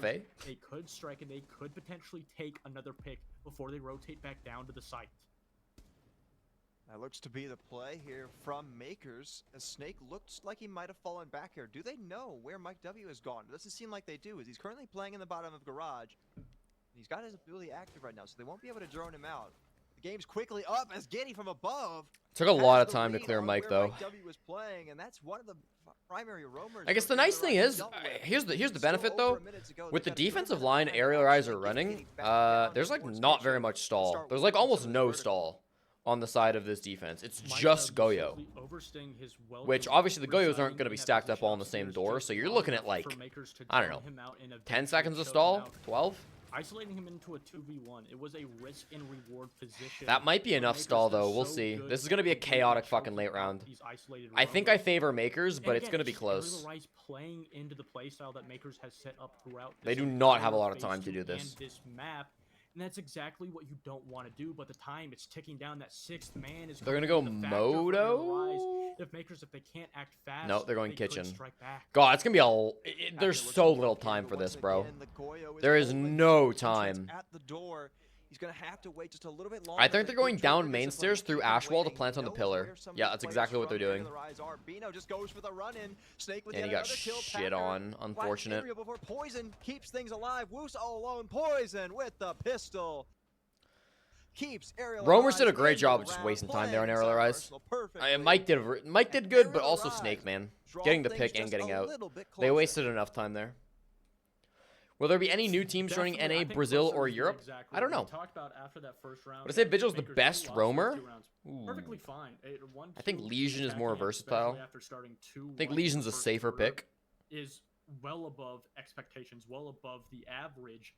They could strike and they could potentially take another pick before they rotate back down to the site. That looks to be the play here from Makers, as Snake looks like he might have fallen back here. Do they know where Mike W has gone? It doesn't seem like they do, as he's currently playing in the bottom of Garage. He's got his ability active right now, so they won't be able to drone him out. The game's quickly up as Giddy from above. Took a lot of time to clear Mike, though. Mike W was playing, and that's one of the primary roamers. I guess the nice thing is, here's the benefit though. With the defensive line aerial riser running, there's like not very much stall. There's like almost no stall on the side of this defense. It's just Goyo. Which obviously the Goyos aren't going to be stacked up all in the same door, so you're looking at like, I don't know, 10 seconds of stall, 12. Isolating him into a 2v1, it was a risk and reward position. That might be enough stall, though. We'll see. This is going to be a chaotic fucking late round. I think I favor Makers, but it's going to be close. Playing into the playstyle that Makers has set up throughout. They do not have a lot of time to do this. And that's exactly what you don't want to do, but the time it's ticking down. That sixth man is. They're gonna go Moto. If they can't act fast. No, they're going Kitchen. God, it's gonna be there's so little time for this, bro. There is no time. At the door. He's gonna have to wait just a little bit longer. I think they're going down main stairs through Ashwall to plant on the pillar. Yeah, that's exactly what they're doing. And he got shit on. Unfortunate. Poison keeps things alive. Woos all alone. Poison with the pistol. Keeps Aerial. Roamers did a great job of just wasting time there on Aerial Rise. Mike did good, but also Snake, man. Getting the pick and getting out. They wasted enough time there. Will there be any new teams joining NA, Brazil, or Europe? I don't know. Would I say Vigil's the best roamer? Perfectly fine. I think Legion is more versatile. I think Legion's a safer pick. Is well above expectations, well above the average.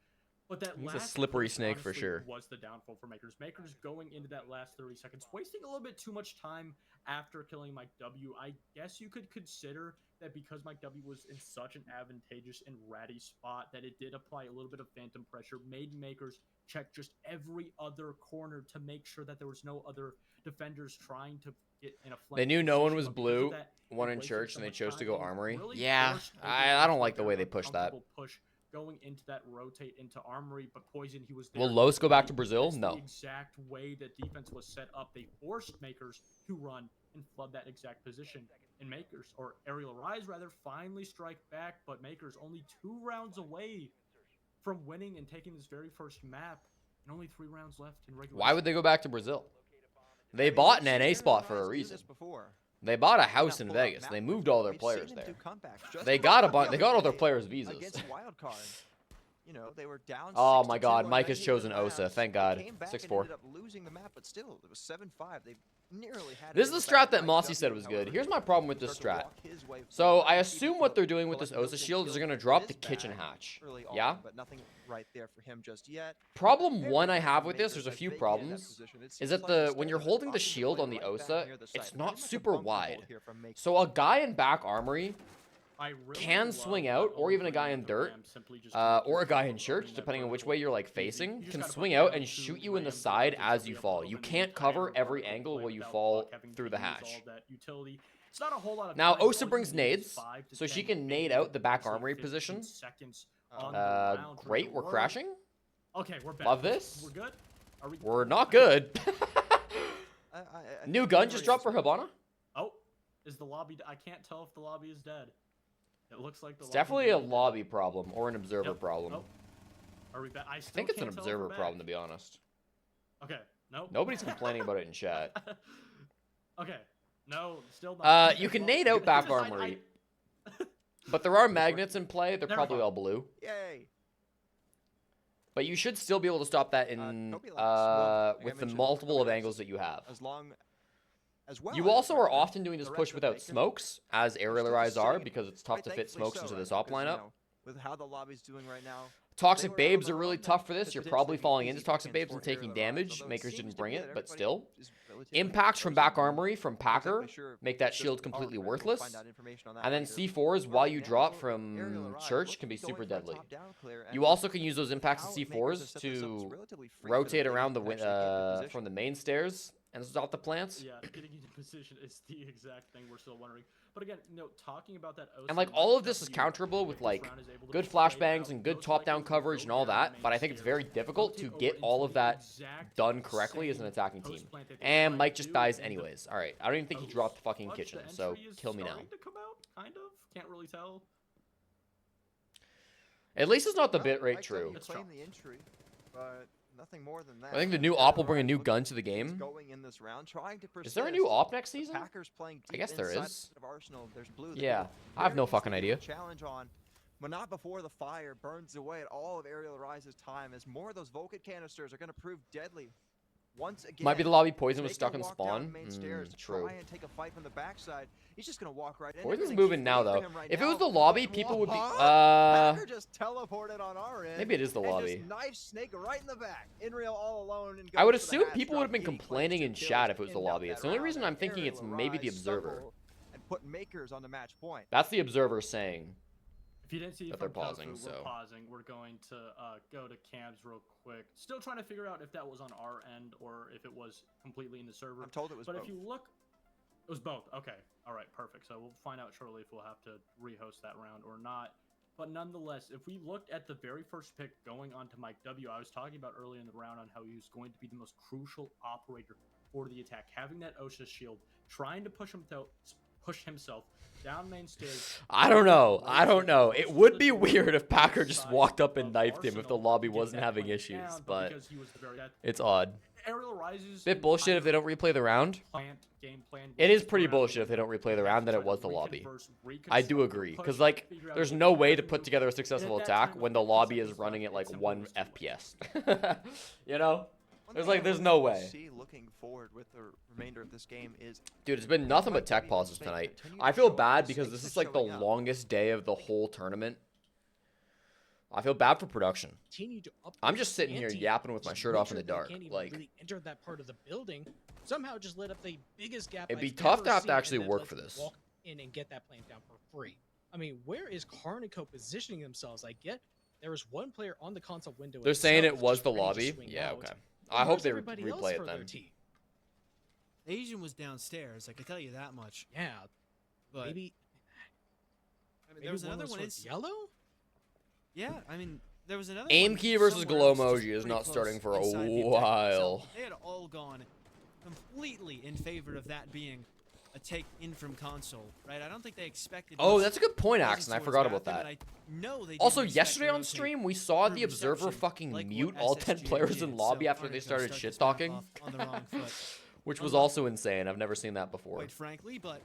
But that He's a slippery snake for sure. Was the downfall for Makers. Makers going into that last 30 seconds, wasting a little bit too much time after killing Mike W. I guess you could consider that because Mike W was in such an advantageous and ratty spot that it did apply a little bit of phantom pressure, made Makers check just every other corner to make sure that there was no other defenders trying to get in a flank. They knew no one was blue, one in church, and they chose to go Armory. Yeah, I don't like the way they pushed that. Going into that rotate into Armory, but Poison, he was there. Will Los go back to Brazil? No. The exact way that defense was set up, they forced Makers to run and flood that exact position. And Makers, or Aerial Rise rather, finally strike back, but Makers only 2 rounds away from winning and taking this very first map, and only 3 rounds left in regular. Why would they go back to Brazil? They bought an NA spot for a reason. They bought a house in Vegas. They moved all their players there. They got all their players' visas. You know, they were down. Oh my God, Mike has chosen Osa. Thank God. 6-4. Losing the map, but still, it was 7-5. They nearly had. This is the strat that Mossy said was good. Here's my problem with this strat. So I assume what they're doing with this Osa shield is they're gonna drop the kitchen hatch. Yeah. But nothing right there for him just yet. Problem one I have with this, there's a few problems, is that when you're holding the shield on the Osa, it's not super wide. So a guy in back armory can swing out, or even a guy in dirt, or a guy in church, depending on which way you're like facing, can swing out and shoot you in the side as you fall. You can't cover every angle while you fall through the hatch. Now Osa brings nades, so she can nade out the back armory position. Great, we're crashing. Okay, we're back. Love this. We're good. We're not good. New gun just dropped for Hibana. Oh, is the lobby? I can't tell if the lobby is dead. It looks like the. It's definitely a lobby problem or an observer problem. Oh. Are we back? I think it's an observer problem, to be honest. Okay. No. Nobody's complaining about it in chat. Okay. No, still not. You can nade out back armory. But there are magnets in play. They're probably all blue. Yay. But you should still be able to stop that in with the multiple of angles that you have. You also are often doing this push without smokes, as Aerial Rise are, because it's tough to fit smokes into this op lineup. With how the lobby's doing right now. Toxic Babes are really tough for this. You're probably falling into Toxic Babes and taking damage. Makers didn't bring it, but still. Impacts from back armory from Packer make that shield completely worthless. And then C4s, while you drop from Church, can be super deadly. You also can use those impacts of C4s to rotate around from the main stairs and stop the plants. Yeah, getting into position is the exact thing we're still wondering. But again, talking about that, And like all of this is counterable with like good flashbangs and good top-down coverage and all that, but I think it's very difficult to get all of that done correctly as an attacking team. And Mike just dies anyways. All right, I don't even think he dropped the fucking kitchen, so kill me now. Kind of, can't really tell. At least it's not the bitrate true. Claim the entry, but nothing more than that. I think the new op will bring a new gun to the game. Going in this round, trying to Is there a new op next season? Packers playing I guess there is. of Arsenal. There's blue. Yeah, I have no fucking idea. Challenge on, but not before the fire burns away at all of Aerial Rise's time, as more of those Volkit canisters are going to prove deadly. Once again, might be the lobby Poison was stuck in walk spawn. down main stairs to True. try and take a fight from the backside. He's just gonna walk right in. Poison's Everything's moving now free for though. him right If it now. was the lobby, people would be. Packer just teleported on our end. Maybe it is the and lobby. Just knife Snake right in the back. Inreal all alone. And I would goes for the assume hat people drop. would have been He complaining in plays two chat kills if it was to the end up lobby. that It's the only round. reason I'm thinking it's Aerial maybe the Rise observer. stumble and put Makers on the match point. That's the observer saying. If you didn't see That from they're pausing, Tofu, so. we're pausing. We're going to go to cams real quick. Still trying to figure out if that was on our end or if it was completely in the server. I'm told it was But both. if you look, it was both. Okay, all right, perfect. So we'll find out shortly if we'll have to rehost that round or not. But nonetheless, if we looked at the very first pick going on to Mike W, I was talking about earlier in the round on how he was going to be the most crucial operator for the attack, having that OSHA shield, trying to push himself down main stairs. I don't know. I don't know. It would be weird if Packer just walked up and knifed him if the lobby wasn't having issues, but it's odd. Aerial Rises. Bit bullshit if they don't replay the round. It is pretty bullshit if they don't replay the round that it was the lobby. I do agree, because like there's no way to put together a successful attack when the lobby is running at like 1 FPS. You know? There's no way. Looking forward with the remainder of this game is, dude, it's been nothing but tech pauses tonight. I feel bad because this is like the longest day of the whole tournament. I feel bad for production. I'm just sitting here yapping with my shirt off in the dark. Like, really entered that part of the building. Somehow just lit up the biggest gap. it'd be I've tough ever to have to seen, actually and then work let's for this. Walk in and get that plant down for free. I mean, where is Carnico positioning themselves? I get there was one player on the console window. They're saying it itself was just the ready to lobby. swing Yeah, out. okay. But I hope where's they everybody else replay for it their then. team? Asian was downstairs. I can tell you that much. Yeah, But maybe. I mean, there was another one. It's yellow. Yeah, I mean, there was another. Aim one key versus somewhere glow else, just emoji is pretty not close starting for a inside the attack while. itself. They had all gone completely in favor of that being a take in from console, right? I don't think they expected. Oh, much that's a good point, presence Axon. I towards forgot about Bathroom, that. and I know they Also, didn't expect yesterday to on rotate stream, we saw through the observer reception fucking like what mute all 10 SSG players in did, lobby so after they Carnico started start shit this back talking, off on the wrong foot, which was also insane. I've never seen that before. quite frankly, but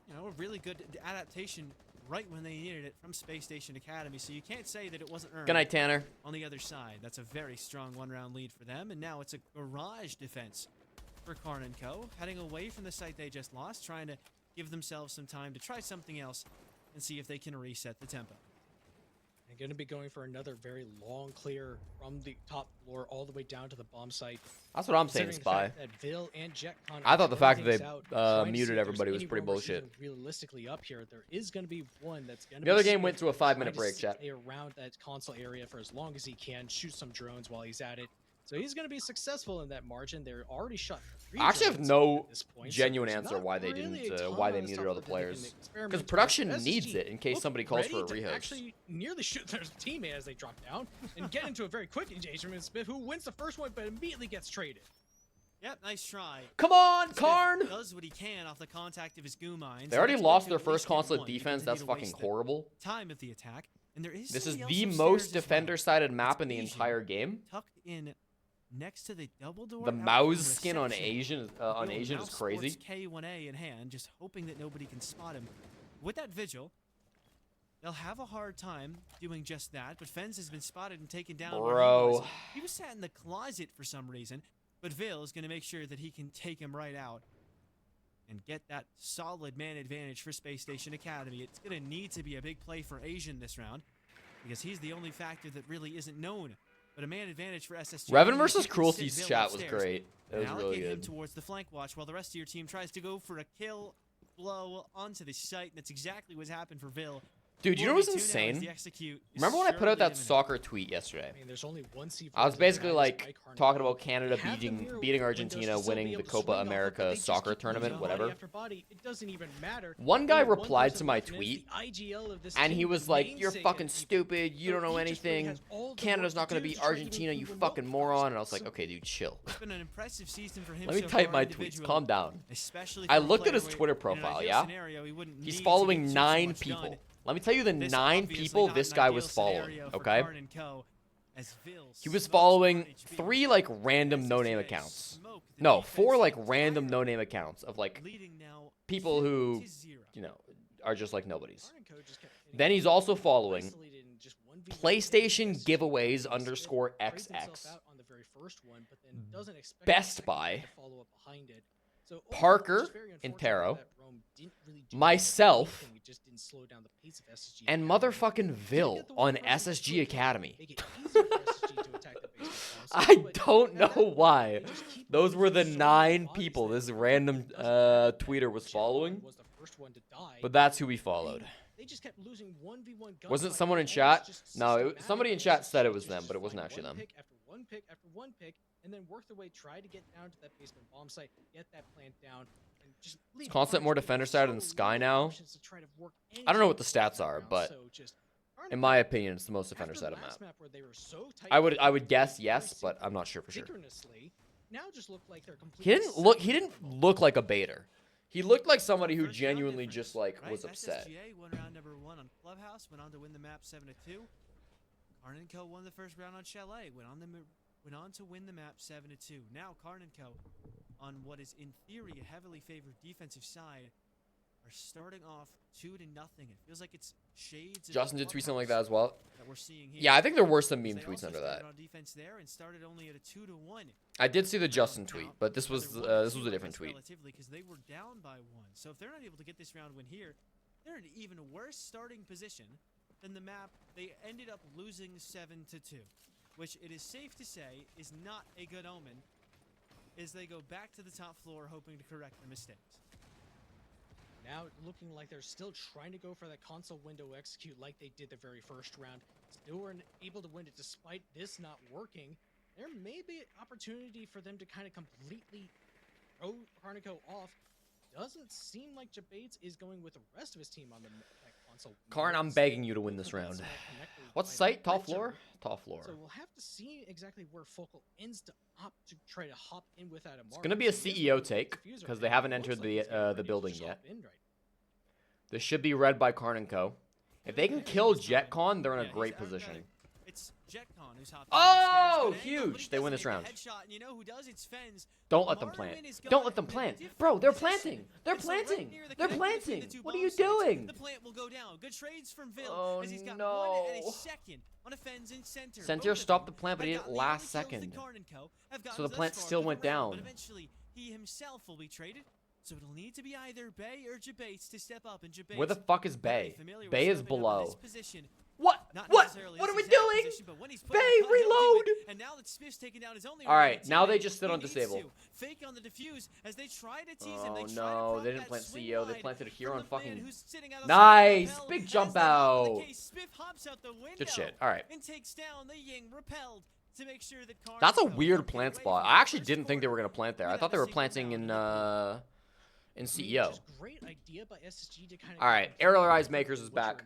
you know, a really good adaptation right when they needed it from Space Station Academy, so you can't say that it wasn't earned. Good night, Tanner. On the other side, that's a very strong one-round lead for them, and now it's a garage defense for Karn & Co. Heading away from the site they just lost, trying to give themselves some time to try something else and see if they can reset the tempo. I'm going to be going for another very long clear from the top floor all the way down to the bomb site. That's what I'm saying, Considering the Spy. fact that Vil and Jetcon I thought the fact that things they out, trying to see muted if there's everybody was any pretty room we're bullshit. even realistically up here, there is going to be one that's going to. The other game went to a 5-minute break, chat. Stay around that console area for as long as he can, shoot some drones while he's at it. So he's going to be successful in that margin. They're already shot. I actually have drones no at this point, so genuine there's answer not why they really didn't, a why ton they of muted stuff all the that they can players. experiment Because with. production SSG needs it in case look somebody calls for a ready to rehost. actually nearly shoot their teammate as they drop down and get into a very quick engagement with Smith, who wins the first one but immediately gets traded. Yep, nice try. Come on, Smith Karn! does what he can off the contact of his goo mines. They already and lost to their at first least get consulate one, defense. continue That's to fucking waste the horrible. time of the attack, and there is This is somebody the else most upstairs as well. defender-sided map in the Asian entire game. Tucked in next to the double door. The out mouse from skin on reception. Asian Bill is now crazy. sports K1A in hand, just hoping that nobody can spot him. With that vigil, they'll have a hard time doing just that, but Fens has been spotted and taken down. where Bro. he was sat in the closet for some reason, but Vil is going to make sure that he can take him right out and get that solid man advantage for Space Station Academy. It's going to need to be a big play for Asian this round, because he's the only factor that really isn't known. But a man advantage for SSG. Revan You versus can Cruelty's sit Vil chat was upstairs great. It was and really allocate him good. towards the flank watch while the rest of your team tries to go for a kill blow onto the site. And that's exactly what's happened for Vil. Dude, you know what's 4v2 now as insane? the execute is Remember when I put out surely that imminent. soccer tweet yesterday? I mean, there's only one C4 I was to basically deny like this Mike Harnett. talking about Canada Have the beating mirror beating windows Argentina, to still winning be the able to Copa swing off it, but America they just soccer keep tournament, losing whatever. body after body. It doesn't even matter. One guy Only one replied person to my left, and it's tweet, the IGL of this and he team, was the like, "You're namesake fucking of people." stupid. You So don't know he just really anything. has all the Canada's work not to gonna do beat to try to even Argentina, you prove him fucking wrong moron." first. And I was like, So- "Okay, dude, chill." It's been an impressive season for him Let me so type far my tweets. individually, Calm down. especially I for a looked at player his who, Twitter in an profile, ideal yeah? scenario, he wouldn't need He's to following get too 9 much people. done. Let me tell you the This 9 obviously people not this an guy ideal was following, scenario for okay? Karn and Co, as Vil He was smokes following Karn HB. 3 like random no-name SSJ accounts. smoke the No, 4 defense like random entirely, no-name accounts of like leading now people who, 2-0. you know, are just like nobodies. Harnett code just kept hitting Then he's also following isolated in just 1v1 PlayStation against giveaways Spiff, underscore trades himself XX. out on the very first one, but then doesn't expect Best the second one Buy, to follow up behind it. So overall, Parker just very and unfortunate Taro, that Rome didn't really do myself, anything. It just didn't slow down the pace of SSG and Academy. motherfucking Didn't Vil get the on one person SSG to Academy. make it easier for SSG to attack the basement bombs, I but don't at know that point, why. they just keep Those were the losing so many 9 bodies people that this it random doesn't matter that tweeter was Chevron following. was the first one to die. But that's who we followed. They just kept losing 1v1 Wasn't gunfights, someone in almost chat? just No, systematic somebody in chat SSG said it was just them, but it wasn't find actually one them. pick after one pick after one pick, and then work their way, try to get down to that basement bomb site, get that plant down, and just leave Constant more Carnage with defender side so in Sky little now. options to try to work I don't know what anything the in stats are, background, but so just in my opinion, it's the most defender after side of last map. where they were so tight I would together, guess very yes, but I'm not sure for sure. synchronously, now just look like they're He didn't look like a baiter. He looked like somebody who First round genuinely difference, just like right? was upset. SSGA won round number 1 on Clubhouse, went on to win the map 7-2. Karn and Co won the first round on Chalet, went on to win the map 7-2. Now Karn and Co, on what is in theory a heavily favored defensive side, are starting off 2-0. It feels like it's shades of Justin did tweet something like Clubhouse that as well. that we're seeing here. Yeah, I think there were some meme They tweets also under started that. on defense there and started only at a 2-1. I did see the Justin tweet, but this was a different tweet. Relatively, because they were down by 1. So if they're not able to get this round win here, they're in an even worse starting position than the map they ended up losing 7-2, which it is safe to say is not a good omen as they go back to the top floor hoping to correct their mistakes. Now looking like they're still trying to go for that console window execute like they did the very first round. Still weren't able to win it despite this not working. There may be an opportunity for them to kind of completely throw Carnico off. Doesn't seem like Jabates is going with the rest of his team on the that console. Karn, I'm begging you to win this round. What's site? Top floor? Top floor. So we'll have to see exactly where Focal ends to opt to try to hop in with that. It's gonna be a CEO take because they haven't entered the building yet. This should be read by Karn and Co. If they can kill JetCon, they're in a great position. It's JetCon who's hopping Oh, downstairs, good angle, but huge. he They win doesn't this make round. a headshot, and you know who does? It's Fens. Don't let them Marwin plant. is Don't gone let them in a plant. different Bro, they're position. planting. They're And so right planting. near the They're connect between planting. the two What are bomb you sites, doing? The plant will go down. Good trades from Vil Oh, as he's got no. 1 and a second on a Fens in center. Center Both of stopped them the plant, but have he didn't gotten the last early kills that second. Karn and Co have gotten So the thus plant far still for the went round, But down. eventually, he himself will be traded. So it'll need to be either Bay or Jabates to step up, and Jabates Where the fuck is very Bay? familiar with Bay is stepping up in below. this position. What? Not What? necessarily What are his we exact doing? position, but when he's put Bay, on the cut, he'll do reload! it. And now that Spiff's taken down his only All right, remaining now they teammate, just sit he on needs disable. to fake on the defuse as they try to tease him. Oh They try to no, prop they didn't that plant swing CEO. They wide planted it here from on the man fucking. who's sitting out of the Nice, rappel. big As jump they hop in the out. case, Spiff hops out the window. Good shit. All right. And takes down the Ying repelled to make sure that Karn That's a and Co weird don't get plant away spot. from I the actually first didn't think they were quarter. gonna plant there. I Without thought they a were single planting round in of victory. CEO. Which is great idea by SSG to kind of All right, Aerial Rise Makers is back.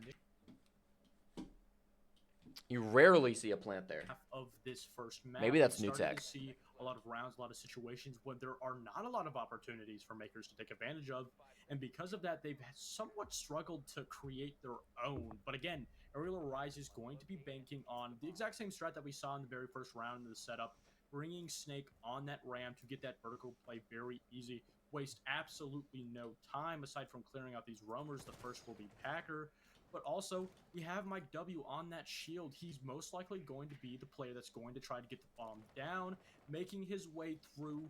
You rarely see a plant there. Of this first match, Maybe that's we new started tech. to see a lot of rounds, a lot of situations where there are not a lot of opportunities for Makers to take advantage of, and because of that, they've somewhat struggled to create their own. But again, Aerial Rise is going to be banking on the exact same strat that we saw in the very first round of the setup, bringing Snake on that ramp to get that vertical play very easy. Waste absolutely no time aside from clearing out these roamers. The first will be Packer. But also, we have Mike W on that shield. He's most likely going to be the player that's going to try to get the bomb down, making his way through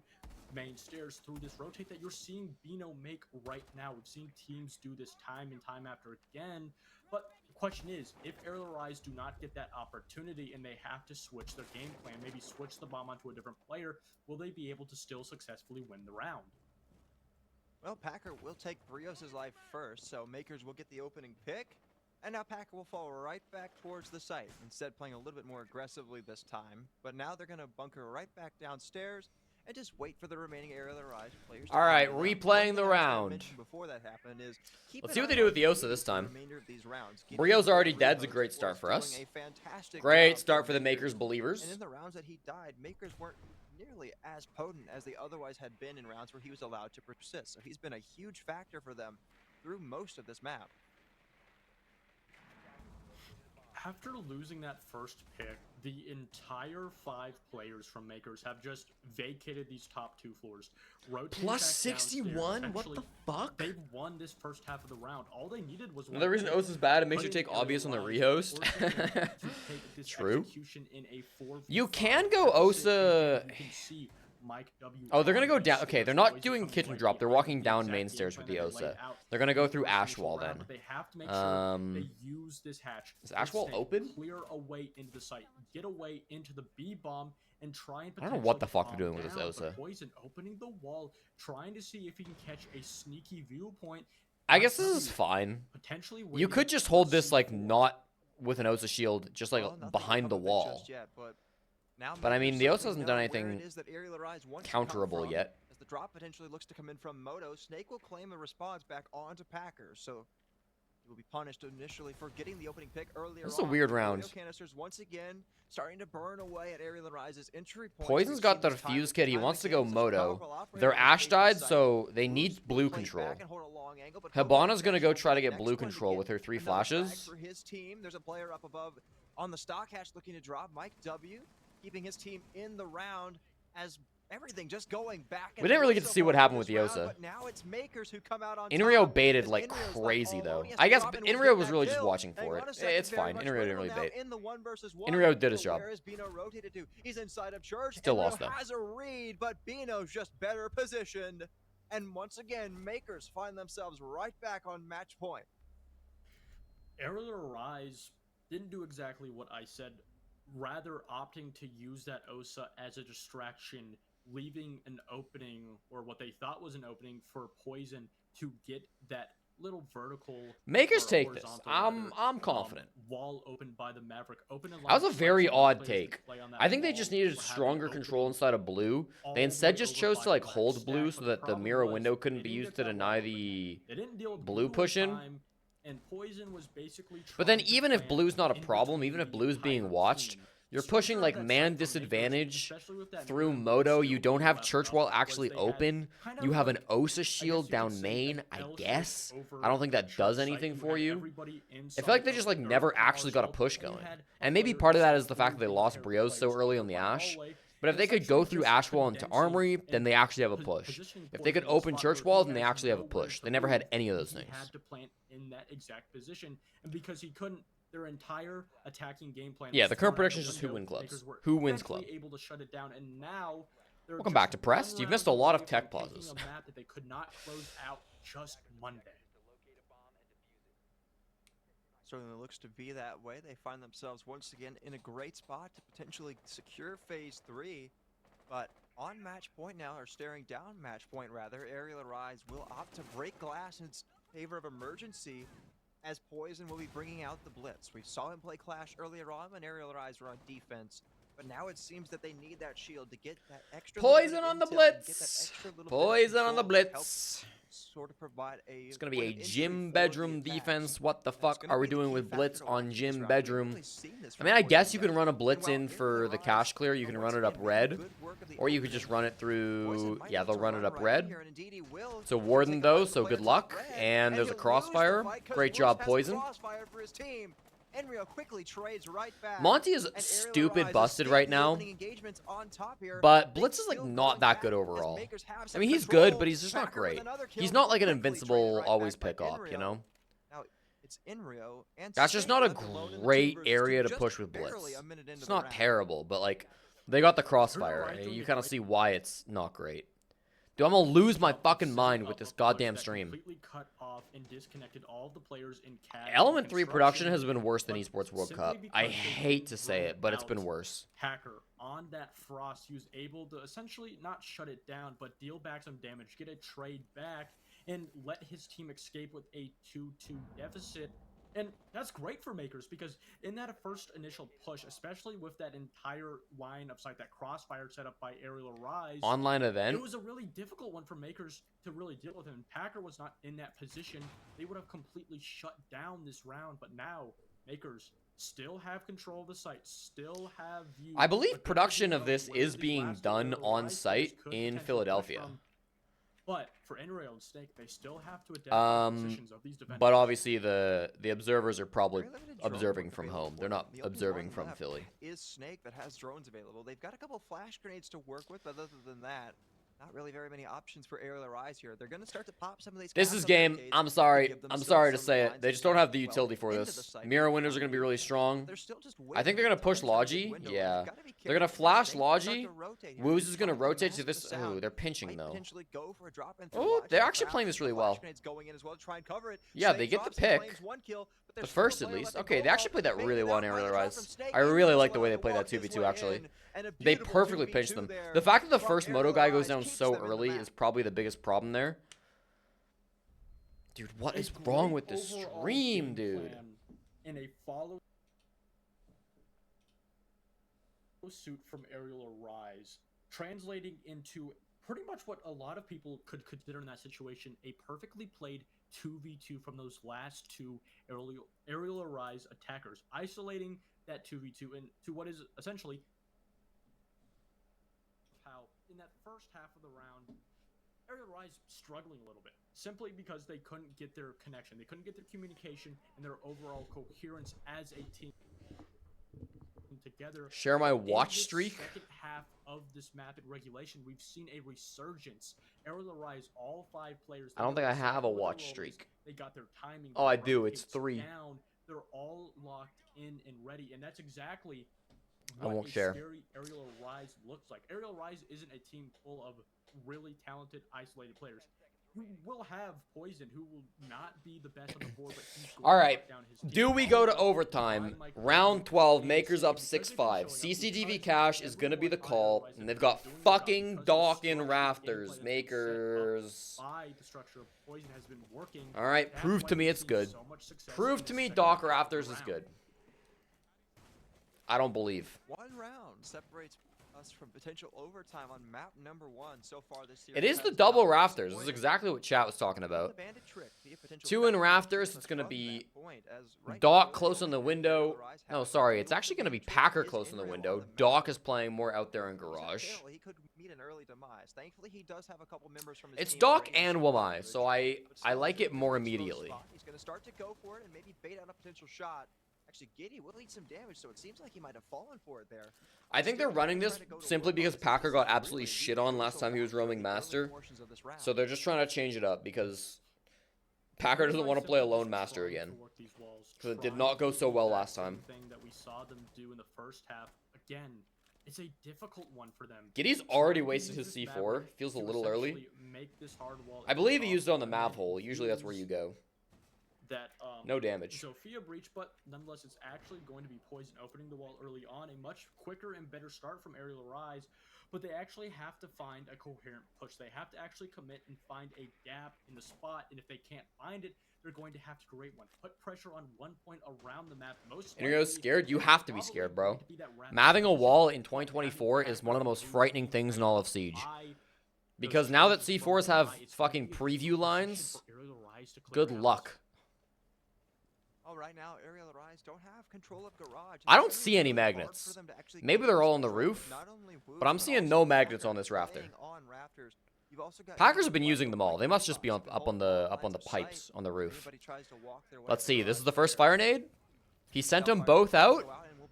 main stairs through this rotate that you're seeing Bino make right now. We've seen teams do this time and time after again. But the question is, if Aerial Rise do not get that opportunity and they have to switch their game plan, maybe switch the bomb onto a different player, will they be able to still successfully win the round? Well, Packer will take Brios' life first, so Makers will get the opening pick. And now Packer will fall right back towards the site, instead playing a little bit more aggressively this time. But now they're going to bunker right back downstairs and just wait for the remaining aerial rise players. All right, to replaying the round. Before that happened is Let's see what they do with the Osa this time. Brio's already dead. It's a great start for us. Great start for the Makers believers. And in the rounds that he died, Makers weren't nearly as potent as they otherwise had been in rounds where he was allowed to persist. So he's been a huge factor for them through most of this map. After losing that first pick, the entire 5 players from Makers have just vacated these top 2 floors. Plus 61? What the fuck? They've won this first half of the round. All they needed was one. The reason Osa's bad, it makes you take obvious on the rehost. True. You can go Osa. Oh, they're gonna go down. Okay, they're not doing kitchen drop. They're walking down main stairs with the Osa. They're gonna go through Ashwall then. They have to make sure they use this hatch. Is Ashwall open? Clear a way into the site. Get away into the B bomb and try and. I don't know what the fuck they're doing with this Osa. Poison opening the wall, trying to see if he can catch a sneaky viewpoint. I guess this is fine. Potentially, you could just hold this like not with an Osa shield, just like behind the wall. But I mean, the Osa hasn't done anything counterable yet. As the drop potentially looks to come in from Moto, Snake will claim a response back onto Packer, so he will be punished initially for getting the opening pick earlier. This is a weird round. Canisters once again starting to burn away at Aerial Rise's entry point. Poison's got the defuse kit. He wants to go Moto. Their Ash died, so they need blue control. Hibana's gonna go try to get blue control with her 3 flashes. For his team, there's a player up above on the stock hatch looking to drop. Mike W. keeping his team in the round as everything just going back. We didn't really get to see what happened with the Osa. But now it's Makers who come out on Inrio top, baited like crazy though. I guess Inrio was really just watching for it. It's fine. Inrio didn't really bait. Inrio did his job. He's inside of Church. Still lost though. Has a read, but Bino's just better positioned. And once again, Makers find themselves right back on match point. Aerial Rise didn't do exactly what I said, rather opting to use that Osa as a distraction, leaving an opening, or what they thought was an opening, for Poison to get that little vertical. Makers take this. I'm confident. Wall opened by the Maverick. That was a very odd take. I think they just needed stronger control inside of blue. They instead just chose to like hold blue so that the mirror window couldn't be used to deny the blue push in. And Poison was basically. But then even if blue's not a problem, even if blue's being watched, you're pushing like man disadvantage through Moto. You don't have Church Wall actually open. You have an Osa shield down main, I guess. I don't think that does anything for you. I feel like they just like never actually got a push going. And maybe part of that is the fact that they lost Brios so early on the Ash. But if they could go through Ash Wall into Armory, then they actually have a push. If they could open Church Wall, then they actually have a push. They never had any of those things. He had to plant in that exact position, and because he couldn't, their entire attacking game plan. Yeah, the current prediction is just who wins clubs. Who wins club. Able to shut it down, and now welcome back to Pressed. You've missed a lot of tech pauses. A map that they could not close out just Monday. Certainly looks to be that way. They find themselves once again in a great spot to potentially secure phase 3. But on match point now, or staring down match point rather, Aerial Rise will opt to break glass in favor of emergency, as Poison will be bringing out the blitz. We saw him play Clash earlier on when Aerial Rise were on defense. But now it seems that they need that shield to get that extra. Poison on the blitz. Poison on the blitz. Sort of provide a. It's gonna be a gym bedroom defense. What the fuck are we doing with blitz on gym bedroom? I mean, I guess you can run a blitz in for the cache clear. You can run it up red, or you could just run it through. Yeah, they'll run it up red. So Warden though, so good luck. And there's a crossfire. Great job, Poison. Monty is stupid busted right now, but Blitz is like not that good overall. I mean, he's good, but he's just not great. He's not like an invincible always pick up, you know? That's just not a great area to push with Blitz. It's not terrible, but like, they got the crossfire. You kind of see why it's not great. Dude, I'm gonna lose my fucking mind with this goddamn stream. Cut off and disconnected all the players in Element 3 production has been worse than Esports World Cup. I hate to say it, but it's been worse. Hacker on that Frost, he was able to essentially not shut it down, but deal back some damage, get a trade back, and let his team escape with a 2-2 deficit. And that's great for Makers because in that first initial push, especially with that entire line of sight, that crossfire set up by Aerial Rise, Online event. it was a really difficult one for Makers to really deal with him. Packer was not in that position. They would have completely shut down this round, but now Makers still have control of the site, still have view. I believe production of this is being done on site in Philadelphia. But for N-Rail and Snake, they still have to adapt the positions of these defenders. But obviously the observers are probably observing from home. They're not observing from Philly. Is Snake that has drones available. They've got a couple flash grenades to work with, but other than that, not really very many options for Aerial Rise here. They're going to start to pop some of these. This is game. I'm sorry to say it. They just don't have the utility for this. Mirror windows are going to be really strong. I think they're going to push Logi. Yeah. They're going to flash Logi. Woos is going to rotate to this. Oh, they're pinching though. Oh, they're actually playing this really well. Yeah, they get the pick. The first at least. Okay, they actually played that really well in Aerial Rise. I really like the way they played that 2v2 actually. They perfectly pitched them. The fact that the first Moto guy goes down so early is probably the biggest problem there. Dude, what is wrong with this stream, dude? In a follow suit from Aerial Rise, translating into pretty much what a lot of people could consider in that situation a perfectly played 2v2 from those last two Aerial Rise attackers, isolating that 2v2 into what is essentially how in that first half of the round, Aerial Rise struggling a little bit, simply because they couldn't get their connection, they couldn't get their communication and their overall coherence as a team together. Share my watch streak. Second half of this map in regulation, we've seen a resurgence. Aerial Rise, all 5 players. I don't think I have a watch streak. They got their timing. Oh, I do. It's 3. Down. They're all locked in and ready, and that's exactly I what won't a share. scary Aerial Rise looks like. Aerial Rise isn't a team full of really talented, isolated players. Who will have Poison, who will not be the best on the board, but he's going All to right. lock down his team. Do we go to overtime? Round 12, Makers up 6-5. CCTV Cash is going to be the call, and they've got fucking Dock in Rafters. Makers. All right, prove to me it's good. Prove to me Dock Rafters is good. I don't believe. 1 round separates us from potential overtime on map number 1 so far this series. It is the double Rafters. This is exactly what chat was talking about. 2 in Rafters. It's going to be Dock close on the window. No, sorry. It's actually going to be Packer close on the window. Dock is playing more out there in Garage. It's Dock and Wamai, so I like it more immediately. He's going to start to go for it and maybe bait out a potential shot. Actually, Giddy will eat some damage, so it seems like he might have fallen for it there. I think they're running this simply because Packer got absolutely shit on last time he was roaming Master. So they're just trying to change it up because Packer doesn't want to play a lone Master again. Because it did not go so well last time. That we saw them do in the first half. Again, it's a difficult one for them. Giddy's already wasted his C4. Feels a little early. I believe he used it on the Mav hole. Usually that's where you go. No damage. Sophia breach, but nonetheless, it's actually going to be Poison opening the wall early on. A much quicker and better start from Aerial Rise, but they actually have to find a coherent push. They have to actually commit and find a gap in the spot, and if they can't find it, they're going to have to create one. Put pressure on one point around the map. And you're scared? You have to be scared, bro. Maving a wall in 2024 is one of the most frightening things in all of Siege. Because now that C4s have fucking preview lines, good luck. Oh, right now, Aerial Rise don't have control of Garage. I don't see any magnets. Maybe they're all on the roof, but I'm seeing no magnets on this rafter. Packers have been using them all. They must just be up on the pipes on the roof. Let's see. This is the first fire nade. He sent them both out.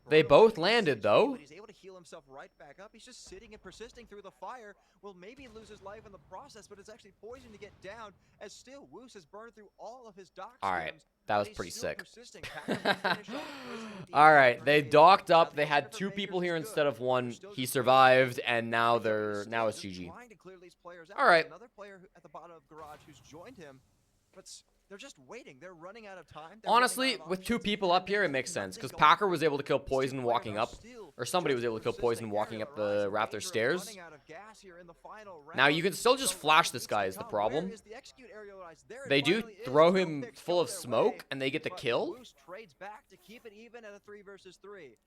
They both landed though. He's able to heal himself right back up. He's just sitting and persisting through the fire. Will maybe lose his life in the process, but it's actually Poison to get down as still Woos has burned through all of his dock. All right, that was pretty sick. All right, they docked up. They had 2 people here instead of 1. He survived, and now it's GG. All right. Another player at the bottom of Garage who's joined him, but they're just waiting. They're running out of time. Honestly, with 2 people up here, it makes sense because Packer was able to kill Poison walking up. Or somebody was able to kill Poison walking up the Raptor stairs. Now you can still just flash this guy is the problem. They do throw him full of smoke and they get the kill.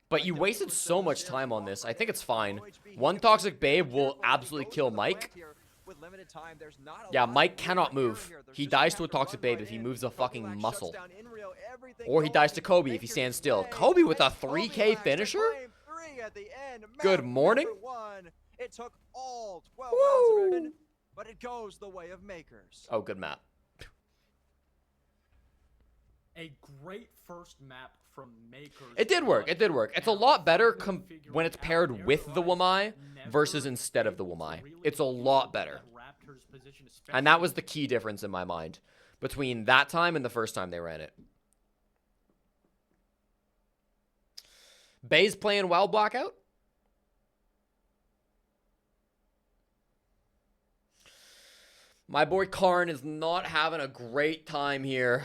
But you wasted so much time on this. I think it's fine. One Toxic Babe will absolutely kill Mike. Yeah, Mike cannot move. He dies to a Toxic Babe if he moves a fucking muscle. Or he dies to Kobe if he stands still. Kobe with a 3K finisher? Good morning. It took all 12 rounds of Riven, but it goes the way of Makers. Oh, good map. A great first map from Makers. It did work. It did work. It's a lot better when it's paired with the Wamai versus instead of the Wamai. It's a lot better. And that was the key difference in my mind between that time and the first time they ran it. Bay's playing Wild Blackout. My boy Karn is not having a great time here.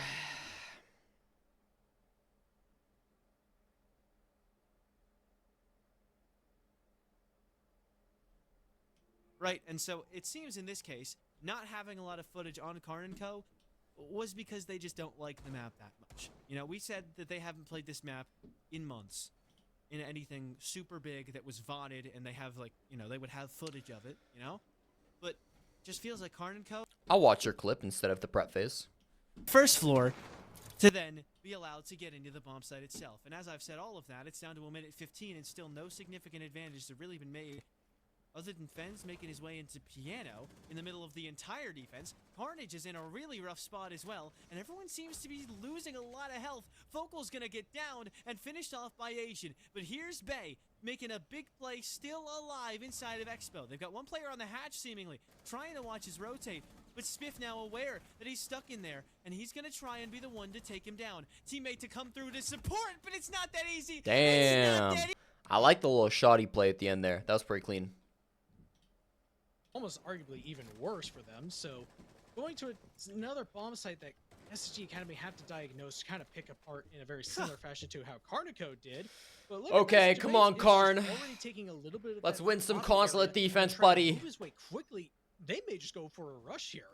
Right, and so it seems in this case, not having a lot of footage on Karn & Co. was because they just don't like the map that much. You know, we said that they haven't played this map in months, in anything super big that was VODed, and they have, like, you know, they would have footage of it, you know? But just feels like Karn & Co. I'll watch your clip instead of the prep phase. First floor to then be allowed to get into the bomb site itself. And as I've said all of that, it's down to a minute 15 and still no significant advantage to really been made other than Fens making his way into Piano in the middle of the entire defense. Carnage is in a really rough spot as well, and everyone seems to be losing a lot of health. Vocal's gonna get down and finished off by Asian, but here's Bay making a big play, still alive inside of Expo. They've got one player on the hatch seemingly, trying to watch his rotate, but Spiff now aware that he's stuck in there, and he's gonna try and be the one to take him down. Teammate to come through to support, but it's not that easy. Damn. I like the little shoddy play at the end there. That was pretty clean. Almost arguably even worse for them. So going to another bomb site that SSG Academy have to diagnose, kind of pick apart in a very similar fashion to how Carnico did. But look okay, come on, Karn. Let's win some consulate defense, buddy. Move his way quickly. They may just go for a rush here.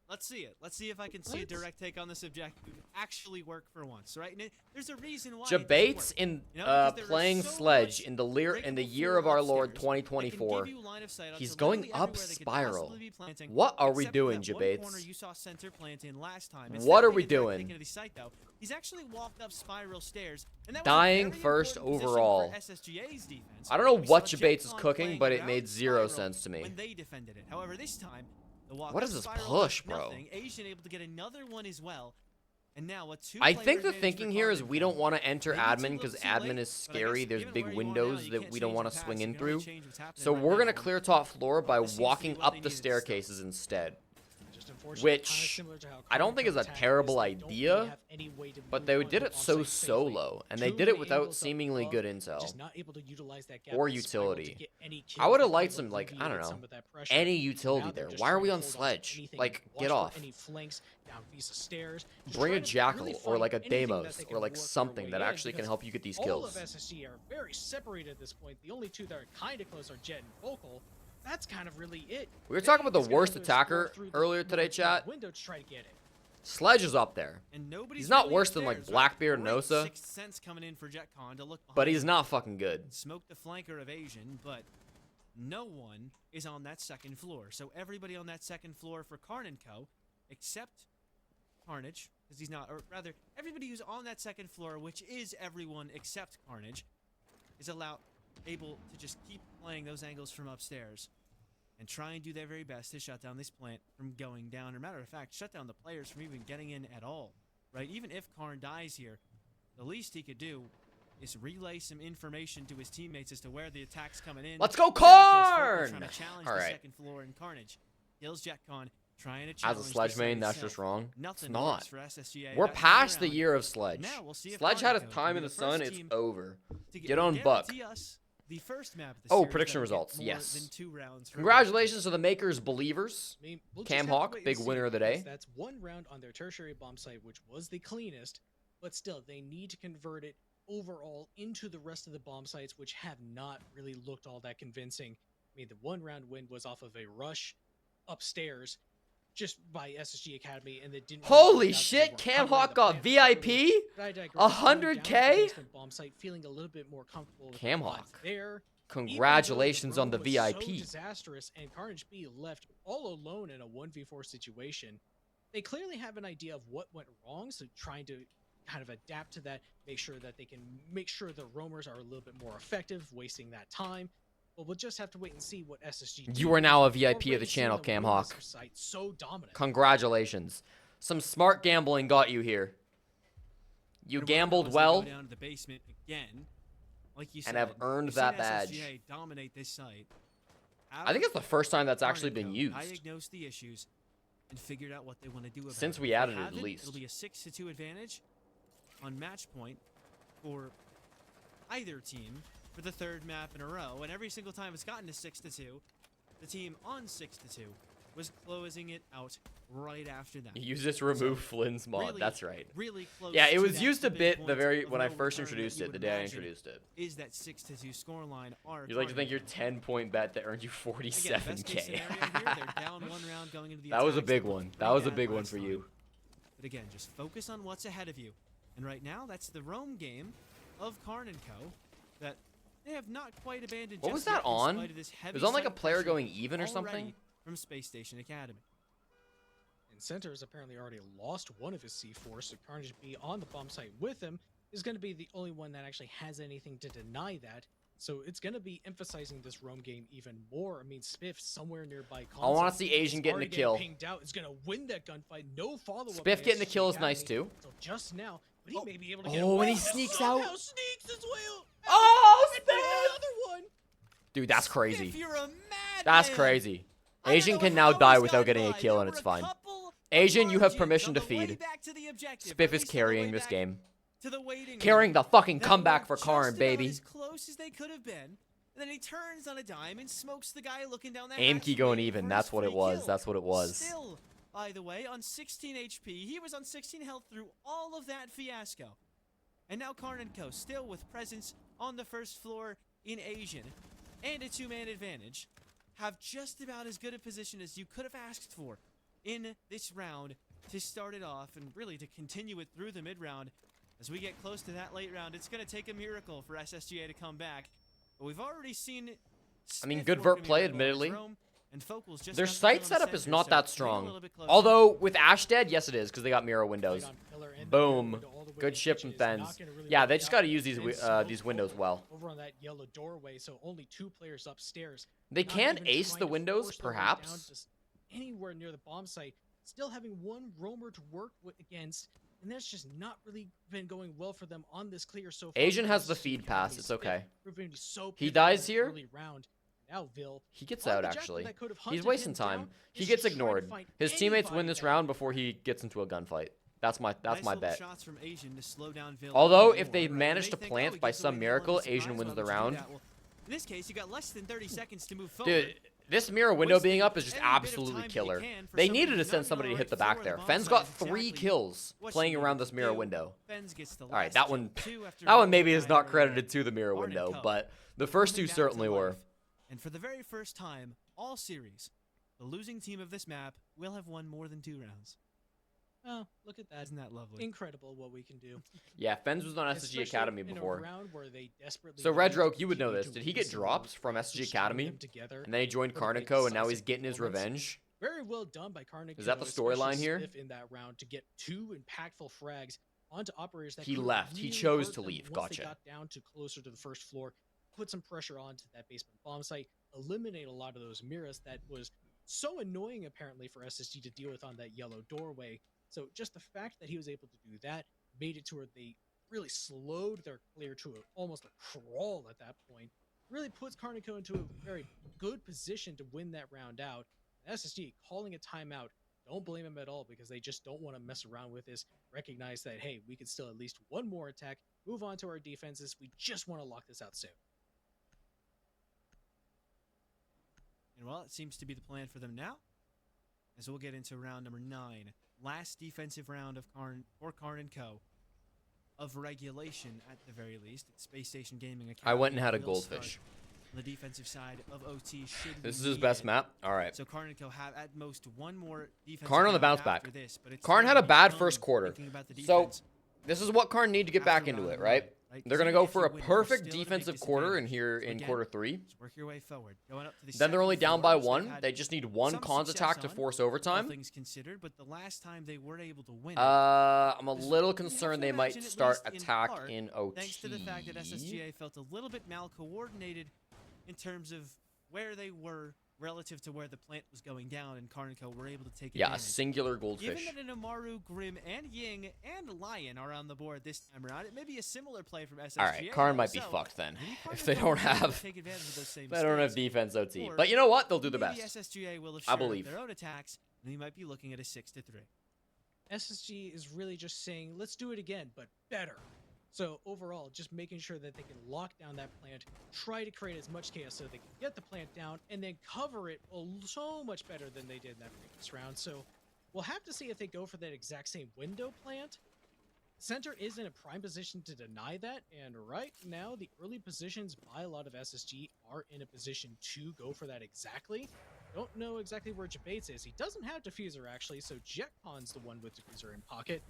Let's see it. Let's see if I can see a direct take on this objective actually work for once, right? And there's a reason why. Jabate's in playing Sledge in the year of our Lord 2024. He's going up Spiral. What are we doing, Jabates? What are we doing? He's actually walked up Spiral stairs. Dying first overall. I don't know what Jabates is cooking, but it made zero sense to me. When they defended it. However, this time, what is this push, bro? Asian able to get another one as well. And now I think the thinking here is we don't want to enter admin because admin is scary. There's big windows that we don't want to swing in through. So we're going to clear top floor by walking up the staircases instead. Which I don't think is a terrible idea, but they did it so solo, and they did it without seemingly good intel or utility. I would have liked some, like, I don't know, any utility there. Why are we on Sledge? Like, get off. Bring a Jackal or like a Deimos or like something that actually can help you get these kills. All of SSG are very separated at this point. The only two that are kind of close are Jet and Vocal. That's kind of really it. We were talking about the worst attacker earlier today, chat. Sledge is up there. He's not worse than like Blackbeard and Osa, but he's not fucking good. Smoke the flanker of Asian, but no one is on that second floor. So everybody on that second floor for Karn & Co. except Carnage, because he's not, or rather, everybody who's on that second floor, which is everyone except Carnage, is able to just keep playing those angles from upstairs and try and do their very best to shut down this plant from going down, or matter of fact, shut down the players from even getting in at all, right? Even if Karn dies here, the least he could do is relay some information to his teammates as to where the attack's coming in. Let's go, Karn! Trying to challenge all right. the second floor in Carnage. Kills JetCon, trying to challenge as a Sledge main, that's itself. just wrong. Nothing it's not. For SSGA. We're That's past the around. year of Sledge. Now we'll see if Sledge had a Karnico time will in be the sun, first it's team over. to Get on Buck. guarantee us the first map of the Oh, series prediction that'll get results, more yes. than 2 rounds from Congratulations to the Makers Believers. I mean, we'll Cam just have to Hawk, wait and big see, winner of the because day. That's one round on their tertiary bomb site, which was the cleanest, but still, they need to convert it overall into the rest of the bomb sites, which have not really looked all that convincing. I mean, the 1-round win was off of a rush upstairs just by SSG Academy, and it didn't really Holy work out 'cause they shit, weren't Cam covering Hawk the got plant properly. VIP? But I digress. Going down to the 100K? basement bomb site, feeling a little bit more comfortable with Cam the odds Hawk. there. Congratulations on the Even though roam was VIP. So disastrous, and Carnage B left all alone in a 1v4 situation. They clearly have an idea of what went wrong, so trying to kind of adapt to that, make sure that they can make sure the roamers are a little bit more effective, wasting that time. But we'll just have to wait and see what SSG do. You are now a We're VIP of the already seeing channel, the Cam roamers Hawk. site so dominant. Congratulations. Some smart gambling got you here. You gambled well Go down to the basement again, like you said, and have earned we've that seen badge. SSGA dominate this site. I think it's the first time that's actually been Carnico used. diagnosed the issues and figured out what they want to do about Since it. we If they added it, at haven't, least. It'll be a 6-2 advantage on match point for either team for the third map in a row, and every single time it's gotten to 6-2, the team on 6-2 was closing it out right after that. You use this remove Flynn's mod. Really, that's right. Really close. Yeah, it to was that used a tipping bit point the very of when I no first return that introduced you it, the would day I imagine introduced it. Is that 6-2 scoreline? You'd like to think your 10-point bet that earned you Again, best case 47K. scenario here, they're down one round going into the That was a attacks. big They were one. three That was a down big one last for time. you. But again, just focus on what's ahead of you. And right now, that's the roam game of Karn & Co. that they have not quite abandoned. What just was that yet, in on? spite of this It heavy was on like a site player pressure going even or already something? from Space Station Academy. And Center has apparently already lost one of his C4, so Carnage B on the bomb site with him is going to be the only one that actually has anything to deny that. So it's going to be emphasizing this roam game even more. I mean, Spiff somewhere nearby. I want to see Asian getting a kill. Pinged out is going to win that gunfight. No follow-up. Spiff getting the kill is nice too. So just now, but he may be able to get Oh, away. and he sneaks Somehow out. sneaks his way out. Oh, And Spiff! another one. Dude, that's If crazy. you're a That's madman! crazy. I don't Asian know can how now die he's without gotten getting a by. kill There and were it's a fine. couple of Asian, you have margins permission on to the way feed. back to the objective, Spiff at is least on the carrying way this back game. to the waiting Carrying the room. fucking That comeback were for Karn, just about baby. As close as they could have been. And then he turns on a dime and smokes the guy looking down that Aim hatch key going waiting even. for That's his what it free was. kill. That's what it was. Still, by the way, on 16 HP, he was on 16 health through all of that fiasco. And now Karn & Co. still with presence on the first floor in Asian and a 2-man advantage, have just about as good a position as you could have asked for in this round to start it off and really to continue it through the mid-round. As we get close to that late round, it's going to take a miracle for SSGA to come back. But we've already seen I mean, Smith good work vert a play, miracle on his admittedly. roam, and Focal's just Their got the site kill on setup the is center, not so that maybe a strong. little bit closer. Although, with Ash dead, yes it is, because they got mirror windows. Right on pillar and the Boom. window all the way Good to ship pitch from is not Fens. gonna really Yeah, work they just out. got to use And these Smoke windows well. over on that yellow doorway, so only 2 players upstairs. They Not can even ace trying the to windows, force their way perhaps. down just anywhere near the bomb site, still having one roamer to work against, and that's just not really been going well for them on this clear so far. Asian because has the SSG feed pass, Academy it's Spiff okay. proving to be so He pivotal dies in here? the early round. Now Vil He gets on out, the jackal actually. that could have He's hunted wasting him time. down, He is gets just trying to ignored. find His teammates win anybody this that round before he gets into a gunfight. That's my Nice little bet. shots from Asian to slow down Vil Although, even if they more. manage You to may think, plant oh, he by gets some away with miracle, one surprise, Asian wins why the would you do round. that? Well, in this case, you got less than 30 seconds to move forward. Dude, this mirror window Wasting being up is just every bit of absolutely time that you killer. can for They somebody needed to who's send not somebody to on hit the the right back floor there. of the Fen's bomb got site, 3 exactly kills what playing you around needed this to mirror do. window. Fens gets the All right, last that kill, one, 2 after that one Vil maybe died is not early. credited to the mirror Karn & window, Co. but the first 2 coming back to certainly were. life. And for the very first time all series, the losing team of this map will have won more than 2 rounds. Oh, look at that. Isn't that lovely? Incredible what we can do. Yeah, Fens was on SSG Especially Academy in a before. round where they desperately So, needed Red to Roke, you would know continue this. to Did he win get some drops more from fights SSG to string Academy? them together And then he joined for the big Carnico, and now he's decisive getting his moments. revenge. Very well done by Carnico. Is that the especially storyline here? Spiff in that round to get 2 impactful frags onto operators that He could left. He really chose hurt to them leave. once they Gotcha. got down to closer to the first floor, put some pressure onto that basement bomb site, eliminate a lot of those mirrors that was so annoying apparently for SSG to deal with on that yellow doorway. So just the fact that he was able to do that made it to where they really slowed their clear to almost a crawl at that point. Really puts Carnico into a very good position to win that round out. SSG calling a timeout. Don't blame him at all because they just don't want to mess around with this. Recognize that, hey, we could still at least one more attack, move on to our defenses. We just want to lock this out soon. And well, it seems to be the plan for them now, as we'll get into round number 9. Last defensive round of Karn & Co. of regulation at the very least. It's Space Station Gaming Academy. I went and had a will goldfish. start on the defensive side of OT. Should This is we his need best it. map. All right. So Karn and Co have at most one more defensive Karn on the round bounce back. after this, but it's Karn still had a gonna be bad fun first quarter. thinking about the So, defense this is what Karn need to get back after into round it, one, right? They're going to So go if for you a win, you're perfect still at a big defensive quarter in disadvantage. here So in again, quarter 3. just work your way forward. Going up to the Then they're only second down by floor, so they've 1. had They just need one some cons success attack to on, force all overtime. things considered, but the last time they were able to win it, I'm a This- little you have to concerned they imagine, might at start least in attack part, in OT. thanks to the fact that SSGA felt a little bit mal-coordinated in terms of where they were relative to where the plant was going down, and Karn and Co were able to take Yeah, a advantage. singular goldfish. Given that an Amaru, Grim, and Ying, and Lion are on the board this time around, it may be a similar play from SSGA. All right, Karn might be so fucked then maybe Karn if and they Co don't will be able to have take advantage of those same they don't have mistakes. defense OT. Or But you know what? They'll do the maybe best. SSGA will have I shored up believe. their own attacks, and they might be looking at a 6-3. SSG is really just saying, let's do it again, but better. So overall, just making sure that they can lock down that plant, try to create as much chaos so they can get the plant down, and then cover it so much better than they did in that previous round. So we'll have to see if they go for that exact same window plant. Center is in a prime position to deny that, and right now the early positions by a lot of SSG are in a position to go for that exactly. Don't know exactly where Jabates is. He doesn't have Diffuser actually, so Jetcon's the one with Diffuser in pocket.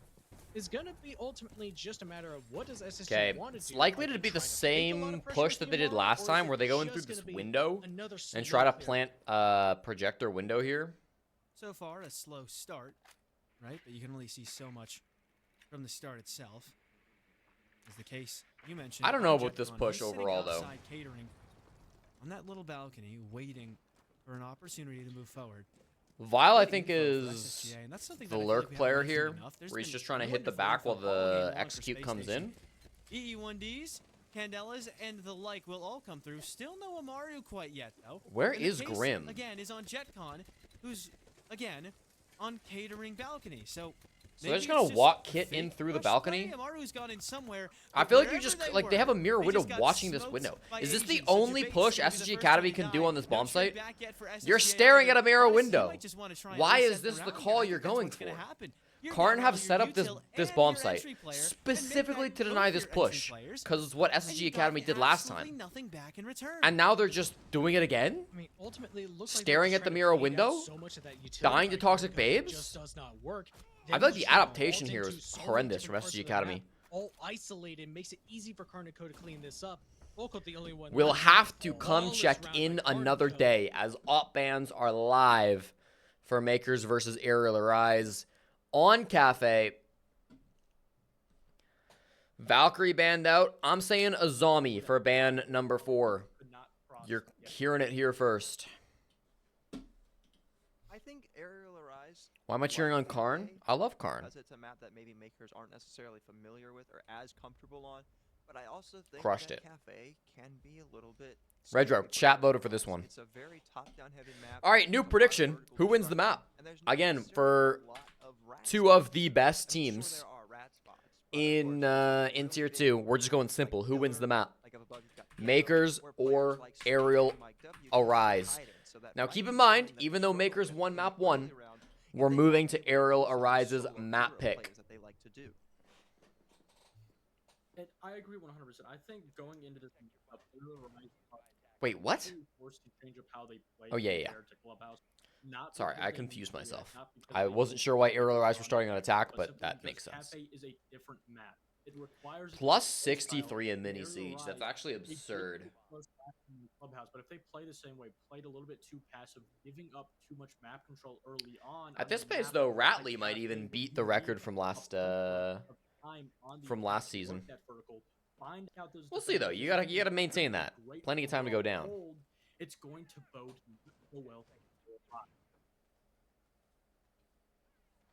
Is going to be ultimately just a matter of what does SSG Okay, want to it's do. likely Are to they be the trying to make a lot same of pressure push with that the they did Amaru, last or is time it where they go in just through this gonna be window another and slow try to clear? plant projector window here. So far, a slow start, right? But you can only see so much from the start itself. Is the case you mentioned. I don't know on about this Jetcon. push He's sitting overall, though. outside catering on that little balcony, waiting for an opportunity to move forward. Vile, I Great think, info for is SSGA, and that's something the that I feel lurk like we haven't player mentioned here, enough. There's where he's been just trying to hit the wonderful back while info all game the long for execute Space comes Station. in. EE1Ds, Candelas, and the like will all come through. Still no Amaru quite yet, though. Where And the is case, Grim? Again, is on Jetcon, who's, again, on catering balcony. So So they're maybe just gonna it's walk a Kit fake in through the push balcony? play. Amaru's gone in somewhere, I but feel like you wherever just they like they have a were, mirror they window just got watching this smoked window. by Is this the Asians. So only Jabates push gonna be the SSG first Academy one to can do die. on this No bomb trade site? back yet for You're SSGA staring either. at a mirror Honestly, window. you might just wanna try and Why reset is this the round call here. you're That's going what's gonna for? happen. You're Karn gonna have roll set your up this util this and bomb your site entry player and make specifically back to both deny your this entry push players, because it's what and you SSG got Academy did last absolutely time. nothing back in return. And now they're just doing it again? I mean, ultimately, it looks Staring like at the mirror window, window? so much of that utility Dying to right toxic now because it babes? just does not work. I feel like the adaptation here is horrendous from SSG Academy. All isolated makes it easy for Karnako to clean this up. Volko the only one. We'll left. have to All come this check round in by another Karnako. day as op bans are live for Makers versus Aerial Arise on Cafe. Valkyrie banned out. I'm saying Azami for ban number 4. Could not cross You're yet. hearing it here first. I think Aerial Arise. Why am I cheering on like Karn? Cafe I love Karn. Because it's a map that maybe makers aren't necessarily familiar with or as comfortable on. But I also think Crushed that it. Cafe can be a little bit. Redro, scary chat for voted for because this one. It's a very top-down heavy map. All right, new There's a lot of prediction. vertical Who wins the construction, map? and there's not Again, necessarily for a lot of rat 2 of spots. the best I'm sure teams there are rat spots, but in unfortunately, in it's a tier little 2. bit We're just going like simple. Who wins the killer, map? like up above you've got Makers killer, where or players like Snake Aerial and Mike W can Arise. hide it, so that Now by keep the in time mind, that even they though struggle Makers with won the map early 1, round, we're they moving can to Aerial focus on the Arise's solo map hero pick. plays that they like to do. And I agree 100%. I think going into this Wait, what? forced to change up how they play Oh, yeah. compared to Clubhouse. Not Sorry, because I they confused need to myself. react, not because I they wasn't need sure to why play Aerial Arise on were starting on attack, but but simply that because makes sense. Cafe is a different map. It requires a Plus different playstyle, 63 in and Mini Aerial Siege. That's Arise, actually they did absurd. get close back in the Clubhouse, but if they play the same way, played a little bit too passive, giving up too much map control early on. At this pace, though, Ratley might even beat the record from last season. We'll see though. You gotta maintain that. Plenty of time to go down. It's going to bode well.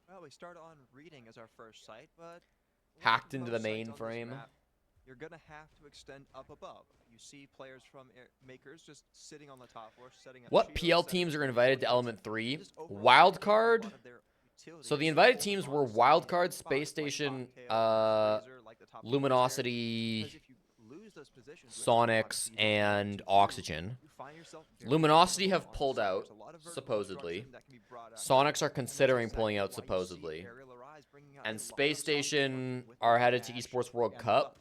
Well, we start on reading as our first site, but Hacked like into most the sites on this mainframe. map, you're gonna have to extend up above. You see players from Makers just sitting on the top floor, setting up. What shields, PL setting teams up are invited to points. Element 3? Just overall, Wildcard. a lot of their utility So the is invited focused teams on were the Wildcard, spots Space like Station, Bot KO, Razor, like the top players there. Luminosity, Because if you lose those positions with Sonics, Luminosity, and 2-2, Oxygen. you find yourself very Luminosity vulnerable have on pulled site. out, There's a lot of vertical supposedly. construction that can be brought out. Sonics are And that's considering exactly pulling out, why you see supposedly. Aerial Arise bringing out And Space Station are headed to Esports World Cup,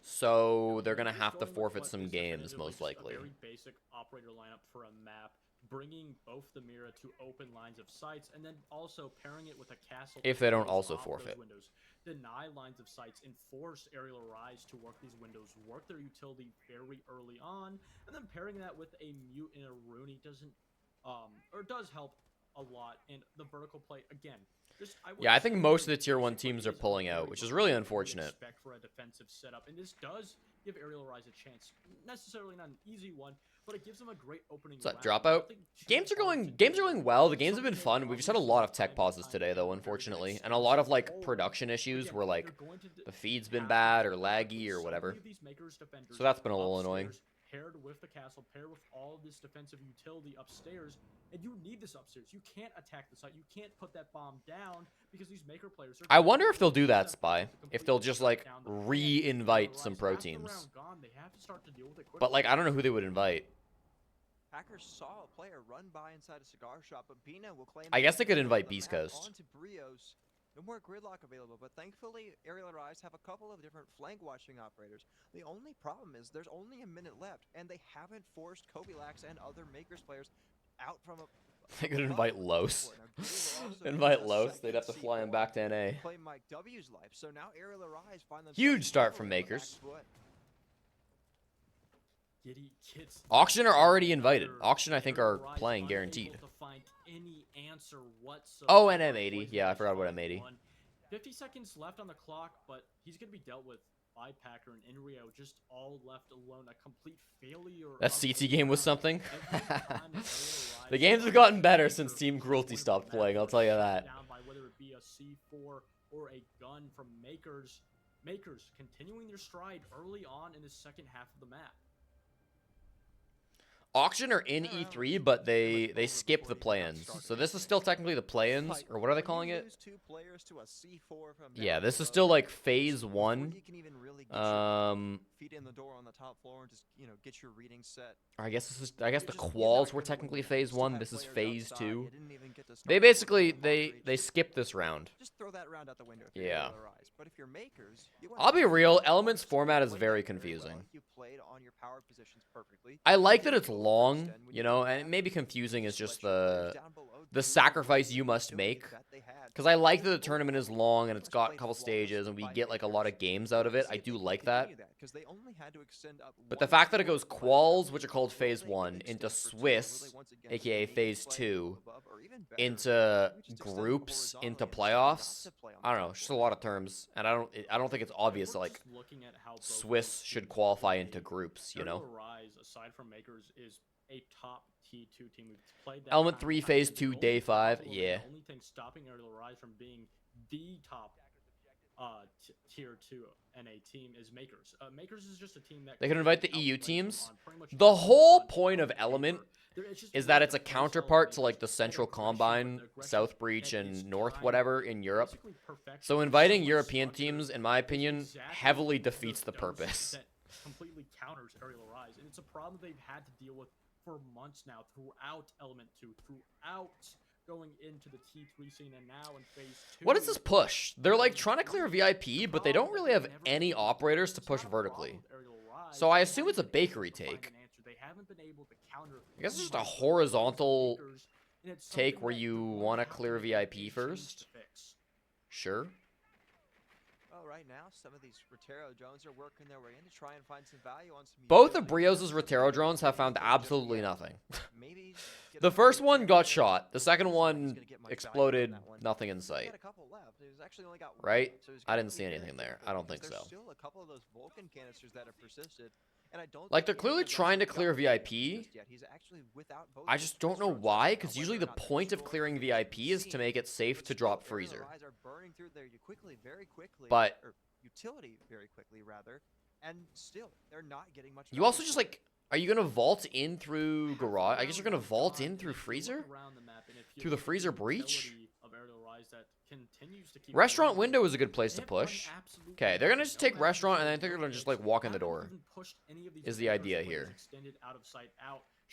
so they're going to have to forfeit some games, most likely. A very basic operator lineup for a map, bringing both the Mira to open lines of sights, and then also pairing it with a castle. If they don't close also off forfeit. those windows, deny lines of sights, and force aerial rise to work these windows, work their utility very early on, and then pairing that with a mute and a Rooney doesn't, or does help a lot. And the vertical play again. Yeah, I think most of the tier 1 teams are pulling out, which is really unfortunate. Expect for a defensive setup, and this does give aerial rise a chance. Necessarily not an easy one, but it gives them a great opening. What's that, dropout? Games are going well. The games have been fun. We've just had a lot of tech pauses today, though, unfortunately, and a lot of like production issues where like the feed's been bad or laggy or whatever. So that's been a little annoying. Paired with the castle, paired with all of this defensive utility upstairs, and you need this upstairs. You can't attack the site. You can't put that bomb down because these maker players are... I wonder if they'll do that, Spy. If they'll just like re-invite some pro teams. But like, I don't know who they would invite. Hackers saw a player run by inside a cigar shop, but Bina will claim... I guess they could invite Beast Coast. No more gridlock available, but thankfully, Aerial Rise have a couple of different flank watching operators. The only problem is there's only a minute left, and they haven't forced Kobilax and other Makers players out from a... They could invite Los. Invite Los, they'd have to fly him back to NA. Play Mike W's life, so now Aerial Rise find themselves... Huge start from Makers. Giddy kids. Auction are already invited. Auction, I think, are playing guaranteed. Oh, and M80. Yeah, I forgot about M80. 50 seconds left on the clock, but he's going to be dealt with by Packer and Inrio, just all left alone. A complete failure. That CT game was something. The games have gotten better since Team Cruelty stopped playing, I'll tell you that. Down by whether it be a C4 or a gun from Makers. Makers continuing their stride early on in the second half of the map. Auction are in E3, but they skip the play-ins. So this is still technically the play-ins, or what are they calling it? Yeah, this is still like phase 1. Feet in the door on the top floor and just, get your reading set. I guess the quals were technically phase 1. This is phase 2. They basically they skip this round. Just throw that round out the window. Yeah. But if you're Makers, I'll be real, Element's format is very confusing. You played on your power positions perfectly. I like that it's long, and maybe confusing is just the sacrifice you must make. Because I like that the tournament is long and it's got a couple stages and we get like a lot of games out of it. I do like that. But the fact that it goes quals, which are called phase 1, into Swiss, aka phase 2, into groups, into playoffs. I don't know, it's just a lot of terms, and I don't think it's obvious that like Swiss should qualify into groups, Rise, aside from Makers, is a top T2 team. We've played that Element 3 phase 2 day 5. Yeah. The only thing stopping Aerial Rise from being the top tier 2 NA team is Makers. Makers is just a team that they can invite the EU teams. The whole point of Element is that it's a counterpart to like the Central Combine, South Breach, and North whatever in Europe. So inviting European teams, in my opinion, heavily defeats the purpose. That completely counters Aerial Rise, and it's a problem they've had to deal with for months now throughout Element 2, throughout going into the T3 scene, and now in phase 2. What is this push? They're like trying to clear VIP, but they don't really have any operators to push vertically. So I assume it's a bakery take. I guess it's just a horizontal take where you want to clear VIP first. Sure. Well, right now, some of these Rotero drones are working their way in to try and find some value on some... Both of Brios' Rotero drones have found absolutely nothing. The first one got shot. The second one exploded, nothing in sight. Right? I didn't see anything there. I don't think so. Still a couple of those Vulcan canisters that have persisted. Like, they're clearly trying to clear VIP. I just don't know why, because usually the point of clearing VIP is to make it safe to drop Freezer. But utility very quickly, rather, and still they're not getting much. You also just like, are you gonna vault in through garage? I guess you're gonna vault in through Freezer, through the Freezer breach. Restaurant window is a good place to push. Okay, they're gonna just take restaurant and then I think they're gonna just like walk in the door. Is the idea here?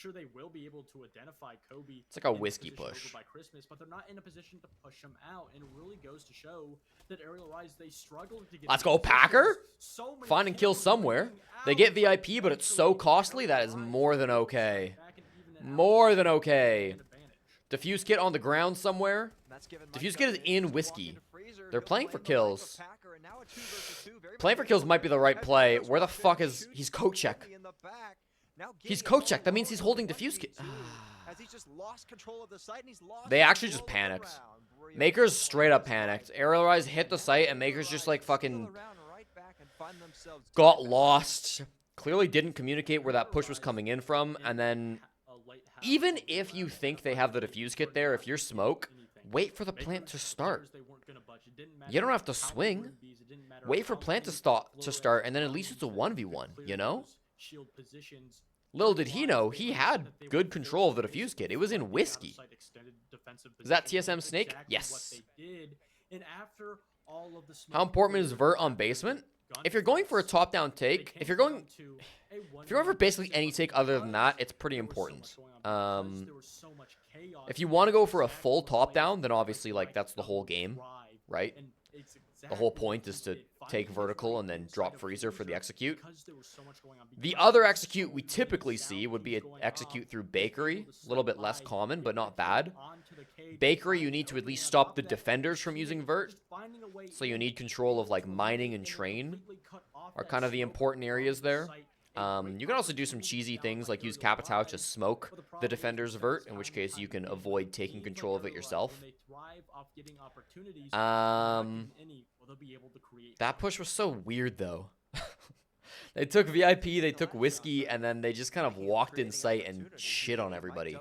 Sure, they will be able to identify Kobe. It's like a in the whiskey position push. over by Christmas, but they're not in a position to push him out, and it really goes to show that Aerial Rise, they struggle to get. Let's these go, positions. Packer! So many Find and kill kills somewhere. ringing They out, get but VIP, but it's so eventually, costly that Aerial is Rise more than will okay. back and even it out. More than okay. An advantage. Diffuse kit on the ground somewhere. That's given Mike Diffuse W kit is an instant in walk whiskey. into Freezer. They're He'll playing for claim the life of kills. Packer, and now a 2 versus 2. Very Playing much for kills might be the right as play. Freezer's Where the got fuck good is... shooting He's from coat check. Kobe in the back. Now He's getting coat it check. all That means he's lower holding to diffuse kit. 1v2, as he's just lost control of the site and he's lost They actually control just of the panicked. round. Brio Makers on straight up his right. panicked. Aerial Rise hit the site and Makers just like Steal fucking around right back and find themselves got tied back. lost. Clearly didn't communicate where that push was coming in from. And then even if you think they have the diffuse kit there, if you're smoke, wait for the plant to start. You don't have to swing. Wait for plant to start, and then at least it's a 1v1, you know? Little did he know, he had good control of the diffuse kit. It was in whiskey. Is that TSM Snake? Yes. How important is vert on basement? If you're going for a top-down take, if you're going for basically any take other than that, it's pretty important. If you want to go for a full top-down, then obviously, like, that's the whole game, right? The whole point is to take vertical and then drop freezer for the execute. The other execute we typically see would be an execute through bakery. A little bit less common, but not bad. Bakery, you need to at least stop the defenders from using vert. So you need control of like mining and train are kind of the important areas there. You can also do some cheesy things like use Capitao to smoke the defender's vert, in which case you can avoid taking control of it yourself. That push was so weird though. They took VIP, they took whiskey, and then they just kind of walked in sight and shit on everybody.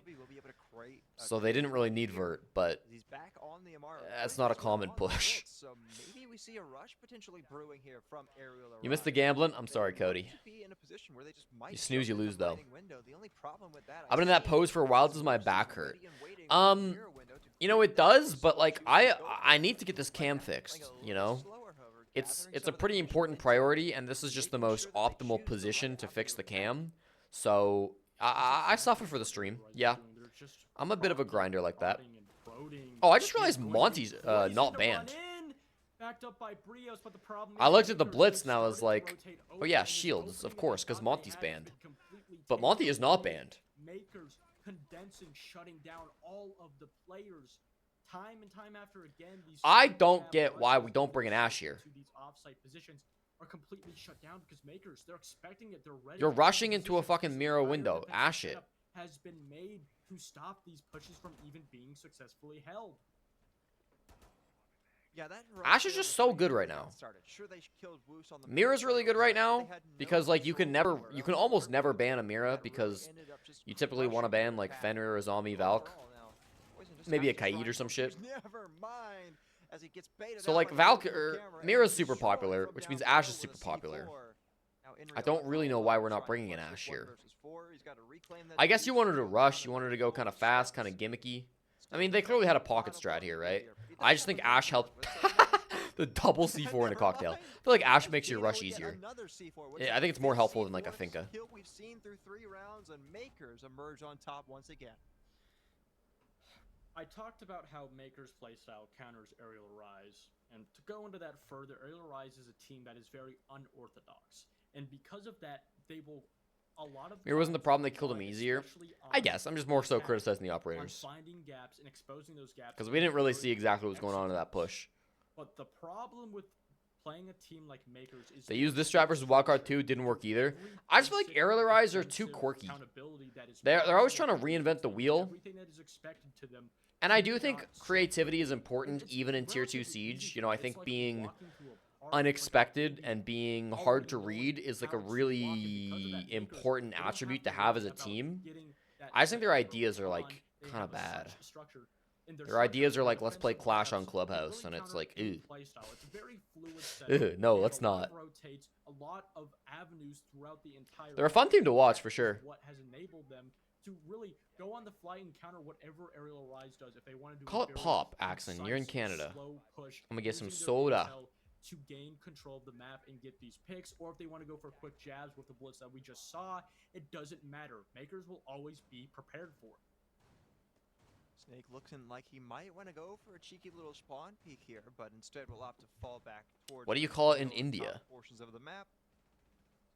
So they didn't really need vert, but that's not a common push. So maybe we see a rush potentially brewing here from Aerial You missed the Rise. gambling? I'm sorry, Cody. You snooze, you lose, though. I've been in that pose for a while. Does my back hurt? You know, it does, but like I need to get this cam fixed, you know? It's a pretty important priority, and this is just the most optimal position to fix the cam. So I suffer for the stream. Yeah. I'm a bit of a grinder like that. Oh, I just realized Monty's not banned. I looked at the blitz and I was like, oh yeah, shields, of course, because Monty's banned. But Monty is not banned. Makers condensing, shutting down all of the players. Time and time after again, these I don't get why we don't bring an Ash here. these offsite positions are completely shut down because Makers, they're expecting it, they're ready. You're rushing into a fucking mirror window. Defensive Ash it. setup has been made to stop these pushes from even being successfully held. Yeah, that Ash is just so good right now. Mira's really good right now because like you can almost never ban a Mira because you typically want to ban like Fenrir or Zombie Valk. Maybe a Kaid or some shit. So like Valk or Mira's super popular, which means Ash is super popular. I don't really know why we're not bringing an Ash here. I guess you wanted to rush, you wanted to go kind of fast, kind of gimmicky. I mean, they clearly had a pocket strat here, right? I just think Ash helped. The double C4 in a cocktail. I feel like Ash makes your rush easier. Yeah, I think it's more helpful than like a Finka. We've seen through 3 rounds, and Makers emerge on top once again. I talked about how Maker's playstyle counters Aerial Rise, and to go into that further, Aerial Rise is a team that is very unorthodox, and because of that, they will a lot of. Here wasn't the problem they killed him easier. I guess I'm just more so criticizing the operators finding gaps and exposing those gaps because we didn't really see exactly what was going on in that push. But the problem with playing a team like Makers is They used this strat versus WildCard 2, didn't work either. I just feel like Aerial Rise are too quirky. They're always trying to reinvent the wheel. And I do think creativity is important even in Tier 2 Siege. You know, I think being unexpected and being hard to read is like a really important attribute to have as a team. I just think their ideas are like kind of bad. Their ideas are like, let's play Clash on Clubhouse, and it's like, ew. Ew, no, let's not. They're a fun team to watch for sure. What has enabled them to really go on the fly and counter whatever Aerial Rise does if they want to do. Call it pop, Axon. You're in Canada. I'm gonna get some soda. to gain control of the map and get these picks, or if they want to go for quick jabs with the blitz that we just saw, it doesn't matter. Makers will always be prepared for it. Snake looking like he might want to go for a cheeky little spawn peek here, but instead will opt to fall back towards. What do you the call it in middle and top India? Portions of the map.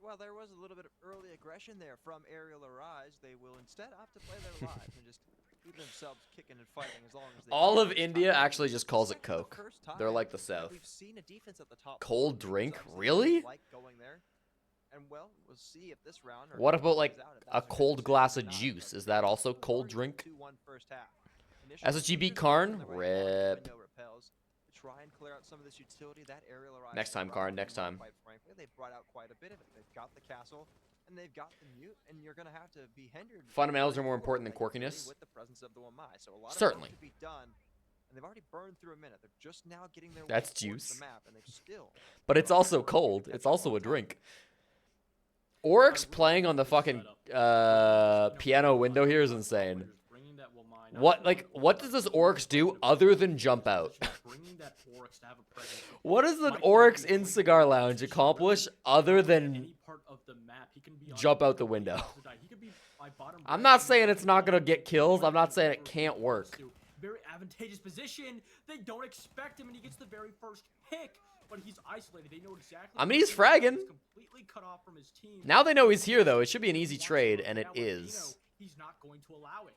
Well, there was a little bit of early aggression there from Aerial Arise. They will instead opt to play their lives and just keep themselves kicking and fighting as long as they All can. of India actually just calls it Second to the Coke. first time They're like the that South. We've seen a defense at the top. Cold four. drink? Obviously, Really? like going there. And well, we'll see if this round or What if it about like plays out, if a that's good cold decision glass or of not, juice? but Is that also it was cold already drink? 2-1 first half. Initially, SSG beat Makers Karn? on the right line, Rip. window repels to try and clear out some of this utility. That Aerial Arise Next time, brought Karn, in, next time. Quite frankly, they've brought out quite a bit of it. They've got the castle and they've got the mute, and you're going to have to be hindered. Fundamentals are more going important than forward, quirkiness. with the presence of the Wamai. So a lot Certainly. of work to be done. And they've already burned through a minute. They're just now getting their That's way towards juice. the map, and they've still. But it's also cold. It's also a drink. Oryx playing on the fucking piano window here is insane. What does this Oryx do other than jump out? What does an Oryx in Cigar Lounge accomplish other than jump out the window? I'm not saying it's not going to get kills. I'm not saying it can't work. Very advantageous position. They don't expect him, and he gets the very first pick. But he's isolated. They know exactly. I mean, he's fragging. He's completely cut off from his team. Now they know he's here, though. It should be an easy trade, and it is. He's not going to allow it.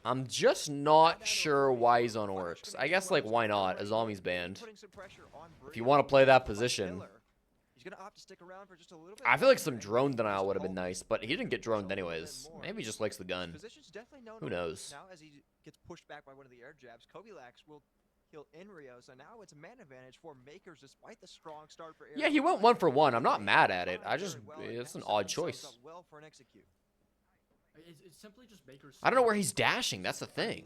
I'm just not sure why he's on Oryx. I guess, like, why not? Azami's banned. If you want to play that position. I feel like some drone denial would have been nice, but he didn't get droned anyways. Maybe he just likes the gun. Who knows? Now, as he gets pushed back by one of the air jabs, Kobilax will kill Inrio, so now it's a man advantage for Makers despite the strong start for Yeah, he went 1 for 1. I'm not mad at it. It's an odd choice. It's simply just Baker's. I don't know where he's dashing. That's the thing.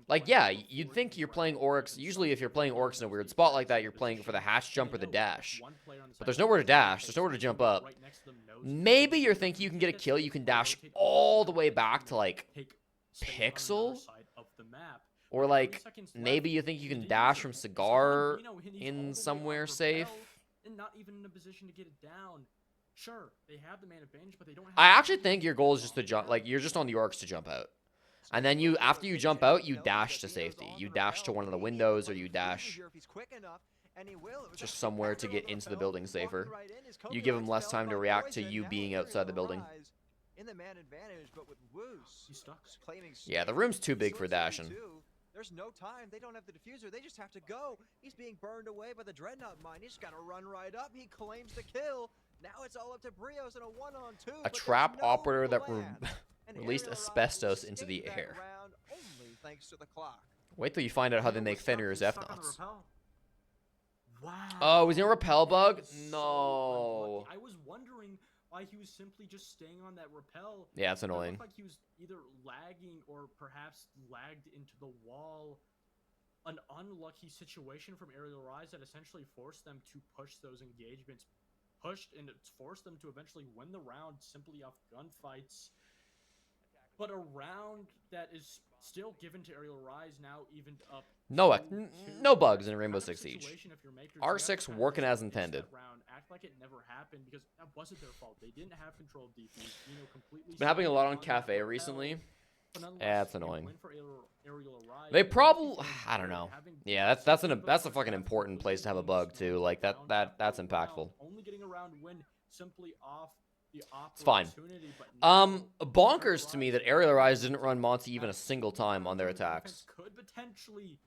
Like, yeah, you'd think you're playing Oryx. Usually, if you're playing Oryx in a weird spot like that, you're playing for the hatch jump or the dash. But there's nowhere to dash. There's nowhere to jump up. Maybe you're thinking you can get a kill. You can dash all the way back to, like, Pixel? Or, like, maybe you think you can dash from Cigar in somewhere safe. And not even in a position to get it down. Sure, they have the man advantage, but they don't have. I actually think your goal is just to jump. Like, you're just on the Oryx to jump out. And then you, after you jump out, you dash to safety. You dash to one of the windows, or you dash just somewhere to get into the building safer. You give him less time to react to you being outside the building. Yeah, the room's too big for dashing. There's no time. They don't have the diffuser. They just have to go. He's being burned away by the Dreadnought mine. He's got to run right up. He claims the kill. Now it's all up to Brios in a 1-on-2. A trap operator that released asbestos into the air. Only thanks to the clock. Wait till you find out how they make Fenrir's F-Knots. Wow. Oh, was he a repel bug? No. I was wondering why he was simply just staying on that repel. Yeah, it's It annoying. looked like he was either lagging or perhaps lagged into the wall. An unlucky situation from Aerial Rise that essentially forced them to push those engagements. And it's forced them to eventually win the round simply off gunfights. But a round that is still given to Aerial Rise now evened up. No bugs in Rainbow Six Siege. R6 working as intended. Act like it never happened because that wasn't their fault. They didn't have control of defense. Completely. It's been happening a lot on Cafe recently. Yeah, it's annoying. They They probably, I don't know. Yeah, that's a fucking important place to have a bug too. Like that's impactful. Only getting around win simply off the It's fine. opportunity, but now Bonkers to me that Aerial Rise didn't run Monty even a single time on their attacks. could potentially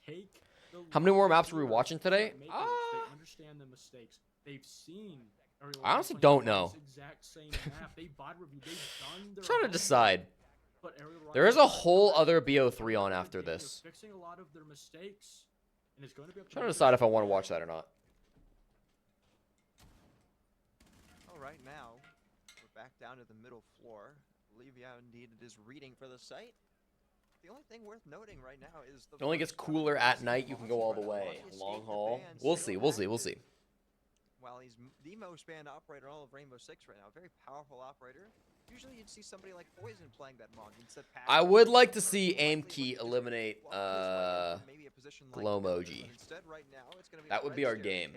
take the How many more maps were we lead watching today? Makers. They understand the mistakes. They've seen. Aerial I honestly Rise don't play know. this exact same map. They bot reviewed. They've done their I'm trying to homework, decide. but Aerial Rise There is a has whole not other done BO3 on their after thing. They're this. fixing a lot of their mistakes, and it's going to be up to Trying to Makers decide if I want to watch that or not. All right, now we're back down to the middle floor. I believe, yeah, indeed, it is reading for the site. The only thing worth noting right now is the. It only gets cooler at night. You can go all the way. Long haul. We'll see. We'll see. We'll see. While he's the most banned operator in all of Rainbow Six right now, a very powerful operator. Usually you'd see somebody like Poison playing that Monty instead. I would like to see Aimkey eliminate Glowmoji. Instead, right now, it's going to be That would be our game.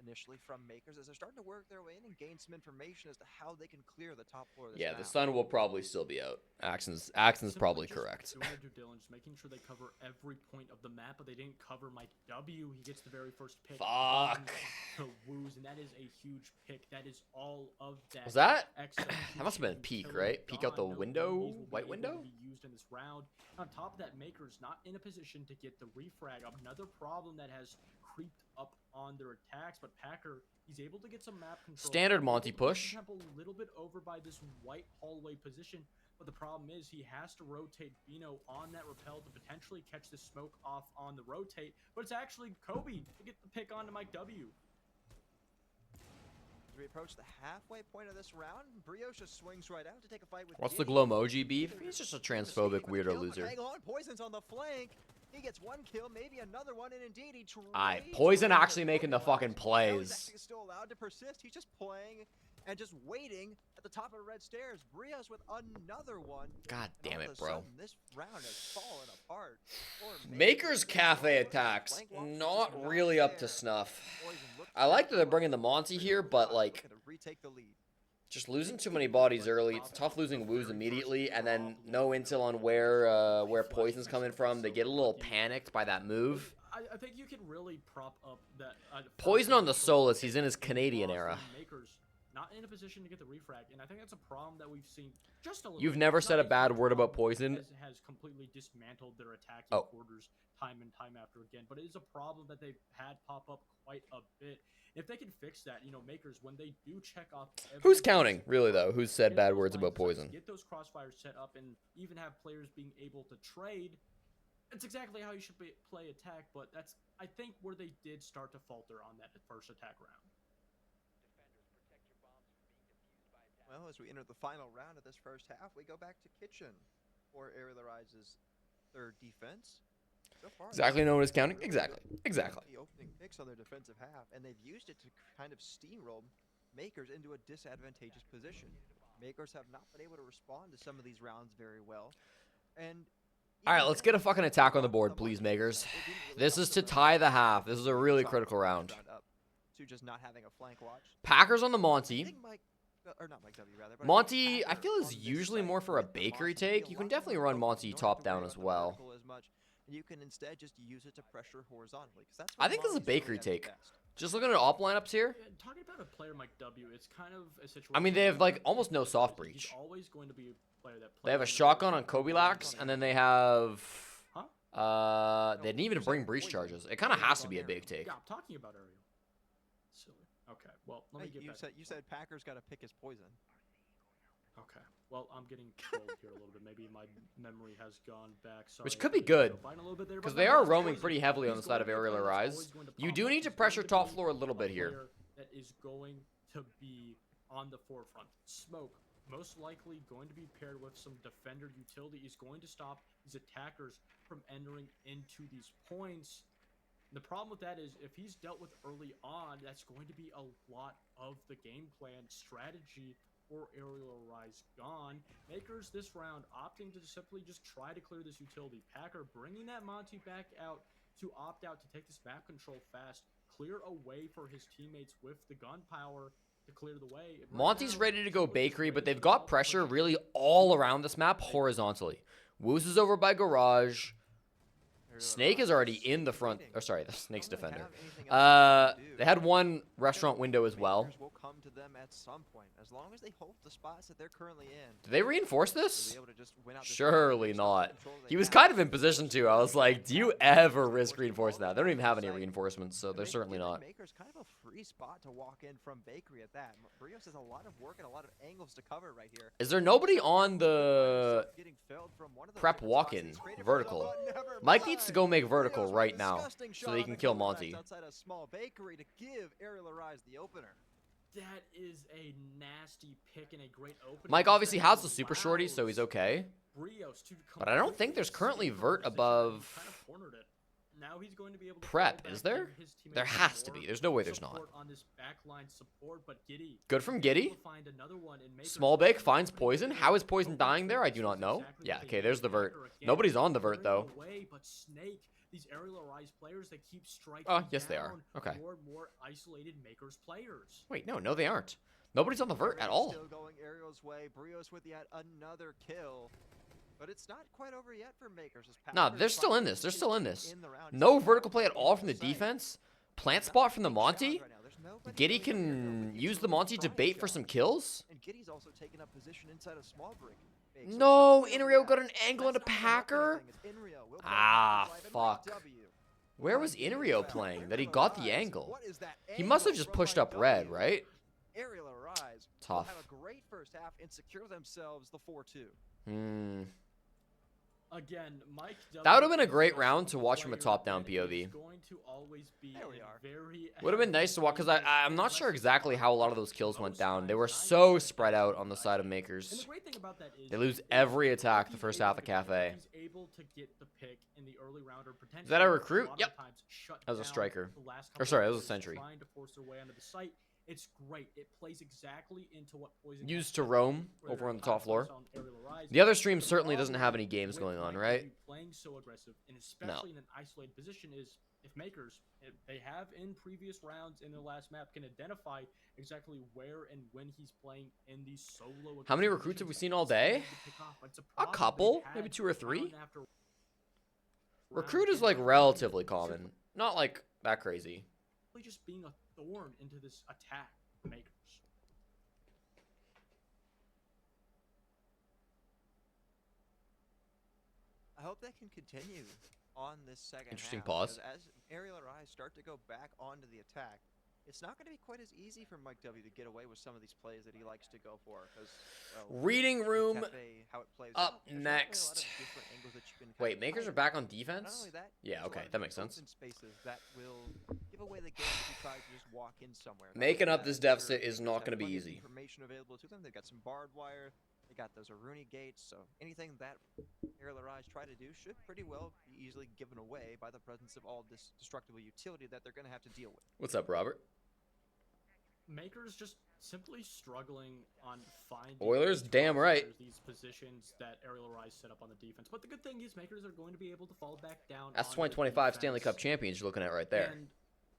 Initially from Makers as they're starting to work their way in and gain some information as to how they can clear the top floor of this Yeah, map. the sun will probably still be out. Axon's probably correct. Doing their due diligence, making sure they cover every point of the map, but they didn't cover Mike W. He gets the very first pick. Fuck. To Woos, and that is a huge pick. That is all of that. Was that? Execution That must have been peak, right? Peek out the window, white window? Be used in this round. On top of that, Makers not in a position to get the refrag. Another problem that has creeped up on their attacks, but Packer, he's able to get some map control. Standard Monty push. A little bit over by this white hallway position, but the problem is he has to rotate Bino on that rappel to potentially catch the smoke off on the rotate, but it's actually Kobe to get the pick onto Mike W. As we approach the halfway point of this round, Brios just swings right out to take a fight with What's the Giddy. Glowmoji beef? He's just a transphobic weirdo loser. Hang on, Poison's on the flank. He gets one kill, maybe another one, and indeed he trades Poison on actually making the fucking Now he's plays. actually still allowed to persist. He's just playing and just waiting at the top of the red stairs. Brios with another one. God And damn all it, of a bro. sudden, this round has fallen apart. For Maker's cafe attacks, not really up to snuff. I like that they're bringing the Monty here, but like, Looking to retake the lead. just losing too many bodies early. It's tough losing Woos immediately, and then no intel on where Poison's coming from. They get a little panicked by that move. I think you can really prop up that. Poison on the Solus. He's in his Canadian era. Makers not in a position to get the refrag, and I think that's a problem that we've seen just a little. You've bit. never It's said not a bad huge word about problem. Poison. Has completely dismantled their attacking Oh. quarters time and time after again, but it is a problem that they've had pop up quite a bit. If they can fix that, Makers, when they do check off. Who's counting, really, though? Who's said bad words about Poison? Get those crossfires set up and even have players being able to trade. It's exactly how you should play attack, but that's, I think, where they did start to falter on that first attack round. Well, as we enter the final round of this first half, we go back to Kitchen for Aerial Rise's third defense. So far, Exactly known as counting? really Exactly. good. Exactly. The opening picks on their defensive half, and they've used it to kind of steamroll Makers into a disadvantageous position. Makers have not been able to respond to some of these rounds very well. And All right, let's get a fucking attack on the board, please, Makers. This is to tie the half. This is a really critical round. To just not having a flank watch. Packers on the I Monty. think or not Mike W rather. But Monty, I Packer feel, is on this usually side more for a with the bakery Monty, be take. a You can lot definitely more run focused. Monty You don't top have to down worry as about the well. vertical as much, and you can instead just use it to pressure horizontally. 'Cause that's I where think this is a Monty's really bakery at his take. best. Just looking at op lineups here. Yeah, talking about a player Mike W, it's kind of a situation. I mean, they have, like, where almost no soft he's breach. always going to be a player that They have a plays shotgun on Kobe Lax, and then they have... Huh? They didn't even bring breach charges. It kind of has to be a big take. Yeah, I'm talking about Ariel. Silly. Okay, well, let me Hey, get back. you said Packers got to pick his poison. Okay, well, I'm getting trolled here a little bit. Maybe my memory has gone back. Sorry, Which could be I good, find a little bit there, because but they no, are it's roaming Poison. pretty heavily on the He's side of going to be a Aerial player that's Rise. always going to You pop do up. need to He's pressure going to top be floor a little bit here. player That is going to be on the forefront. Smoke, most likely going to be paired with some defender utility. Is going to stop these attackers from entering into these points. The problem with that is if he's dealt with early on, that's going to be a lot of the game plan strategy for Aerial Rise gone. Makers this round opting to simply just try to clear this utility. Packer bringing that Monty back out to opt out to take this map control fast, clear a way for his teammates with the gun power to clear the way. Right Monty's now, ready to go simply just bakery, but waiting they've for the ball got to pressure push really in. all around this map horizontally. Woos is over by Garage. Snake is already in the front. Or sorry, the Snake's defender. They had one restaurant window as well. Will come to them at some point, as long as they hold the spots that they're currently in. Did they reinforce They'll this? be able to just win out this Surely round. not. Control they He was have. kind of in position to. I was like, do you ever risk reinforcing that? They don't even have any reinforcements, so And they're they've certainly given not. Makers kind of a free spot to walk in from bakery at that. Brios has a lot of work and a lot of angles to cover right here. Is there nobody on the Getting felled from one of the prep different walk-in spots he's created for vertical? himself, but never Mike needs to go mind. make vertical Brios with right a now disgusting so shot they on can the kill Kobe Lax Monty. outside a small bakery to give Aerial Rise the opener. That is a nasty pick and a great opening. Mike obviously that has the super shorty, so he's allows okay. Brios to But I don't completely think there's currently escape the vert position and above- kind of cornered it. now he's going to be able to Prep, fall is back, there? give his teammates There has to more be. There's no way there's not. support on this backline support, but Giddy Good from able Giddy. to find another one and make Small her bake something finds pretty poison. good. How is poison But dying there? I do this not is know. exactly Yeah, what they okay, need. there's the vert. Packer again, Nobody's on the vert, clearing though. away, but Snake, these aerial arise players, they keep striking Oh, yes, they are. down Okay. more and more isolated Makers players. Wait, no, they aren't. Nobody's on the vert at all. Still going Ariel's way. Brios with yet another kill. But it's not quite over yet for Makers. Nah, they're still in this. They're still in this. No vertical play at all from the defense. Plant spot from the Monty. Giddy can use the Monty to bait for some kills. And Giddy's also taking up position inside a small brick. No, Inrio got an angle on a Packer. Ah, fuck. Where was Inrio playing that he got the angle? He must have just pushed up red, right? Aerial Arise Tough. have a great first half and secure themselves the 4-2. Again, Mike W. That would have been a great round to watch from a top-down POV. Would have been nice to watch, because I'm not sure exactly how a lot of those kills went down. They were so spread out on the side of Makers. They lose every attack the first half of Cafe. Is that a recruit? Yep. That was a striker. Or sorry, that was a sentry. It's great. It plays exactly into what Poison Used to roam over on the top floor. The other stream certainly doesn't have any games going on, right? Playing so aggressive, and especially in an isolated position, is if Makers, if they have in previous rounds in their last map, can identify exactly where and when he's playing in these solo. How many recruits have we seen all day? A couple, maybe 2 or 3. Recruit is like relatively common, not like that crazy. Just being a thorn into this attack, Makers. I hope that can continue on this second Interesting half, pause. As Aerial Arise start to go back onto the attack, it's not going to be quite as easy for Mike W to get away with some of these plays that he likes to go for. Because Reading room how it plays up out, next. Wait, Makers are back on defense? Yeah, okay, that makes sense. Spaces that will give away the game if you try to just walk in somewhere. Making up this deficit is not going to be easy. Information available to them. They've got some barbed wire. They got those Aruni gates. So anything that Aerial Arise try to do should pretty well be easily given away by the presence of all this destructible utility that they're going to have to deal with. What's up, Robert? Makers just simply struggling on finding Oilers, damn right. These positions that Aerial Arise set up on the defense. But the good thing is Makers are going to be able to fall back down. That's on 2025 Stanley Cup champions you're looking at right there. And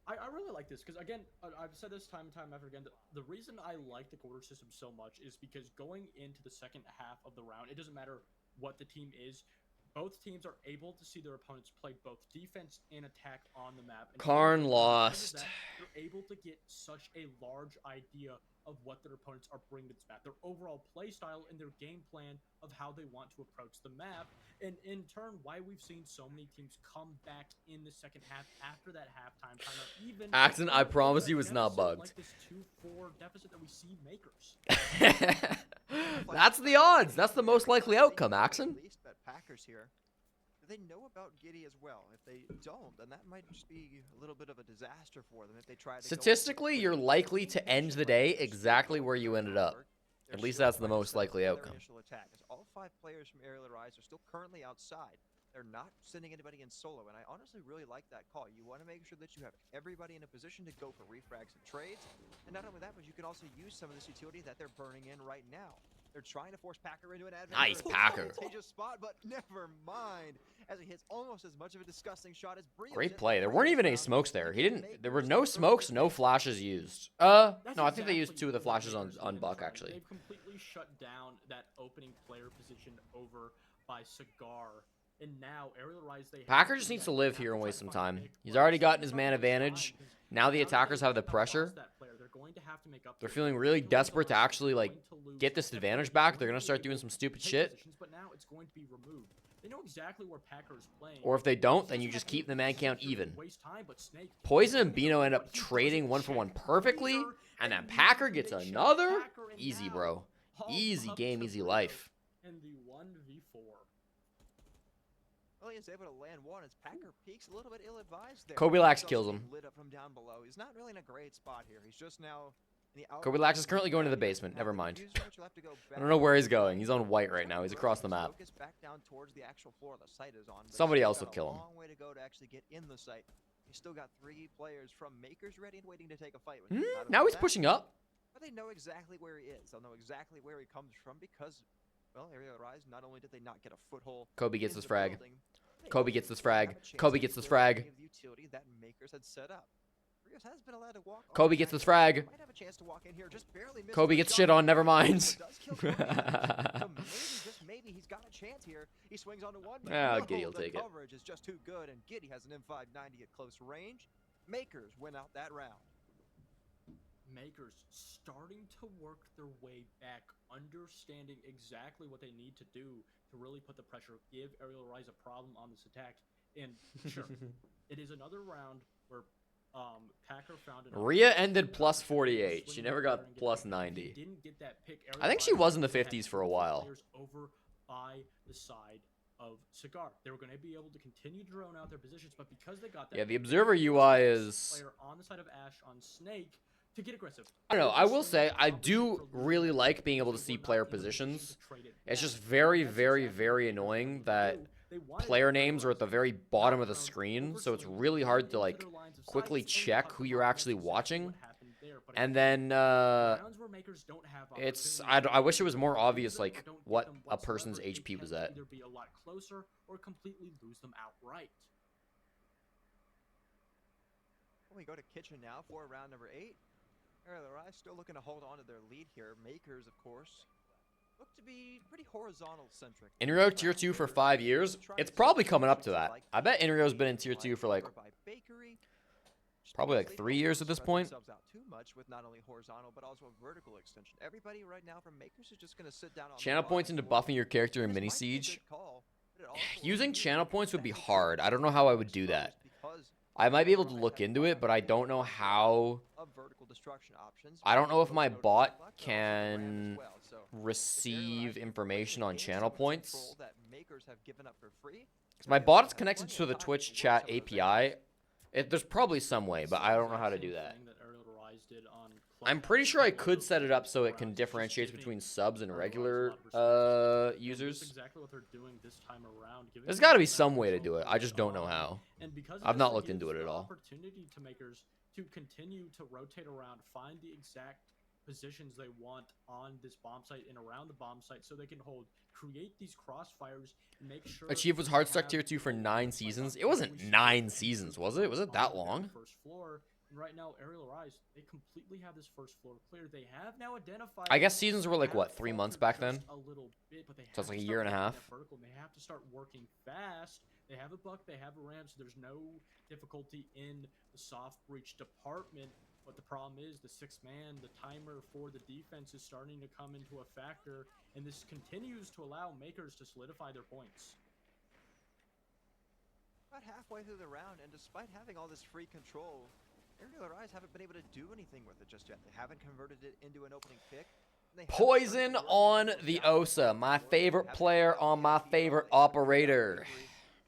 I really like this because, again, I've said this time and time after again, the reason I like the quarter system so much is because going into the second half of the round, it doesn't matter what the team is. Both teams are able to see their opponents play both defense and attack on the map. And Karn lost. You're able to get such a large idea of what their opponents are bringing to this map, their overall play style and their game plan of how they want to approach the map, and in turn, why we've seen so many teams come back in the second half after that halftime timeout. Even Axton, I promise you it's not bugged. Like this 2-4 deficit that we see Makers. That's the odds. That's the most likely outcome, Axton. At least Packers here. Do they know about Giddy as well? If they don't, then that might just be a little bit of a disaster for them if they try to. Statistically, you're likely to end the day exactly where you ended up. At least that's the most likely outcome. As all 5 players from Aerial Arise are still currently outside. They're not sending anybody in solo, and I honestly really like that call. You want to make sure that you have everybody in a position to go for refrags and trades, and not only that, but you can also use some of this utility that they're burning in right now. They're trying to force Packer into an Nice Packer. spot, but never mind. As he hits almost as much of a disgusting shot as Brios. Great play. There weren't even any smokes there. There were no smokes, no flashes used. No, I think they used 2 of the flashes on Buck actually. They've completely shut down that opening player position over by Cigar. And now Aerial Arise, Packer just needs to live here and waste some time. He's already gotten his man advantage. Now the attackers have the pressure. They're feeling really desperate to actually like get this advantage back. They're gonna start doing some stupid shit. But now it's going to be removed. They know exactly where Packer is playing. Or if they don't, then you just keep the man count even. Poison and Bino end up trading 1-for-1 perfectly, and then Packer gets another. Easy, bro. Easy game, easy life. And the 1v4. Well, he's able to land one as Packer peaks a little bit ill-advised there. Kobe Lax kills him. Lit up from down below. He's not really in a great spot here. He's just now Kobe Lax is currently going to the basement. Never mind. I don't know where he's going. He's on white right now. He's across the map. Somebody else will kill him. Long way to go to actually get in the site. You still got 3 players from Makers ready and waiting to take a fight. Now he's pushing up. But they know exactly where he is. They'll know exactly where he comes from because, well, Area Rise, not only did they not get a foothold. Kobe gets into this the frag. building, they Kobe also gets this didn't have frag. a chance Kobe to gets this exploit frag. any of the utility that Makers had set up. Rios has been allowed to walk on Kobe the gets this back. frag. Might have a chance to walk in here, just barely missed Kobe the gets shot. shit on. Never mind. Does kill Kobe. So maybe, just maybe, he's got a chance here. He swings onto one. But Ah, no, Giddy will the take it. coverage is just too good, and Giddy has an M590 at close range. Makers win out that round. Makers starting to work their way back, understanding exactly what they need to do to really put the pressure, give Aerial Rise a problem on this attack. And sure, it is another round where Packer found an Rhea ended plus 48. She never got plus 90. Didn't get that pick. I think she was in the 50s for a while. Players over by the side of Cigar. They were going to be able to continue to drone out their positions, but because they got that, Yeah, the observer UI is... player on the side of Ash on Snake to get aggressive. I don't know. I will say I do really like being able to see player positions. It's just very, very, very annoying that player names are at the very bottom of the screen, so it's really hard to like quickly check who you're actually watching. And then it's I wish it was more obvious like what a person's HP was at. Either be a lot closer or completely lose them outright. We go to Kitchen now for round number 8. Area Rise still looking to hold on to their lead here. Makers, of course, look to be pretty horizontal centric. Inrio tier 2 for 5 years. It's probably coming up to that. I bet Inrio's been in tier 2 for like probably like 3 years at this point. Out too much with not only horizontal but also a vertical extension. Everybody right now from Makers is just going to sit down on Channel points into buffing your character in mini siege. Using channel points would be hard. I don't know how I would do that. I might be able to look into it, but I don't know how. I don't know if my bot can receive information on channel points. Because my bot is connected to the Twitch chat API. There's probably some way, but I don't know how to do that. I'm pretty sure I could set it up so it can differentiate between subs and regular users. There's got to be some way to do it. I just don't know how. I've not looked into it at all. Opportunity to Makers to continue to rotate around, find the exact positions they want on this bomb site and around the bomb site so they can create these crossfires and make sure... Achieve was hard stuck tier 2 for 9 seasons. It wasn't 9 seasons, was it? Was it that long? First floor. And right now, Aerial Rise, they completely have this first floor cleared. They have now identified... I guess seasons were like, what, 3 months back then? A little bit, but they so it's like a have to year and a start half. vertical. They have to start working fast. They have a buck, they have a ramp, so there's no difficulty in the soft breach department. But the problem is the 6-man, the timer for the defense is starting to come into a factor, and this continues to allow Makers to solidify their points. About halfway through the round, and despite having all this free control, Aerial Rise haven't been able to do anything with it just yet. They haven't converted it into an opening pick. Poison on the Osa, my favorite player on my favorite operator.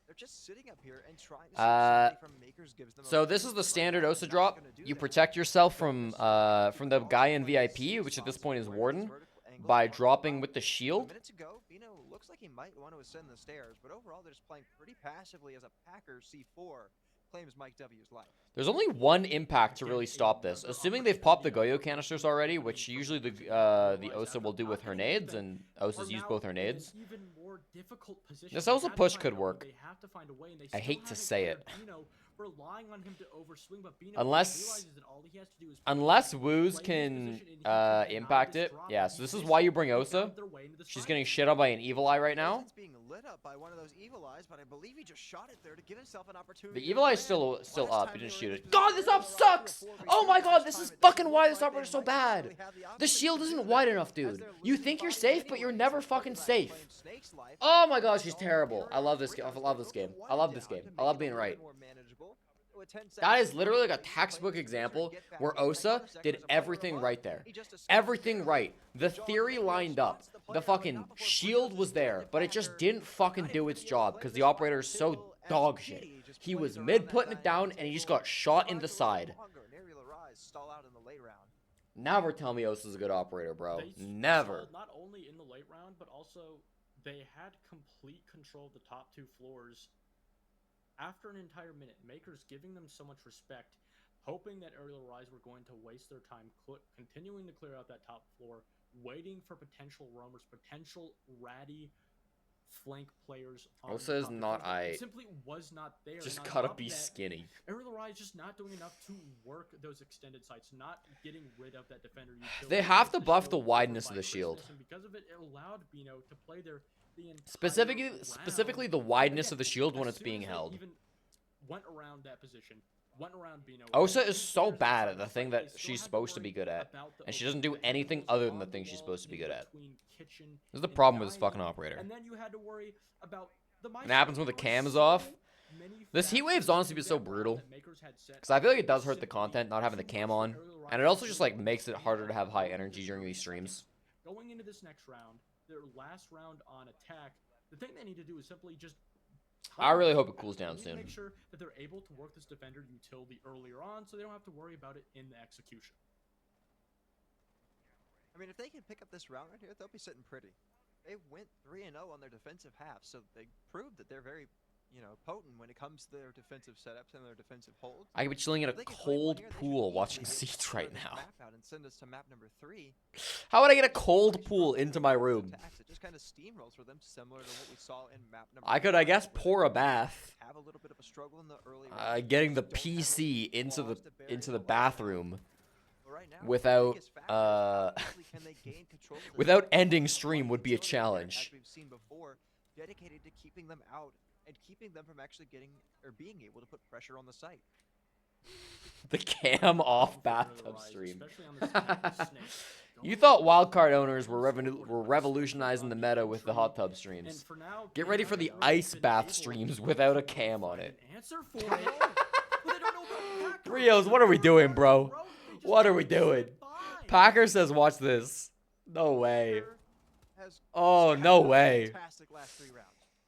They're just sitting up here and trying to from Makers gives them so this is the standard Osa drop. You protect yourself from the guy in VIP, which at this point is Warden, by dropping with the shield. Minutes ago, Bino looks like he might want to ascend the stairs, but overall they're just playing pretty passively as a Packer C4 claims Mike W's life. There's only one impact to really stop this. Assuming they've popped the Goyo canisters already, which usually the Osa will do with her nades, and Osa's use both her nades. This Osa push could work. I hate to say it. Unless Woos can impact it. Yeah, so this is why you bring Osa. She's getting shit on by an Evil Eye right now. Being lit up by one of those Evil Eyes, but I believe he just shot it there to give himself an The opportunity. Evil Eye is still up. He didn't shoot it. God, this op sucks! Oh my god, this is fucking why this operator's so bad. The shield isn't wide enough, dude. You think you're safe, but you're never fucking safe. Oh my god, she's terrible. I love this game. I love this game. I love this game. I love being right. That is literally like a textbook example where Osa did everything right there. Everything right. The theory lined up. The fucking shield was there, but it just didn't fucking do its job because the operator is so dog shit. He was mid putting it down and he just got shot in the side. Never tell me Osa's a good operator, bro. They Never. stalled not only in the late round, but also they had complete control of the top 2 floors after an entire minute. Makers giving them so much respect, hoping that Aerial Rise were going to waste their time continuing to clear out that top floor, waiting for potential roamers, potential ratty flank players. Osa is not It simply was not there. Just And on gotta top of be that, skinny. Aerial Rise just not doing enough to work those extended sites, not getting rid of that defender utility. They have to buff shield the wideness covered of by the shield. Christmas, and because of it, it allowed Bino to play there the entire Specifically round. the wideness Again, of the shield when as it's soon being as they held. even went around that position, went around Bino. Osa and is so players bad inside at the site, thing they that still she's had supposed to worry be good at. about the And she doesn't do overhead anything angles other than on the the thing she's wall supposed to be in good at. between kitchen This is the and problem with this dining, fucking operator. and then you had to worry about the And it happens when the cam is off. This heat wave's honestly been so brutal. Because I feel like it does hurt the content not having the cam on. And it also just like makes it harder to have high energy during these streams. Going into this next round, their last round on attack, the thing they need to do is simply just... I really hope it cools down They need to soon. make sure that they're able to work this defender utility earlier on so they don't have to worry about it in the execution. I mean, if they can pick up this round right here, they'll be sitting pretty. They went 3-0 on their defensive half, so they proved that they're very, potent when it comes to their defensive setups and their defensive holds. I could be chilling in a If they can claim one cold here, they should pool watching easily get seats right this now. map out and send us to map number 3. How would I get a cold pool into my room? It just kind of steamrolls for them, similar to what we saw in map number I could, I 1, guess, where pour a they bath. have a little bit of a struggle in the early rounds. Getting the Don't have enough PC into walls to bury the the lane. bathroom But right now, without, the biggest factor is how easily can they gain control of this without map. ending stream would be a Utility player, challenge. As we've seen before, dedicated to keeping them out and keeping them from actually getting or being able to put pressure on the site. The cam off bathtub Rise, stream. especially on this map with Snake. You Going thought forward, wildcard owners were going forward, revolutionizing the meta with the hot tub and streams. for now, Get they ready for the haven't ice been bath able streams to without a cam on find it. an answer for it. But they don't know about Packer. Rios, what are we doing, bro? They just What are we can't get doing? by. Packer says, watch this. No way. Packer has Oh, had no a way. Fantastic last 3 rounds.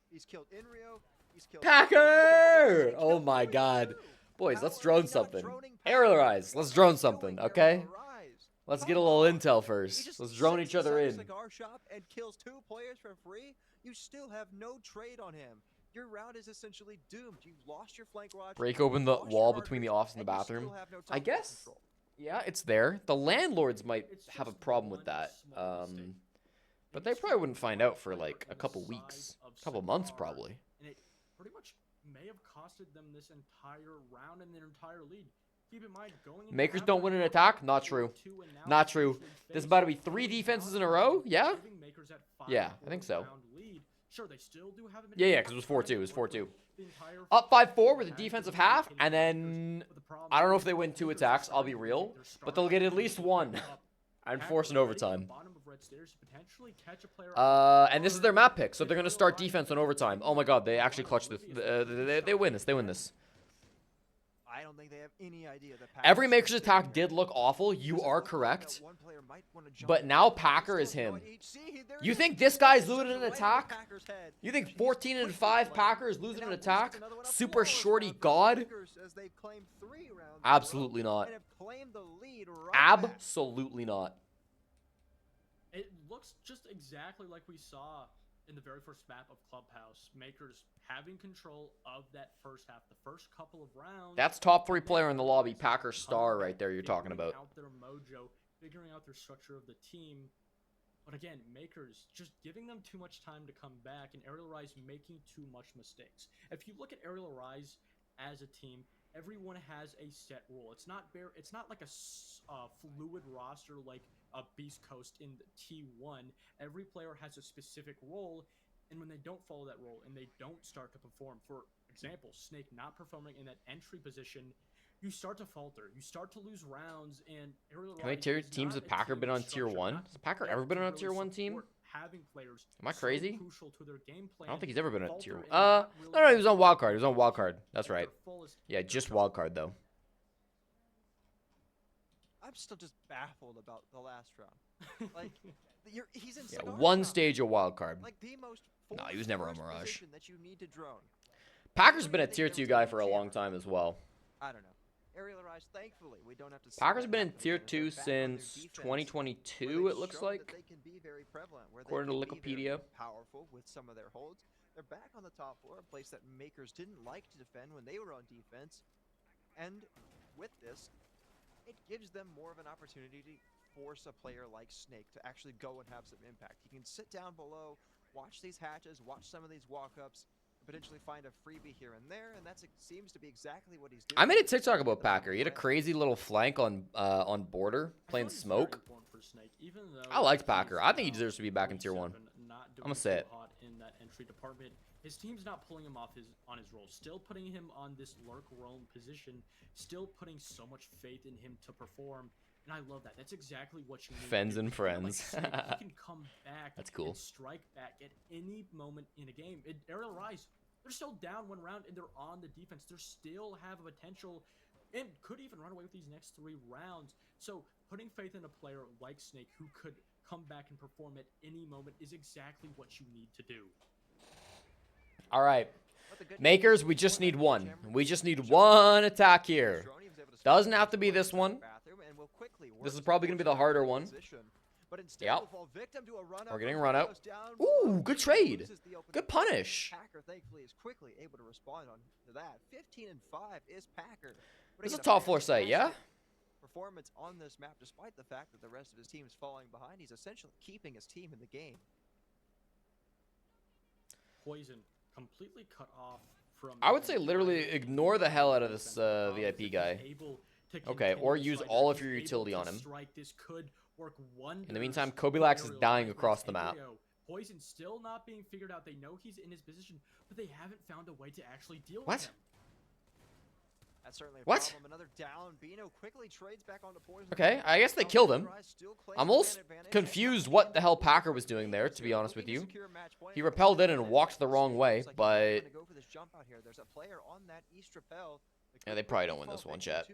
He's killed in Rio. He's killed Packer! He Oh killed my Rio god. too. Boys, How let's are drone we not something. droning Aerial Packer? Rise, let's What drone are we something, doing, okay? Aerial Rise? Let's Come get a little on. intel He first. just Let's drone sits each other inside a in. cigar shop and kills 2 players for free. You still have no trade on him. Your round is essentially doomed. You lost your flank garage. Break you open the lost your wall hard between the bridge, office and the and you still bathroom. have no I top guess. control. Yeah, it's there. The landlords might It's have a just problem with one that. small mistake. But they probably wouldn't find out for like a couple weeks. A couple months Cigar, probably. And it pretty much may have costed them this entire round and their entire lead. Keep in mind, going into Makers halftime, don't win an they were attack? up Not true. 4-2 and now Not true. essentially This is face about to be 3 really defenses in a down row? Yeah? giving Makers that Yeah, 5-4 I think so. round lead. Sure, they still do have a Yeah, minute because it was 4-2. It was 4-2. the entire Up 5-4 with a had defensive been half, dedicated and to then Makers, but the problem I don't know is if they win 2 Makers attacks, are I'll be starting to real, make their but they'll get at least starting 1 to pick up. and Packer force an ready at the overtime. bottom of red stairs to potentially catch a player And this is their map pick, so they're gonna start defense on overtime. Oh my god, they actually clutched this. They win this. They win this. I don't think they have any idea that Every Packer's Makers sitting attack here. did look awful. You Does it are look like that correct. one player might wanna jump But in? now He's Packer is still him. going HC. There it You is. think this guy's Just losing right an in the attack? Packer's head. You think He's 14 and quickly 5 playing. Packers And losing now an Wolves attack? get another one up. Super Flawless shorty round for god? Packers as they've claimed 3 rounds in a row Absolutely not. and have claimed the lead right back. Absolutely not. It looks just exactly like we saw in the very first map of Clubhouse. Makers having control of that first half, the first couple of rounds. That's top 3 player in the lobby, Packer star right there you're talking figuring about. out their mojo, figuring out their structure of the team. But again, Makers just giving them too much time to come back, and Aerial Rise making too much mistakes. If you look at Aerial Rise as a team, everyone has a set role. It's not It's not like a fluid roster like a Beast Coast in the T1. Every player has a specific role, and when they don't follow that role and they don't start to perform, for example, Snake not performing in that entry position, you start to falter. You start to lose rounds, and Aerial How many Rise tier is teams not has a Packer team been with on tier structure, 1? not Has Packer built ever been to on a really tier 1 team? support having players Am I so crazy? crucial to their game I don't plan, think he's ever been on falter tier 1. and not really No, he was on perform wildcard. He was on wildcard. That's at right. their fullest Yeah, just potential. wildcard though. I'm still just baffled about the last round. Like, he's in Yeah, cigar one shop. stage of wildcard. Like the most Nah, he was never on forced Mirage. position that you need to drone. Packer's been a tier 2 guy for a long time as well. I don't know. Aerial Rise, thankfully, we don't have to see Packers that have been in happen tier again, as they're 2 back on their since defense, 2022, where it they've looks shown that like. they can be very prevalent, where According they to can be very Wikipedia. powerful with some of their holds. They're back on the top floor, a place that Makers didn't like to defend when they were on defense. And with this, it gives them more of an opportunity to force a player like Snake to actually go and have some impact. He can sit down below, watch these hatches, watch some of these walk-ups, and potentially find a freebie here and there, and that seems to be exactly what he's doing. I made a TikTok about Packer. He had a crazy little flank on border playing smoke. I liked Packer. I think he deserves to be back in tier 1. I'm gonna say it. In that entry department, his team's not pulling him off on his role, still putting him on this lurk roam position, still putting so much faith in him to perform. And I love that. That's exactly what you need. Fens and friends. Like Snake, he can come back. That's cool. And strike back at any moment in a game. Aerial Rise, they're still down 1 round and they're on the defense. They still have a potential and could even run away with these next 3 rounds. So putting faith in a player like Snake who could come back and perform at any moment is exactly what you need to do. All right. Makers, we just need one. We just need one attack here. Doesn't have to be this one. This is probably going to be the harder one. Yep. We're getting run out. Ooh, good trade. Good punish. Packer thankfully is quickly able to respond on to that. 15-5 is Packer. This is a top 4 site, yeah? Performance on this map, despite the fact that the rest of his team is falling behind, he's essentially keeping his team in the game. Poison completely cut off from. I would say literally ignore the hell out of this VIP guy. Okay, or use all of your utility on him. In the meantime, Kobilax is dying across the map. Poison still not being figured out. They know he's in his position, but they haven't found a way to actually deal What? with him. That's certainly a What? problem. Another down. Bino quickly trades back onto Poison. Okay, I guess they killed him. I'm almost confused what the hell Packer was doing there, to be honest with you. He repelled in and walked the wrong way, but yeah, they probably don't win this one, chat.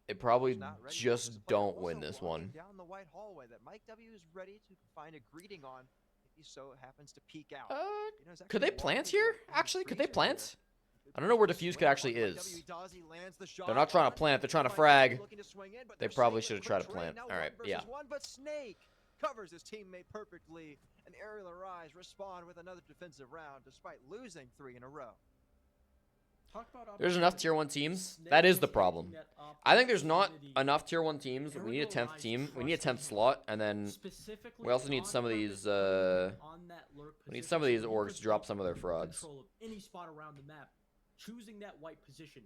They probably just don't win this one. Down the white hallway that Mike W is ready to find a greeting on if he so happens to peek out. Could they plant here? Actually, could they plant? I don't know where defuse kit actually is. They're not trying to plant, they're trying to frag. They probably should have tried to plant. Alright, yeah. But Snake covers his teammate perfectly, and Aerial Rise respond with another defensive round despite losing 3 in a row. There's enough tier 1 teams. That is the problem. I think there's not enough tier 1 teams. We need a 10th team. We need a 10th slot, and then we also need some of these orgs to drop some of their frauds. Any spot around the map, choosing that white position.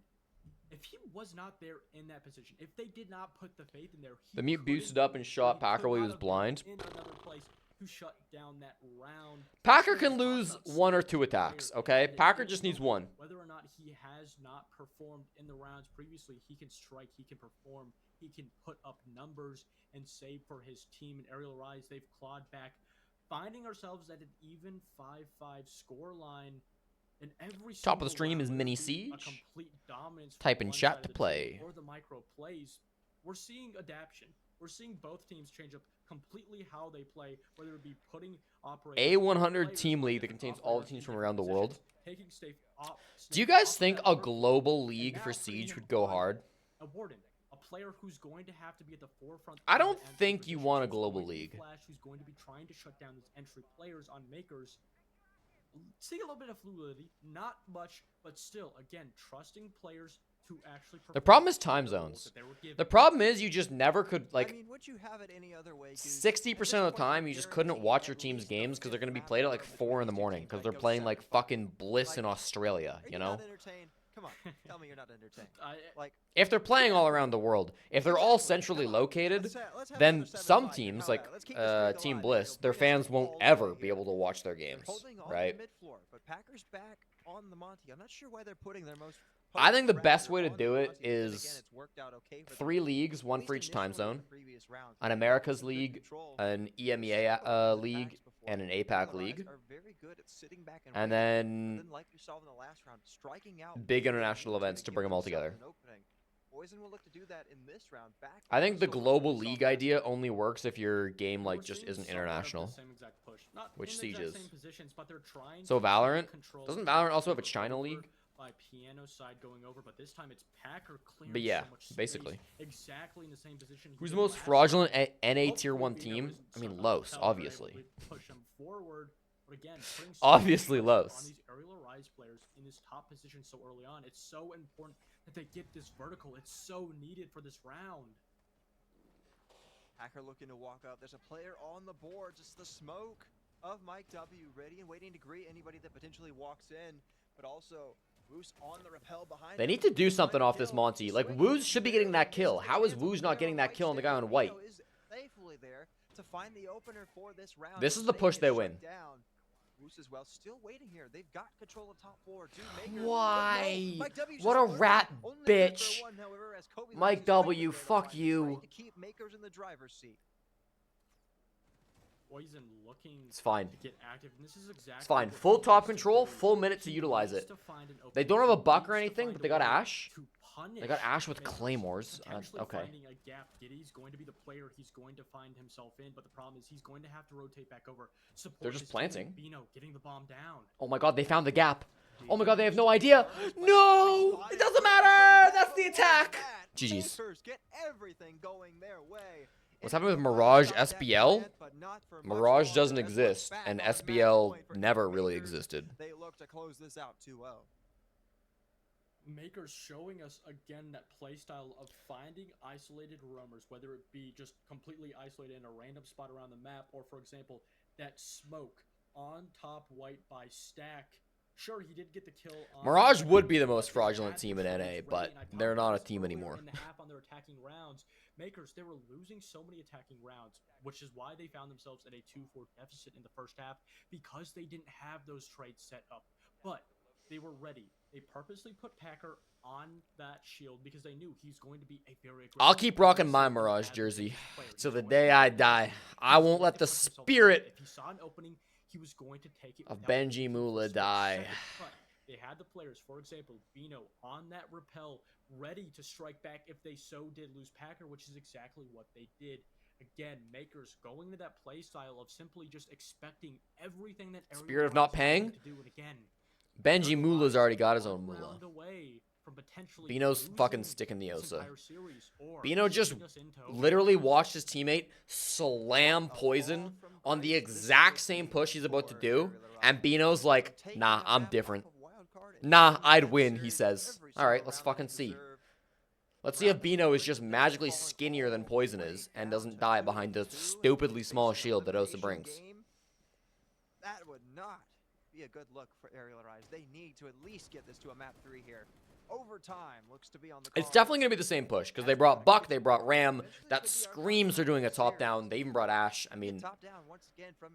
If he was not there in that position, if they did not put the faith in there, the mute boosted up and shot Packer while he was blind. In another place to shut down that round. Packer can lose 1 or 2 attacks, okay? Packer just needs 1. Whether or not he has not performed in the rounds previously, he can strike, he can perform, he can put up numbers and save for his team. And Aerial Rise, they've clawed back, finding ourselves at an even 5-5 score line. And every Top of the stream is Mini Siege. Type in chat to play. Or the micro plays. We're seeing adaptation. We're seeing both teams change up completely how they play, whether it be putting A100 team league that contains all the teams from around the world. Do you guys think a global league for Siege would go hard? A Warden, a player who's going to have to be at the forefront. I don't think you want a global league. Flash, who's going to be trying to shut down these entry players on Makers. Seeing a little bit of fluidity, not much, but still, again, trusting players to actually perform. The problem is time zones. The problem is you just never could, like, I mean, would you have it any other way, 60% of the time you just couldn't watch your team's games because they're going to be played at like 4 in the morning because they're playing like fucking Bliss in Australia, you know? Come on, tell me you're not entertained. If they're playing all around the world, if they're all centrally located, then some teams, like Team Bliss, their fans won't ever be able to watch their games, right? But Packers back on the Monty. I'm not sure why they're putting their most. I think the best way to do it is 3 leagues, 1 for each time zone, an Americas League, an EMEA League, and an APAC League, and then big international events to bring them all together. I think the global league idea only works if your game like just isn't international, which Siege is. So Valorant, doesn't Valorant also have a China league? by Piano's side going over, but this time it's Packer clearing But yeah, so much space, basically. exactly in the same position. he Who's the did most last fraudulent time. NA Tier Hopefully 1 Bino team? isn't I mean, so- Los, Tell they're able obviously. to push him forward, but again, putting so Obviously much pressure Los. on these aerial rise players in this top position so early on. It's so important that they get this vertical. It's so needed for this round. Hacker looking to walk up. There's a player on the board. Just the smoke of Mike W. ready and waiting to greet anybody that potentially walks in. But also, Woos on the rappel behind They him. need to do Find something a off this kill. Monty. Like, Swing Woos should be getting that barely kill. misses How the is hands of Woos the not player getting on that kill on the guy Stick. on white? Bino is thankfully there to find the opener for this round. This is the Snake push gets they shut win. down. Woos as well, still waiting here. They've got control of top floor. Maker, Why? Mike W's What just a lurking. rat Only good for bitch. one, however, as Kobe Mike Lux is W, right there to fuck find you. straight to keep Makers in the driver's seat. Poison looking It's fine. to get active, and this is exactly It's fine. what Full he top needs to control, do. full minute to He utilize needs it. to find an They opening. don't have a He buck or needs to anything, find but a they got way Ash. to punish They got Ash with Makers. claymores. Potentially Okay. finding a gap. Giddy's going to be the player he's going to find himself in, but the problem is he's going to have to rotate back over. Support They're just his teammate planting. Bino getting the bomb down. Oh my god, they found the gap. Oh my god, they have no idea. No! It doesn't matter! That's the attack! GG's. Makers get everything going their way. What's happening with Mirage SBL? Mirage doesn't exist, and SBL never really existed. They look to close this out 2-0. Makers showing us again that playstyle of finding isolated roamers, whether it be just completely isolated in a random spot around the map, or for example, that smoke on top white by Stack. Sure, he did get the kill on Mirage Stack, would be the but most they fraudulent had team the in trades NA, ready, but and I talked they're about not a this team earlier anymore. in the half on their attacking rounds. Makers, they were losing so many attacking rounds, which is why they found themselves at a 2-4 deficit in the first half, because they didn't have those trades set up. But they were ready. They purposely put Packer on that shield because they knew he's going to be a very aggressive I'll keep player. rocking my He's Mirage an jersey player. till He's the going day to I be die. aggressive. I He's won't going let to the put himself spirit in. If he saw an opening, he was going to take it of without Benji thinking for a Mula split die. second. But they had the players, for example, Bino on that rappel, ready to strike back if they so did lose Packer, which is exactly what they did. Again, Makers going to that play style of simply just expecting everything that Spirit of not paying? to do. And again, Benji Mula's already got his own one Mula. round away from potentially Bino's losing fucking sticking the this Osa. entire series, or Bino just sending us into literally watched his teammate slam Poison on the exact same push he's about to do, and Bino's like, nah, I'm different. Nah, I'd win, he says. Alright, let's fucking see. Let's see if Bino is just magically skinnier than Poison is, and doesn't die behind the stupidly small shield that Osa brings. That would not be a good look for Aerial Rise. They need to at least get this to a map 3 here. Overtime looks to be on the It's cards. definitely going to be the same push, because they brought Buck, they brought Ram. That screams they're doing a top down. They even brought Ash. I mean, top down once again from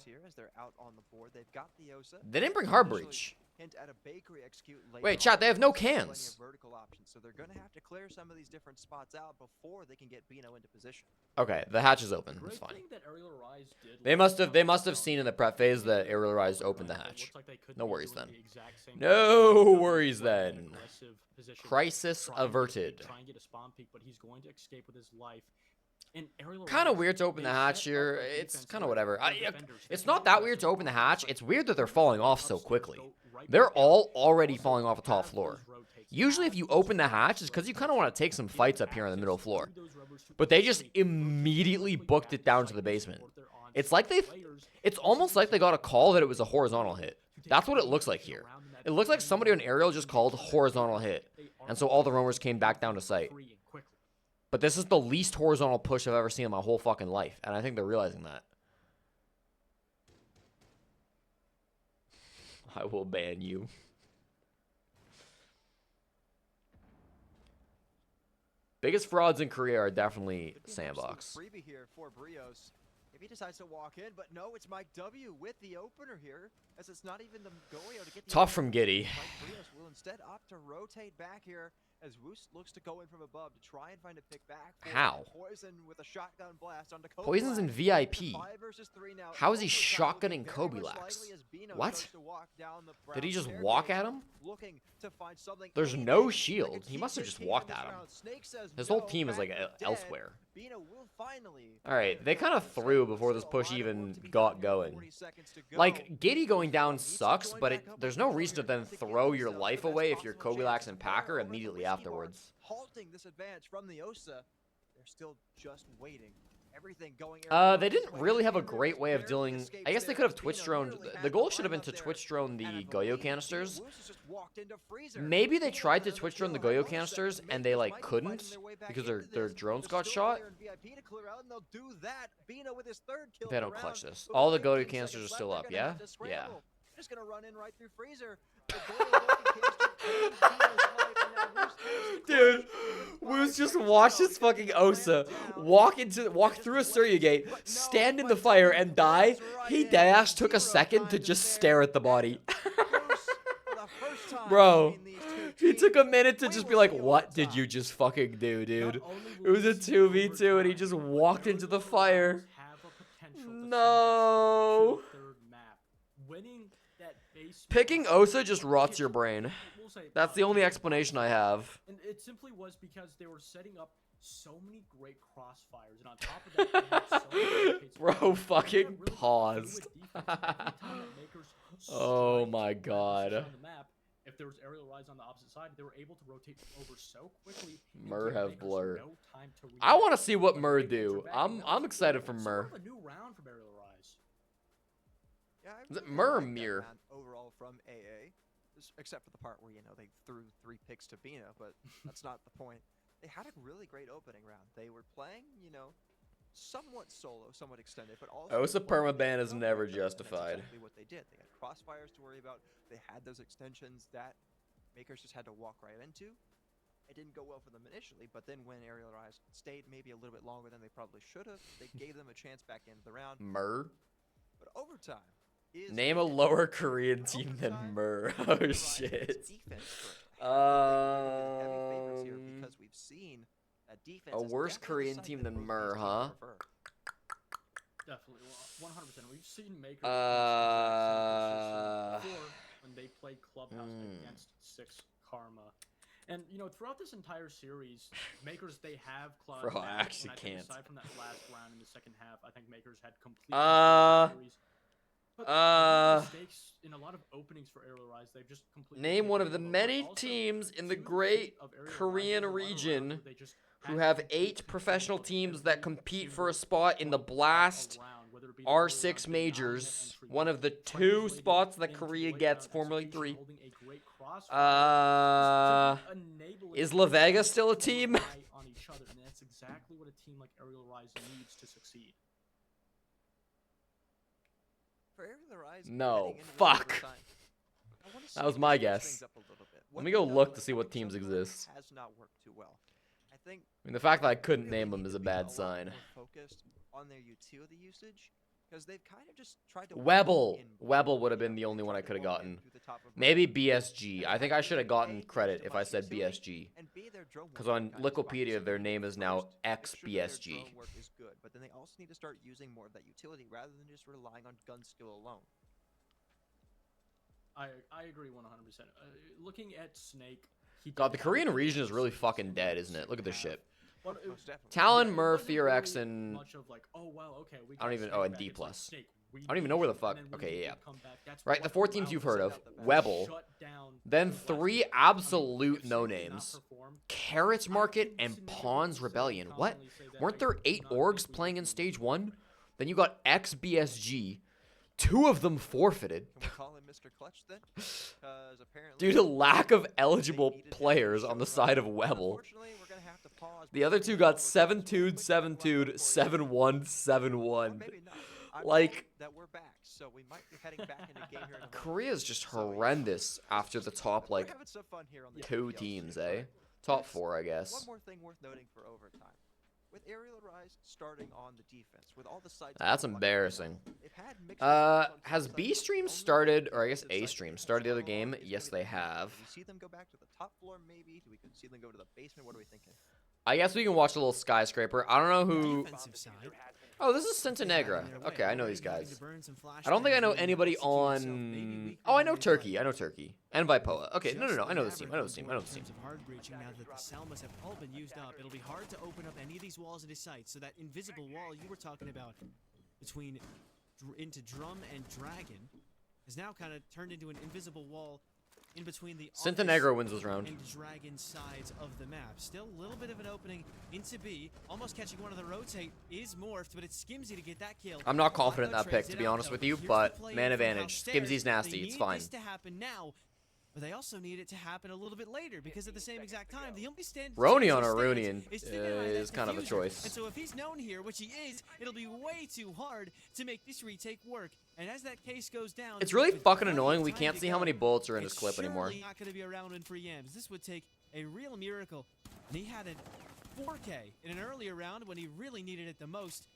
here as they're out on the board. They've got the Osa. they didn't bring Hard Breach. Hint at a bakery execute later Wait, chat, on. they have no Plenty of cans. vertical options, so they're going to have to clear some of these different spots out before they can get Bino into position. Okay, the hatch is open. Great It's fine. thing that Aerial Rise did They last must have round. seen in the prep phase that Aerial Rise opened the It hatch. looks like they could No be worries doing then. the exact same No thing. worries Right in an then. aggressive position, Crisis trying to averted. Try and get a spawn peek, but he's going to escape with his life. And Aerial Kind of Rise, weird to open they the hatch set here. up a It's defense kind of where whatever. their defenders, they It's can not go that weird to aggressive open the on hatch. but It's weird that they're they falling can off go so upstairs, quickly. go right They're back down. all already Also falling off the top have floor. those rotates, Usually if have you those open the fast hatch, it's because you kind of want to take some rotates, fights give up here on the access middle to floor. those rubbers to But they just potentially immediately quickly booked back it down to cycle the basement. support their on-site It's like players. it's almost like they got a call that it was a horizontal hit. That's what it looks like here. It looks like somebody on aerial just called horizontal hit, and so all the roamers came back down to site. But this is the least horizontal push I've ever seen in my whole fucking life, and I think they're realizing that. I will ban you. Biggest frauds in Korea are definitely Sandbox. Freebie here for Brios. If he decides to walk in, but no, it's Mike W with the opener here, as it's not even the Goyo to get the Tough opener. from Giddy. Mike Brios will instead opt to rotate back here as Woos looks to go in from above to try and find a pick back. For How? Poison with a shotgun blast onto Kobe. Poison's in Black. VIP. 5 versus 3 now. How is he Overtime looking shotgunning very Kobe much Lax? likely as Bino What? starts to walk down the Did he brown just walk staircase, at him? looking to find something There's anything no that shield. could He keep must have his just team walked in this at him. round. Snake says His whole no, team is like Packer dead. elsewhere. Bino will finally. All right, they kind of threw before this push even got going. Like, Giddy going down sucks, but there's no reason to then throw your life away if you're Kobilax and Packer immediately afterwards. Halting this advance from the Osa. They're still just waiting. Everything going. They didn't really have a great way of dealing. I guess they could have Twitch droned. The goal should have been to Twitch drone the Goyo canisters. Maybe they tried to Twitch drone the Goyo canisters and they like couldn't because their drones got shot. They don't clutch this. All the Goyo canisters are still up, yeah? Yeah. Just gonna run in right through Freezer. Dude, Woos just watched his fucking Osa walk through a Surya gate, stand in the fire, and die. He dash took a second to just stare at the body. Bro, he took a minute to just be like, what did you just fucking do, dude? It was a 2v2 and he just walked into the fire. No. Picking Osa just rots your brain. That's the only explanation I have. And it simply was because they were setting up so many great crossfires, and on top of that, they had so many bro, fucking paused. Oh my god. If there was aerial rise on the opposite side, they were able to rotate over so quickly. Mur have blur. I want to see what Mur do. I'm excited for Mur. A new round from aerial rise. Yeah, Is it Mur or Mir? Overall from AA, except for the part where they threw 3 picks to Bina, but that's not the point. They had a really great opening round. They were playing, somewhat solo, somewhat extended, but also Osa permaban is never justified. That's exactly what they did. They had crossfires to worry about. They had those extensions that Makers just had to walk right into. It didn't go well for them initially, but then when Aerial Rise stayed maybe a little bit longer than they probably should have, they gave them a chance back into the round. Mur? But overtime is... Name a lower Korean team than Mur. Oh, shit. Because we've seen that defense a worse Korean team than Mur, huh? Definitely, 100%. We've seen Makers when they played Clubhouse against 6 Karma. And, throughout this entire series, Makers, they have clawed Bro, back, I actually and I think can't. aside from that last round in the second half, I think Makers had completely series. But mistakes in a lot of openings for Aerial Rise, they've just completely... Name one of the many teams in the great Korean region who have 8 professional teams that compete for a spot in the Blast R6 majors. One of the 2 spots that Korea gets, formerly 3. Is La Vega still a team? On each other, and that's exactly what a team like Aerial Rise needs to succeed. For Aerial Rise, no, fuck. That was my guess. Let me go look to see what teams exist. Has not worked too well. I mean, the fact that I couldn't name them is a bad sign. Focused on their utility usage because they've kind of just tried to. Webble would have been the only one I could have gotten. Maybe BSG. I think I should have gotten credit if I said BSG. Because on Liquipedia, their name is now XBSG. Is good, but then they also need to start using more of that utility rather than just relying on gun skill alone. I agree 100%. Looking at Snake, God, the Korean region is really fucking dead, isn't it? Look at this shit. Talon, Mur, Fear X, and I don't even. Oh, and D+. I don't even know where the fuck. Okay, yeah. Right, the 4 teams you've heard of. Webble. Then 3 absolute no-names. Carrot Market and Pawns Rebellion. What? Weren't there 8 orgs playing in Stage 1? Then you got XBSG. 2 of them forfeited. Can we call him Mr. Clutch then? Due to lack of eligible players on the side of Webble. The other 2 got 7-2'd, 7-2'd, 7-1, 7-1. Like, Korea's just horrendous after the top, 2 teams, eh? Top 4, I guess. One more thing worth noting for overtime. With Aerial Rise starting on the defense, with all the sites... That's embarrassing. Has B Stream started, or I guess A Stream started the other game? Yes, they have. Do we see them go back to the top floor, maybe? Do we see them go to the basement? What are we thinking? I guess we can watch a little skyscraper. I don't know who... Oh, this is Centenegra. Okay, I know these guys. I don't think I know anybody on... Oh, I know Turkey. I know Turkey. And Vipoa. Okay, no. I know this team. I know this team. Now that the Salmas have all been used up, it'll be hard to open up any of these walls into sight. So that invisible wall you were talking about between into Drum and Dragon has now kind of turned into an invisible wall in between the Centenegra wins this round. and Dragon sides of the map. Still a little bit of an opening into B. Almost catching one of the rotate is morphed, but it's Skimzy to get that kill. I'm not confident in that pick, Trades to it be out, honest though. with you, Here's but the play man from advantage. upstairs. Skimzy's nasty. They It's need fine. this to happen now, but they also need it to happen a little bit later because at the same exact time, the only Roni chance on he a stands Runian is figuring out is that kind of a diffuser. choice. And so if he's known here, which he is, it'll be way too hard to make this retake work. And as that case goes down, It's really with fucking plenty annoying. of We time can't to see how go, many bullets are in it's this clip anymore. surely not going to be a round win for Yams. This would take a real miracle. And he had a 4K in an earlier round when he really needed it the most.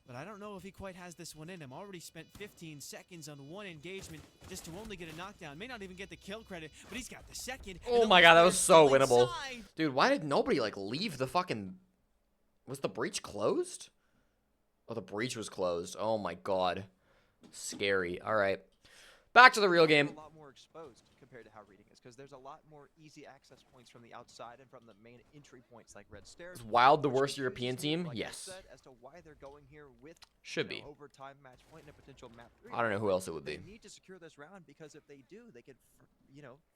But I don't know if he quite has this one in him. Already spent 15 seconds on one engagement just to only get a knockdown. May not even get the kill credit, but he's got the second. Oh my god, that was so winnable. Dude, why did nobody, like, leave the fucking... Was the breach closed? Oh, the breach was closed. Oh my god. Scary. Alright. Back to the real game. A lot more exposed compared to how reading is, because there's a lot more easy access points from the outside and from the main entry points like Red Stairs. Is Wild the which worst confuses European me, team? like I Yes. said, as to why they're going here with Should you know, be. overtime match point and a potential map 3. I don't know who else it would They be. need to secure this round because if they do, they could,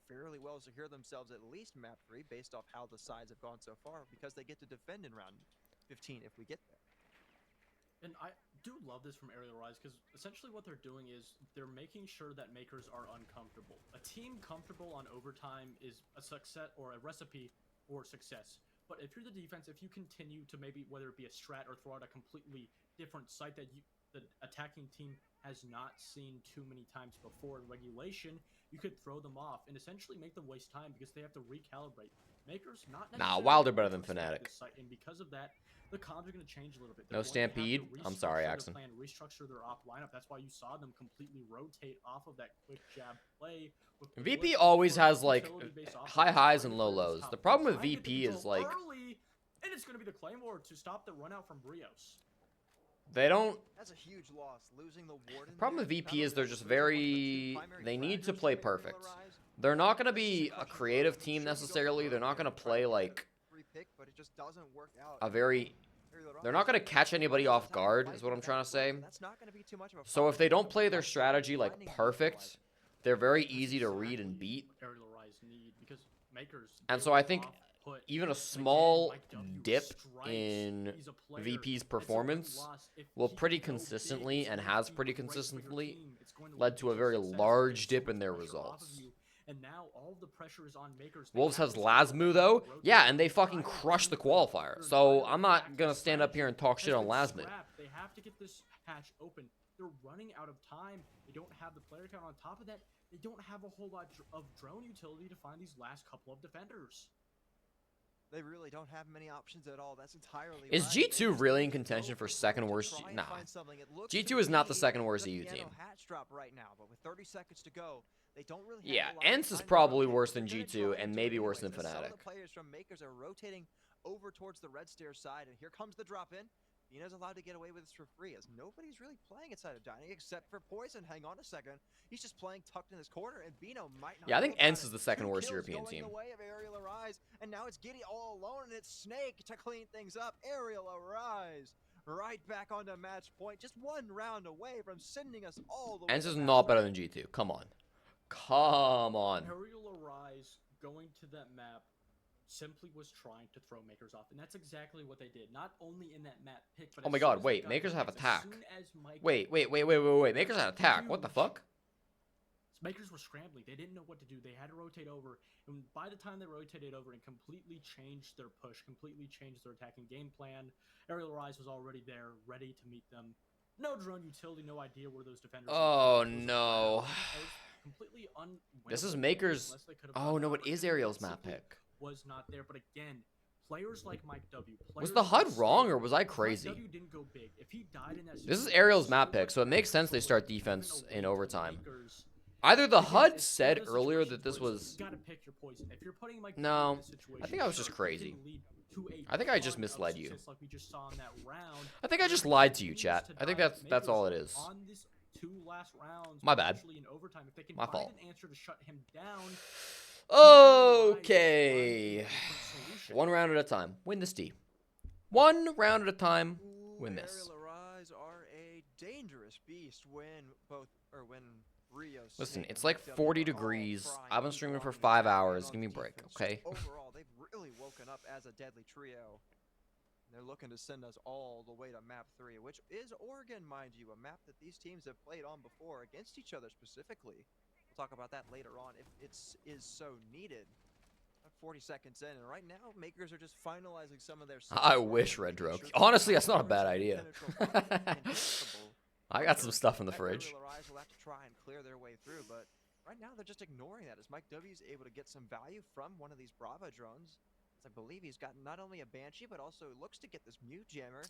fairly well secure themselves at least map 3 based off how the sides have gone so far, because they get to defend in round 15 if we get there. And I do love this from Aerial Rise because essentially what they're doing is they're making sure that makers are uncomfortable. A team comfortable on overtime is a success or a recipe for success. But if you're the defense, if you continue to maybe whether it be a strat or throw out a completely different site that the attacking team has not seen too many times before in regulation, you could throw them off and essentially make them waste time because they have to recalibrate. Makers not Nah, necessarily Wild are better than understand Fnatic. this site, and because of that, the comms are going to change a little bit. No They're going to have to Stampede? I'm sorry, restructure their Axon. plan, restructure their op lineup. That's why you saw them completely rotate off of that quick jab play. with the VP blitz always or has, like, utility-based offense high highs right and low where it's lows. top The problem with trying to get the VP is, control like... early, and it's going to be the Claymore to stop the run out from Brios. They don't... That's a huge loss, losing the Warden. The problem with there, VP not is only they're was just it losing one, but two very... primary They need to fraggers play from Aerial perfect. Rise. They're not going to be a creative team necessarily. They're not going to play, like, Free pick, but it just doesn't work out. a very... They're not going to catch anybody off guard, is what I'm trying to say. So if they don't play their strategy, like, perfect, they're very easy to read and beat. Aerial Rise need because makers. And they so I think off-put. even a Again, small Mike W dip strikes. in He's a player. VP's And so if he performance lost, if will he pretty can go big, consistently it's and going to has be pretty great for your consistently team. It's going to led lead to a to very success. large There's so dip much in their pressure off of results. you, and now all the pressure is on makers. They Wolves have has to start Lasmu though. rotating. Yeah, and they They're fucking trying to crushed the bring the qualifier. they're So trying I'm to not attack gonna the stand up here and talk shit has on been Lasmu. scrapped. They have to get this hatch open. They're running out of time. They don't have the player count. On top of that, they don't have a whole lot of drone utility to find these last couple of defenders. They really don't have many options at all. That's entirely Is right. G2 They just really in need to contention go for it second to worst? try and Nah. find something. It looks G2 to is not the be second worst the EU piano team. hatch drop right now, but with 30 seconds to go, they don't really have Yeah, a lot of ENCE is time to probably rotate, worse but than they're gonna G2 try and to maybe worse than anyways, as some of Fnatic. the players from makers are rotating over towards the Red Stairs side, and here comes the drop in. Vino's allowed to get away with this for free, as nobody's really playing inside of Dining except for Poison. Hang on a second. He's just playing tucked in his corner, and Bino might not Yeah, I think know about ENCE is it. the second 2 worst kills European going team. the way of Aerial Arise, and now it's Giddy all alone, and it's Snake to clean things up. Aerial Arise right back onto match point, just one round away from sending us all the way ENCE to is match not better point. than G2. Come on. Come on. Aerial Arise going to that map simply was trying to throw makers off, and that's exactly what they did. Not only in that map pick, but Oh as my soon god, as they wait, got makers the have hits, as attack. soon as Mike Wait. Makers had attack. What the fuck? Makers were scrambling. They didn't know what to do. They had to rotate over, and by the time they rotated over and completely changed their push, completely changed their attacking game plan, Aerial Rise was already there, ready to meet them. No drone utility, no idea where those defenders Oh, were. It was no. completely unwinnable This is game Makers. unless they could have Oh, done no, that, it but is the Ariel's net map simply pick. was not there. But again, players like Mike W. Was players the like HUD wrong, Snake, or was I Mike crazy? W didn't go big. If he died in that This is situation, Ariel's map so pick, much so it makes sense they pressure start would have defense given in away to overtime. Makers. Either the Again, HUD it's said one of those earlier situations that this where was... you gotta pick your poison. If you're putting Mike No, W in this I think I was just situation, sure, he crazy. can lead to a I think I just ton of misled you. success like we just saw in that round. I think I just lied to you, chat. I think that's all it is. On this 2 last rounds, My bad. potentially in overtime, if they can My find fault. an answer to shut him down. Okay. One round at a time. Win this D. One round at a time. Win this. Aerial Arise are a dangerous beast when Rio. Listen, Snake it's and like McW 40 are all degrees. frying I've been and streaming for blocking 5 and hours. on Give me a break, defense. okay? Overall, they've really woken up as a deadly trio. They're looking to send us all the way to map 3, which is Oregon, mind you, a map that these teams have played on before against each other specifically. We'll talk about that later on if it is so needed. 40 seconds in, and right now, Makers are just finalizing some of their. I wish, Redroke. Honestly, that's not a bad idea. I got some stuff in the fridge. Aerial Arise will have to try and clear their way through, but right now they're just ignoring that as Mike W is able to get some value from one of these Brava drones. As I believe he's got not only a Banshee, but also looks to get this Mute Jammer,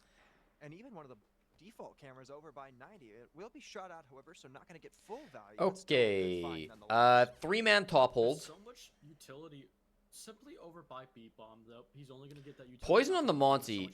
and even one of the default cameras over by 90. It will be shot out, however, so not going to get full value. but still a good find Okay. nonetheless. 3-man top hold. There's so much utility simply over by Beat Bomb, though. He's only going to get that utility. Poison on the Monty.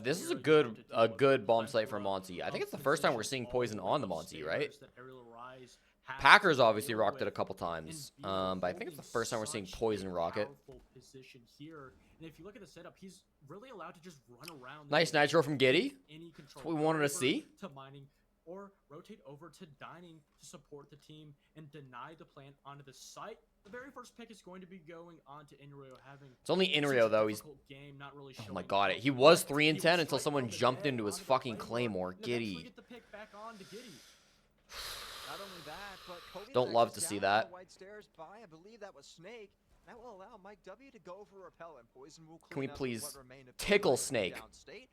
This is a good bomb site for plethora Monty. I think of it's the first time we're seeing positions all poison on the around Monty, right? that Aerial Arise has Packers to obviously deal rocked it a with. couple times, but I think it's the first time we're seeing poison rocket. Powerful position here, and if you look at the setup, he's really allowed to just run around. Nice nitro from Giddy. Any control. That's what we wanted to over see. To mining, or rotate over to dining to support the team and deny the plant onto the site. The very first pick is going to be going on to Inrio, having. It's only Inrio though. He's. Game, not really Oh showing my god! up. He was 3 and He 10 was until right someone on the jumped dead into his onto the fucking Claymore, Claymore. and eventually Giddy. get the pick back on to Giddy. Not only that, but Kobe Don't love to is see down on that. the White stairs by, I believe that was Snake. That will allow Mike W to go for repel, and Poison will Can we clean up please what remain of tickle Kobe Snake? downstate,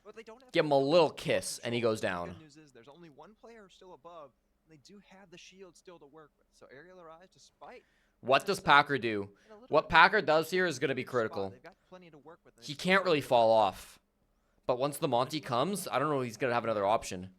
but they don't have Give him a full little control. kiss, and he goes down. The good news is there's only one player still above, and they do have the shield still to work with. So Aerial Arise, despite What does Packer do? What Packer does here is going to be critical. They've got plenty to work with, and He it's can't really really fall off. But once the Monty comes, I don't know if he's going to have another option.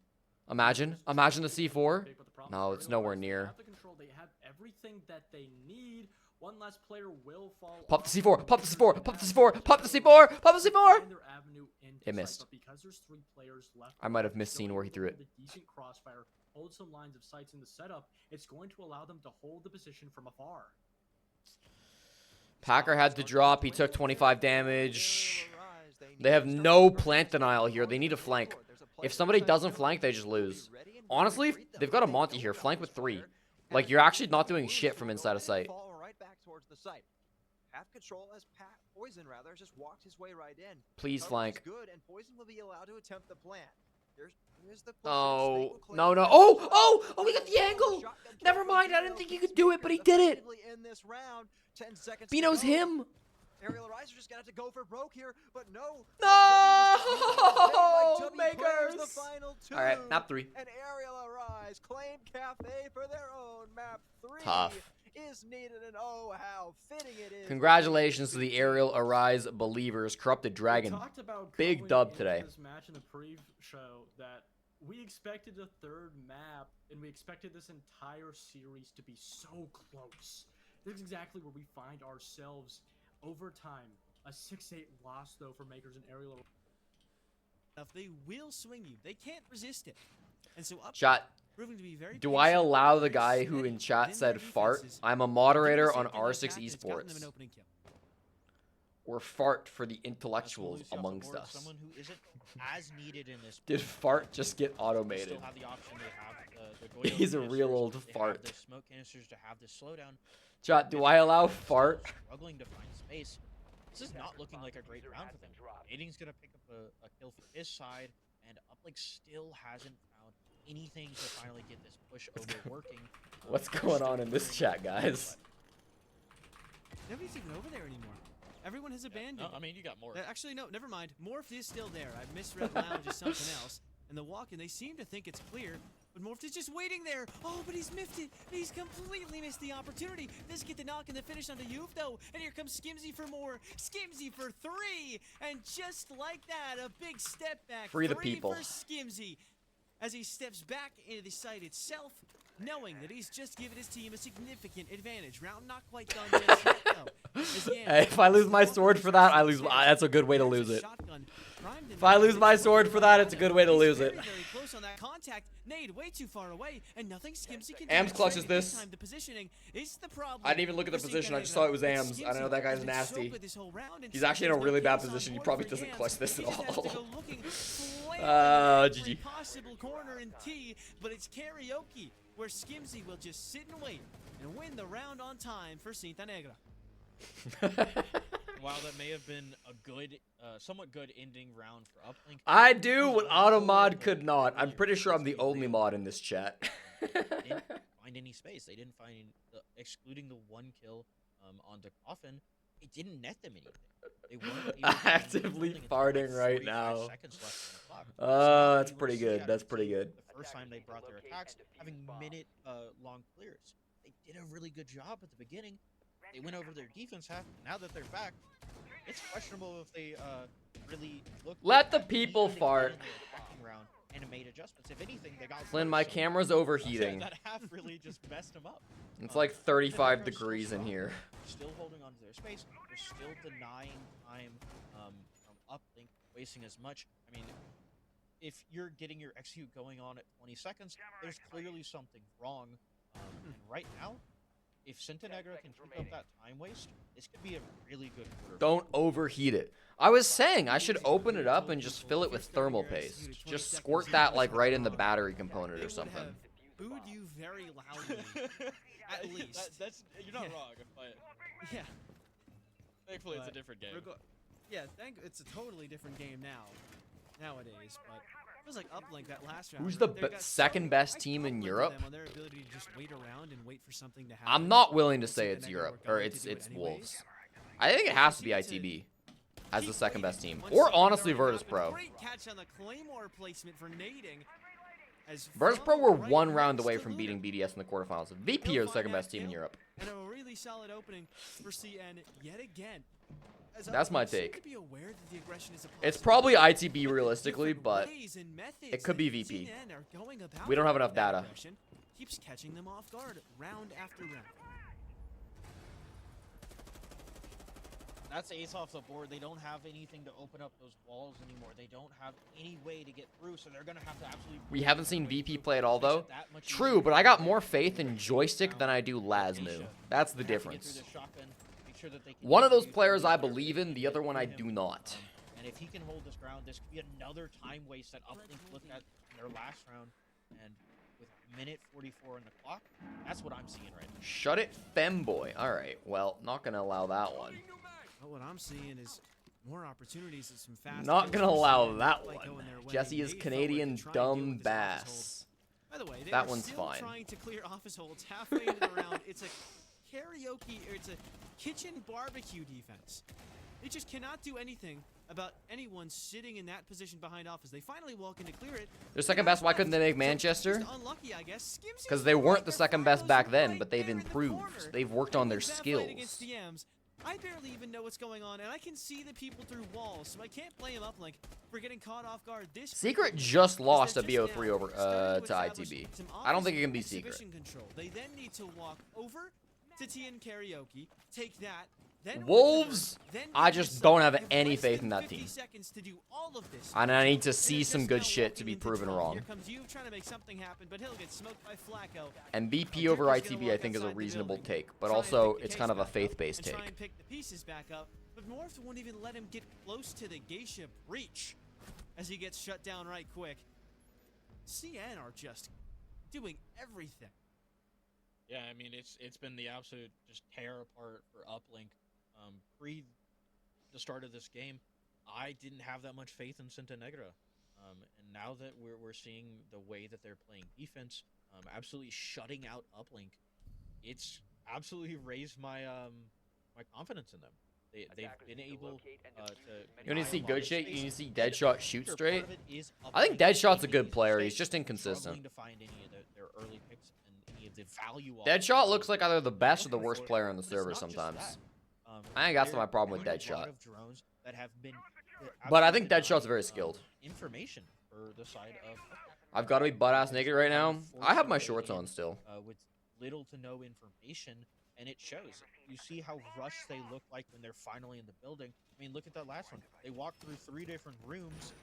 Imagine the C4. Big, but the problem No, is it's Aerial nowhere Arise, they near. have the control, they have everything that they need. One last player will fall. Pop the off. C4, pop the C4, pop the C4, pop the C4, pop the C4! Find their avenue into It sight, missed. but because there's 3 players left, I might have misseen where he threw it. hold a decent crossfire, hold some lines of sights in the setup. It's going to allow them to hold the position from afar. Packer had to drop. He took 25 damage. They have no plant denial here. They need a flank. If somebody doesn't flank, they just lose. Honestly, they've got a Monty here. Flank with 3. Like, you're actually not doing shit from inside of sight. Fall right back towards the site. Half control as Poison rather has just walked his way right in. Please Coverage flank. is good, and Poison will be allowed to attempt the plant. Here's the Oh, no, no. Oh, we got the angle. Never mind. I didn't think he could do it, but he did it. In this round, 10 seconds to Bino's go. him. Aerial Arise are just gonna have to go for broke here, but no. No, Mike W clears the Makers. final 2. All right, map 3. And Aerial Arise claim Cafe for their own map 3. Tough. Is needed, and oh how fitting it is. Congratulations to the Aerial Arise believers. Corrupted Dragon. We talked about Big going dub into today. This match in the pre-show that we expected a 3rd map, and we expected this entire series to be so close. This is exactly where we find ourselves. Overtime, a 6-8 loss though for Makers and Aerial. They will swing you. They can't resist it. And so up Chat. proving to be very Do I patient, allow the very guy who steady in chat within said their fart? defenses. I'm a Doing moderator the same on thing like R6 that, it's gotten them an Esports. opening kill. Or fart for the intellectuals Absolutely, amongst off the board, us. Someone who isn't as needed in this. Did fart just get They automated? still have the option. They have the Goyo He's a real canisters, old they fart. Have the smoke canisters to have the slowdown. Chat, do I allow Still fart? Struggling to find space. This is not looking like a great round for them. Aiding's gonna pick up a kill for his side, and Uplink still hasn't found anything to finally get this push over working. What's going on in this chat, guys? Nobody's even over there anymore. Everyone has abandoned. No, I mean, you got more. Actually, no, never mind. Morph is still there. I misread Lounge as something else. And the walk-in, they seem to think it's clear, but Morph is just waiting there. Oh, but he's miffed it. He's completely missed the opportunity. Doesn't get the knock and the finish onto Youth, though. And here comes Skimzy for more. Skimzy for 3. And just like that, a big step back. Free the 3 people. for Skimzy. As he steps back into the site itself, knowing that he's just given his team a significant advantage. Round not quite done just yet, though. Hey, if I lose my sword for that, I lose. That's a good way to lose it. If I lose my sword for that, it's a good way to lose it. Very close on that contact. Nade way too far away, and nothing Skimzy can do. Ams to clutches trade this. time. The positioning is the problem. I didn't even look at the position. I just saw it was Ams. I know that guy's nasty. He's actually in a really bad position. He probably doesn't clutch this at all. GG. Possible corner in T, but it's karaoke where Skimzy will just sit and wait and win the round on time for Cinta Negra. While that may have been a good, somewhat good ending round for Uplink. I do what Automod could not. I'm pretty sure I'm the only mod in this chat. They didn't find any space. They didn't find, excluding the one kill onto Coffin, it didn't net them anything. They weren't able to Actively farting right now. Seconds left on the clock. That's pretty good. That's pretty good. The first time they brought their attacks, having minute long clears. They did a really good job at the beginning. They went over their defense half. Now that they're back, it's questionable if they really look. Let the people fart. Round and made adjustments. If anything, they got. Flynn, my camera's overheating. That half really just messed them up. It's like 35 degrees in here. Still holding on to their space. They're still denying time from Uplink, wasting as much. I mean, if you're getting your execute going on at 20 seconds, there's clearly something wrong. And right now, if Cintanegra can keep up that time waste, this could be a really good quarter. Don't overheat it. I was saying I should open it up and just fill it with thermal paste. Just squirt that like right in the battery component or something. Booed you very loudly, at least. That's you're not wrong, but Yeah. thankfully it's a different game. Yeah, it's a totally different game nowadays, but it feels like Uplink that last round. Who's the second best team in Europe? On their ability to just wait around and wait for something to happen. I'm not willing to say it's Europe or it's Wolves. I think it has to be ITB as the second best team, or honestly Virtus Pro. Great catch on the Claymore placement for nading. Virtus Pro were one round away from beating BDS in the quarterfinals. VP are the second best team in Europe. And a really solid opening for CN yet again. That's my take. Be aware that the aggression is a It's probably ITB realistically, but it could be VP. We don't have enough data. Keeps catching them off guard round after round. That's ace off the board. They don't have anything to open up those walls anymore. They don't have any way to get through, so they're going to have to absolutely... We haven't seen VP play at all, though. True, but I got more faith in Joystick than I do Lasmu. That's the difference. One of those players I believe in, the other one I do not. And if he can hold this ground, this could be another time waste that Uplink looked at in their last round. And with minute 44 on the clock, that's what I'm seeing right now. Shut it, femboy. All right, well, not going to allow that one. Well, what I'm seeing is more opportunities and some fast. Not gonna allow that one. Jesse is Canadian dumb bass. By the way, that one's fine. Trying to clear office holds halfway into the round. It's a karaoke, or it's a kitchen barbecue defense. They just cannot do anything about anyone sitting in that position behind office. They finally walk in to clear it. They're second best. Why couldn't they make Manchester? Unlucky, I guess. Because they weren't the second best back then, but they've improved. They've worked on their skills. I barely even know what's going on, and I can see the people through walls, so I can't blame Uplink for getting caught off guard. This Secret just lost a BO3 over to ITB. I don't think it can be Secret. Control. They then need to walk over to TN Karaoke, take that. Then Wolves, I just don't have any faith in that team. To do all of this. And I need to see some good shit to be proven wrong. Here comes you trying to make something happen, but he'll get smoked by Flacco. And VP over ITB I think is a reasonable take, but also it's kind of a faith-based take. Try and pick the pieces back up, but Morph won't even let him get close to the Geisha breach as he gets shut down right quick. CN are just doing everything. Yeah, I mean it's been the absolute just tear apart for Uplink. Pre the start of this game, I didn't have that much faith in Cintanegra. And now that we're seeing the way that they're playing defense, absolutely shutting out Uplink, it's absolutely raised my my confidence in them. They've been able to... You need to see good shit? You need to see Deadshot shoot straight? I think Deadshot's a good player. He's just inconsistent. To find any of their early picks and any of the value. Deadshot looks like either the best or the worst player on the server sometimes. I think that's my problem with Deadshot. But I think Deadshot's very skilled. Information for the side of... I've got to be butt-ass naked right now. I have my shorts on still. With little to no information and it shows. You see how rushed they look like when they're finally in the building. I mean, look at that last one. They walked through 3 different rooms,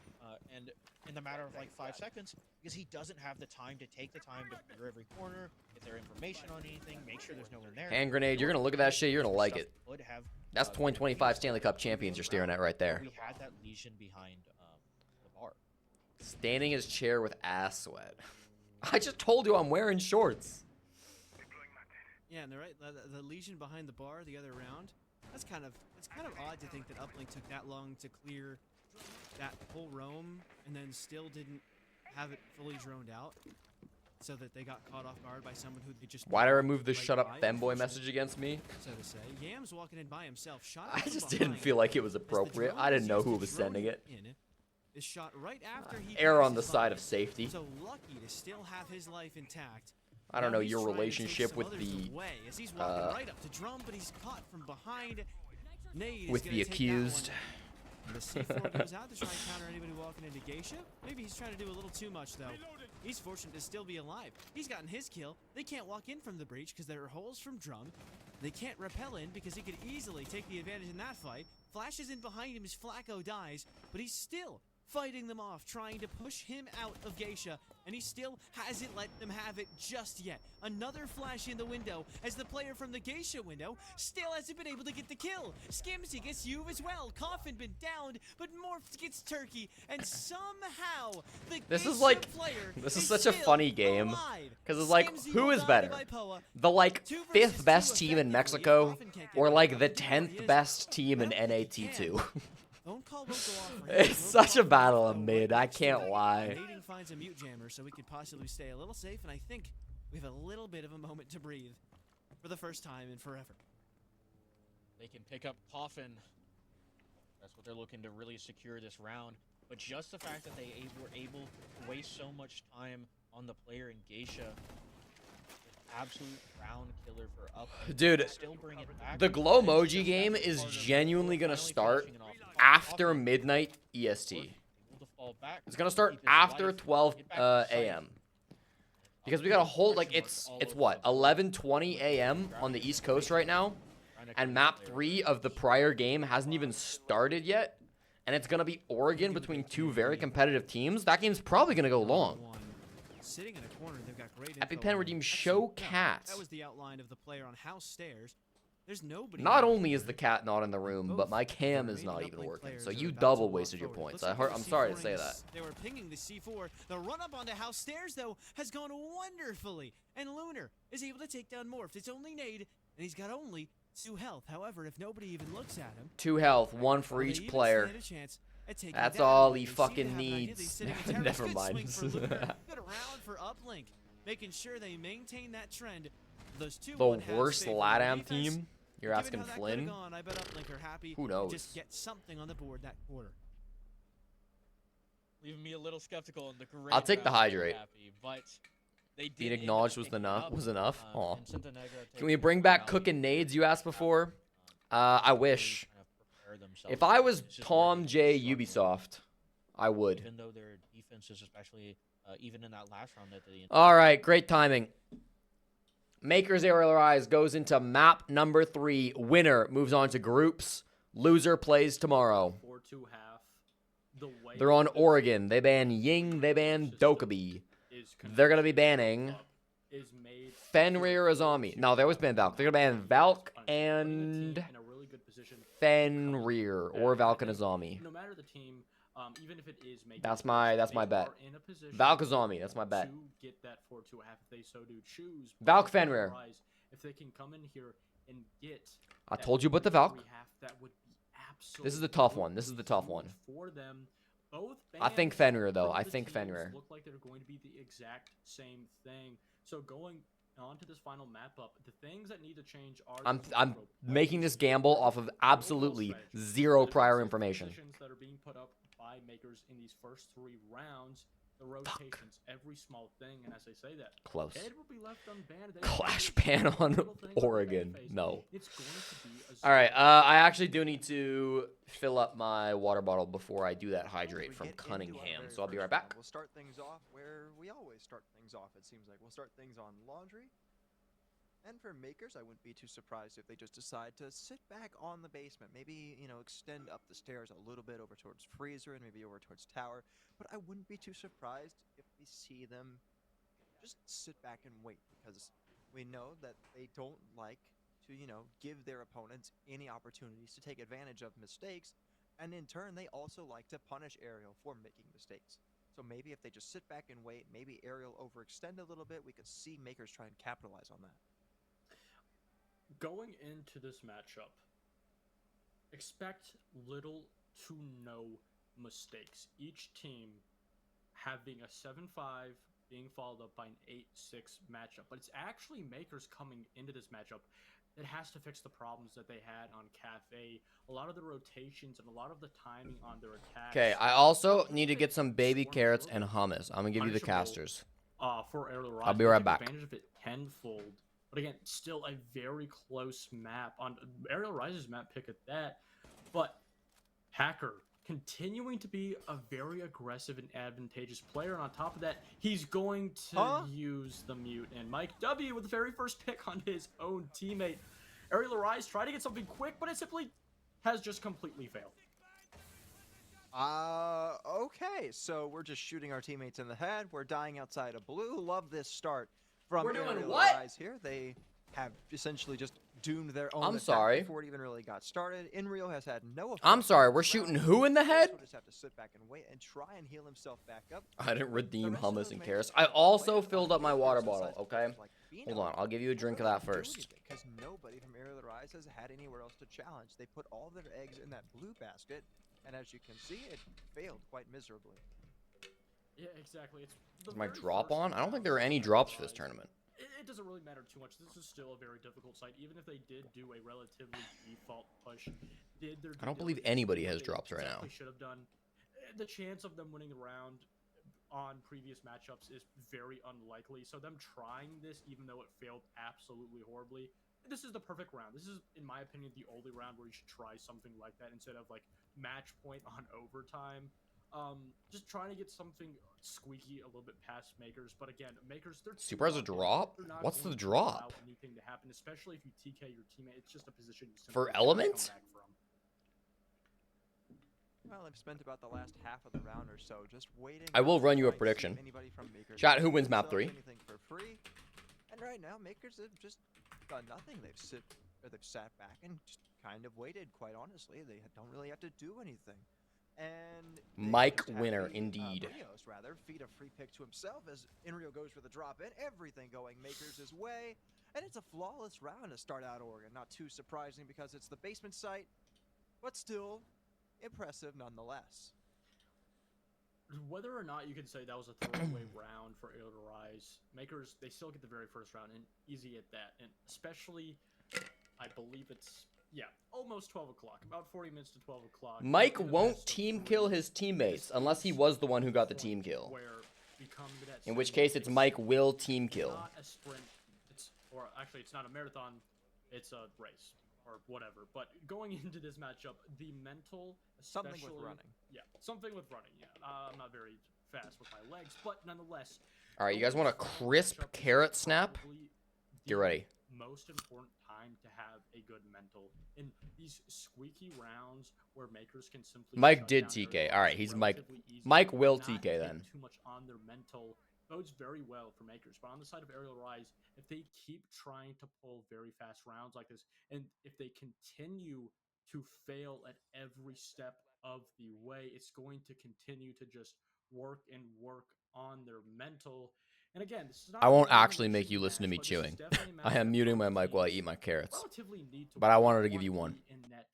and in the matter of like 5 seconds, because he doesn't have the time to take the time to clear every corner, get their information on anything, make sure there's no one there. Hand grenade, you're going to look at that shit, you're going to like it. Would have, That's 2025 Stanley Cup champions you're staring at right there. We had that lesion behind the bar. Standing his chair with ass sweat. I just told you I'm wearing shorts. Yeah, and the lesion behind the bar the other round. It's kind of odd to think that Uplink took that long to clear that whole roam and then still didn't have it fully droned out, so that they got caught off guard by someone who they just. Why'd I remove the right shut up by, femboy message against me? So to say, Yam's walking in by himself. Shot I from just behind didn't feel like it was as the appropriate. drone I didn't know used who to was drone sending him it. in. Is shot right after he Err on passes the by side him. of safety. So lucky to still have his life intact. I don't Now know he's your trying to take relationship some with others the away as he's walking right up to drum, but he's caught from behind. Nade with is the gonna take that accused. one. And the C4 goes out to try and counter anybody walking into Geisha. Maybe he's trying to do a little too much, though. He's fortunate to still be alive. He's gotten his kill. They can't walk in from the breach because there are holes from drum. They can't repel in because he could easily take the advantage in that fight. Flashes in behind him as Flacco dies, but he's still fighting them off, trying to push him out of Geisha, and he still hasn't let them have it just yet. Another flash in the window as the player from the Geisha window still hasn't been able to get the kill. Skimsy gets you as well. Coffin been downed, but Morph gets Turkey, and somehow the This is Geisha like- player this is is such a still funny game, alive. 'cause it's like, Skimsy who will is die better? by Poa. The like 2 versus 5th best 2 team in effectively. Mexico, Coffin can't get or it like done. the He 10th is. best team in I don't think he NAT2. Phone call won't go off for him. It's We'll such a call battle Flacco of right mid, I next to can't him. lie. Nading finds a mute jammer so we could possibly stay a little safe, and I think we have a little bit of a moment to breathe for the first time in forever. They can pick up Coffin. That's what they're looking to really secure this round. But just the fact that they were able to waste so much time on the player in Geisha, absolute round killer for up. Dude, Still bring it back. the glow And it's emoji just game that is part of genuinely gonna finally start finishing it off. after Coffin midnight EST. able to fall back, It's gonna start keep his after life, 12 get back to sight. a.m. Because we gotta hold, like, it's what, 11:20 a.m. on the East Coast right now, and map 3 of the prior game hasn't even started yet, and it's gonna be Oregon between 2 very competitive teams. That game's probably gonna go long. Sitting in a corner, they've got great Epic info Pen on redeem him. show Actually, no, cats. That was the outline of the player on house stairs. There's nobody. Not in only is there. the cat not in the room, but my cam is not even working, so you double wasted your points. I'm sorry to say that. They were pinging the C4. The run up onto house stairs, though, has gone wonderfully. And Lunar is able to take down Morph. It's only Nade, and he's got only 2 health. However, if nobody even looks at him, 2 health, 1 for well, they each even player. stand a chance at taking That's him down. all he They seem to fucking have an idea. He's needs. sitting in terror. Never Good mind. swing for Lunar. Good round for Uplink, making sure they maintain that trend. Those two The one-halves worst favor LATAM defense. team? You're Given asking how that could've Flynn? gone, I bet Uplink are happy Who to knows? just get something on the board that quarter. Leaving me a little skeptical in the great I'll take the round, hydrate. happy, but they did Being end up acknowledged was picking enough. up, Was enough. Aw. and Santa Negra Can taking we the bring back round cooking to nades? You asked before. I wish. kind of prepare themselves If I for was it. It's just Tom where J. they're Ubisoft, I would. even though their defenses, especially even in that last round, that they All right, great timing. Maker's Aerial Rise goes into map number 3. Winner moves on to groups. Loser plays tomorrow. 4-2 half. The way They're on this Oregon. They ban Ying. They ban Dokkaebi. is They're gonna be banning up is made Fenrir Azami. No, they always ban Valk. They're gonna ban Valk and in a really good position. Fenrir or Valk and Azami. No matter the team, even if it is making That's plays, my they bet. are in a position Valk Azami. That's my bet. to get that 4-2 half if they so do choose. But Valk the Fenrir. Rise, if they can come in here and get I that told you about the 4-3 Valk. half, that would be This is the tough absolutely one. This is the tough one. huge for them. Both I think bands, Fenrir, though. both I the think teams Fenrir. look like they're going to be the exact same thing. So going on to this final map up, the things that need to change are I'm the I'm macro making plays, this gamble the off of overall absolutely strategy, zero the prior defensive information. positions that are being put up by makers in these first 3 rounds, the rotations, every small thing, and as I say that, Close. Ed will be left unbanned. They Clash will ban face on little things that they Oregon. face. No. It's going to be a All right. zero. I actually do need to fill up my water bottle before I do that As hydrate we from get into our Cunningham. very So I'll be first right back. round, We'll start things off where we always start things off, it seems like. We'll start things on laundry and for Makers, I wouldn't be too surprised if they just decide to sit back on the basement. Maybe, extend up the stairs a little bit over towards Freezer and maybe over towards Tower. But I wouldn't be too surprised if we see them just sit back and wait, because we know that they don't like to, give their opponents any opportunities to take advantage of mistakes. And in turn, they also like to punish Aerial for making mistakes. So maybe if they just sit back and wait, maybe Aerial overextend a little bit, we could see Makers try and capitalize on that. Going into this matchup, expect little to no mistakes. Each team having a 7-5 being followed up by an 8-6 matchup. But it's actually Makers coming into this matchup that has to fix the problems that they had on Cafe. A lot of the rotations and a lot of the timing on their attacks. Okay, I also need to get some baby carrots and hummus. I'm going to give you the casters. For Aerial Rise. I'll be right back. Advantage of it tenfold. But again, still a very close map. On Aerial Rise's map pick at that. But Hacker continuing to be a very aggressive and advantageous player. And on top of that, he's going to use the mute. And Mike W with the very first pick on his own teammate. Aerial Rise tried to get something quick, but it simply has just completely failed. Okay, so we're just shooting our teammates in the head. We're dying outside of blue. Love this start from Aerial Rise here. They have essentially just doomed their own attack before it even really got started. Inreal has had no effect. I'm sorry, we're shooting who in the head? He'll just have to sit back and wait and try and heal himself back up. I didn't redeem hummus and carrots. I also filled up my water bottle, okay? Hold on, I'll give you a drink of that first. Because nobody from Aerial Rise has had anywhere else to challenge. They put all their eggs in that blue basket, and as you can see, it failed quite miserably. Yeah, exactly. It's Is my drop on? I don't think there are any drops for this tournament. It doesn't really matter too much. This is still a very difficult site. Even if they did do a relatively default push, I don't believe anybody has drops right now. They should have done. The chance of them winning the round on previous matchups is very unlikely. So them trying this, even though it failed absolutely horribly, this is the perfect round. This is, in my opinion, the only round where you should try something like that instead of like match point on overtime. Just trying to get something squeaky a little bit past Makers, but again, Makers, they're Super has a drop? What's the drop? A new thing to happen, especially if you TK your teammate. It's just a position you for simply Element? can't come back from. Well, I've spent about the last half of the round or so just waiting. I will run you a prediction. Chat, who wins map 3? Anything for free. And right now, Makers have just done nothing. They've sat back and just kind of waited. Quite honestly, they don't really have to do anything. And Mike winner, indeed. Rios, rather, feed a free pick to himself as Inrio goes for the drop in. Everything going Makers' way. And it's a flawless round to start out Oregon. Not too surprising because it's the basement site, but still impressive nonetheless. Whether or not you can say that was a throwaway round for Aerial Rise, Makers, they still get the very first round, and easy at that. And especially, I believe it's, yeah, almost 12 o'clock, about 40 minutes to 12 o'clock. Mike won't team kill his teammates unless he was the one who got the team kill. In which case, it's Mike will team kill. It's not a sprint, or actually, it's not a marathon, it's a race. Or whatever, but going into this matchup, the mental, especially, something with running. Yeah, something with running. Yeah, I'm not very fast with my legs, but nonetheless. All right, you guys want a crisp carrot snap? Get ready. Most important time to have a good mental in these squeaky rounds where Makers can simply. Mike did TK. All right, he's Mike. Mike will TK then. Too much on their mental bodes very well for Makers, but on the side of Aerial Rise, if they keep trying to pull very fast rounds like this, and if they continue to fail at every step of the way, it's going to continue to just work and work on their mental. And again, this is not I won't actually make you listen to me chewing. I am muting my mic while I eat my carrots. But I wanted to give you one. In that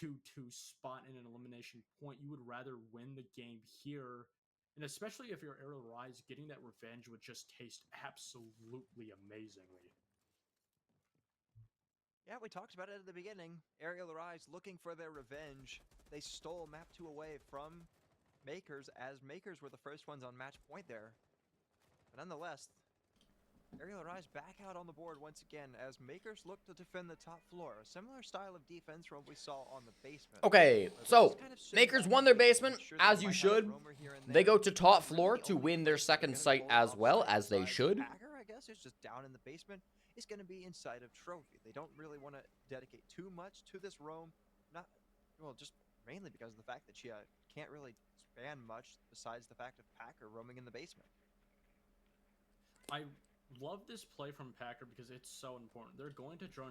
2-2 spot in an elimination point, you would rather win the game here. And especially if you're Aerial Rise, getting that revenge would just taste absolutely amazingly. Yeah, we talked about it at the beginning. Aerial Rise looking for their revenge. They stole map 2 away from Makers, as Makers were the first ones on match point there. But nonetheless, Aerial Rise back out on the board once again as Makers look to defend the top floor. A similar style of defense from what we saw on the basement. Okay, so Makers won their basement, as you should. They go to top floor to win their second site as well, as they should. Hacker, I guess, is just down in the basement. is going to be inside of Trophy. They don't really want to dedicate too much to this roam, not, well, just mainly because of the fact that she can't really span much besides the fact of Packer roaming in the basement. I love this play from Packer because it's so important. They're going to drone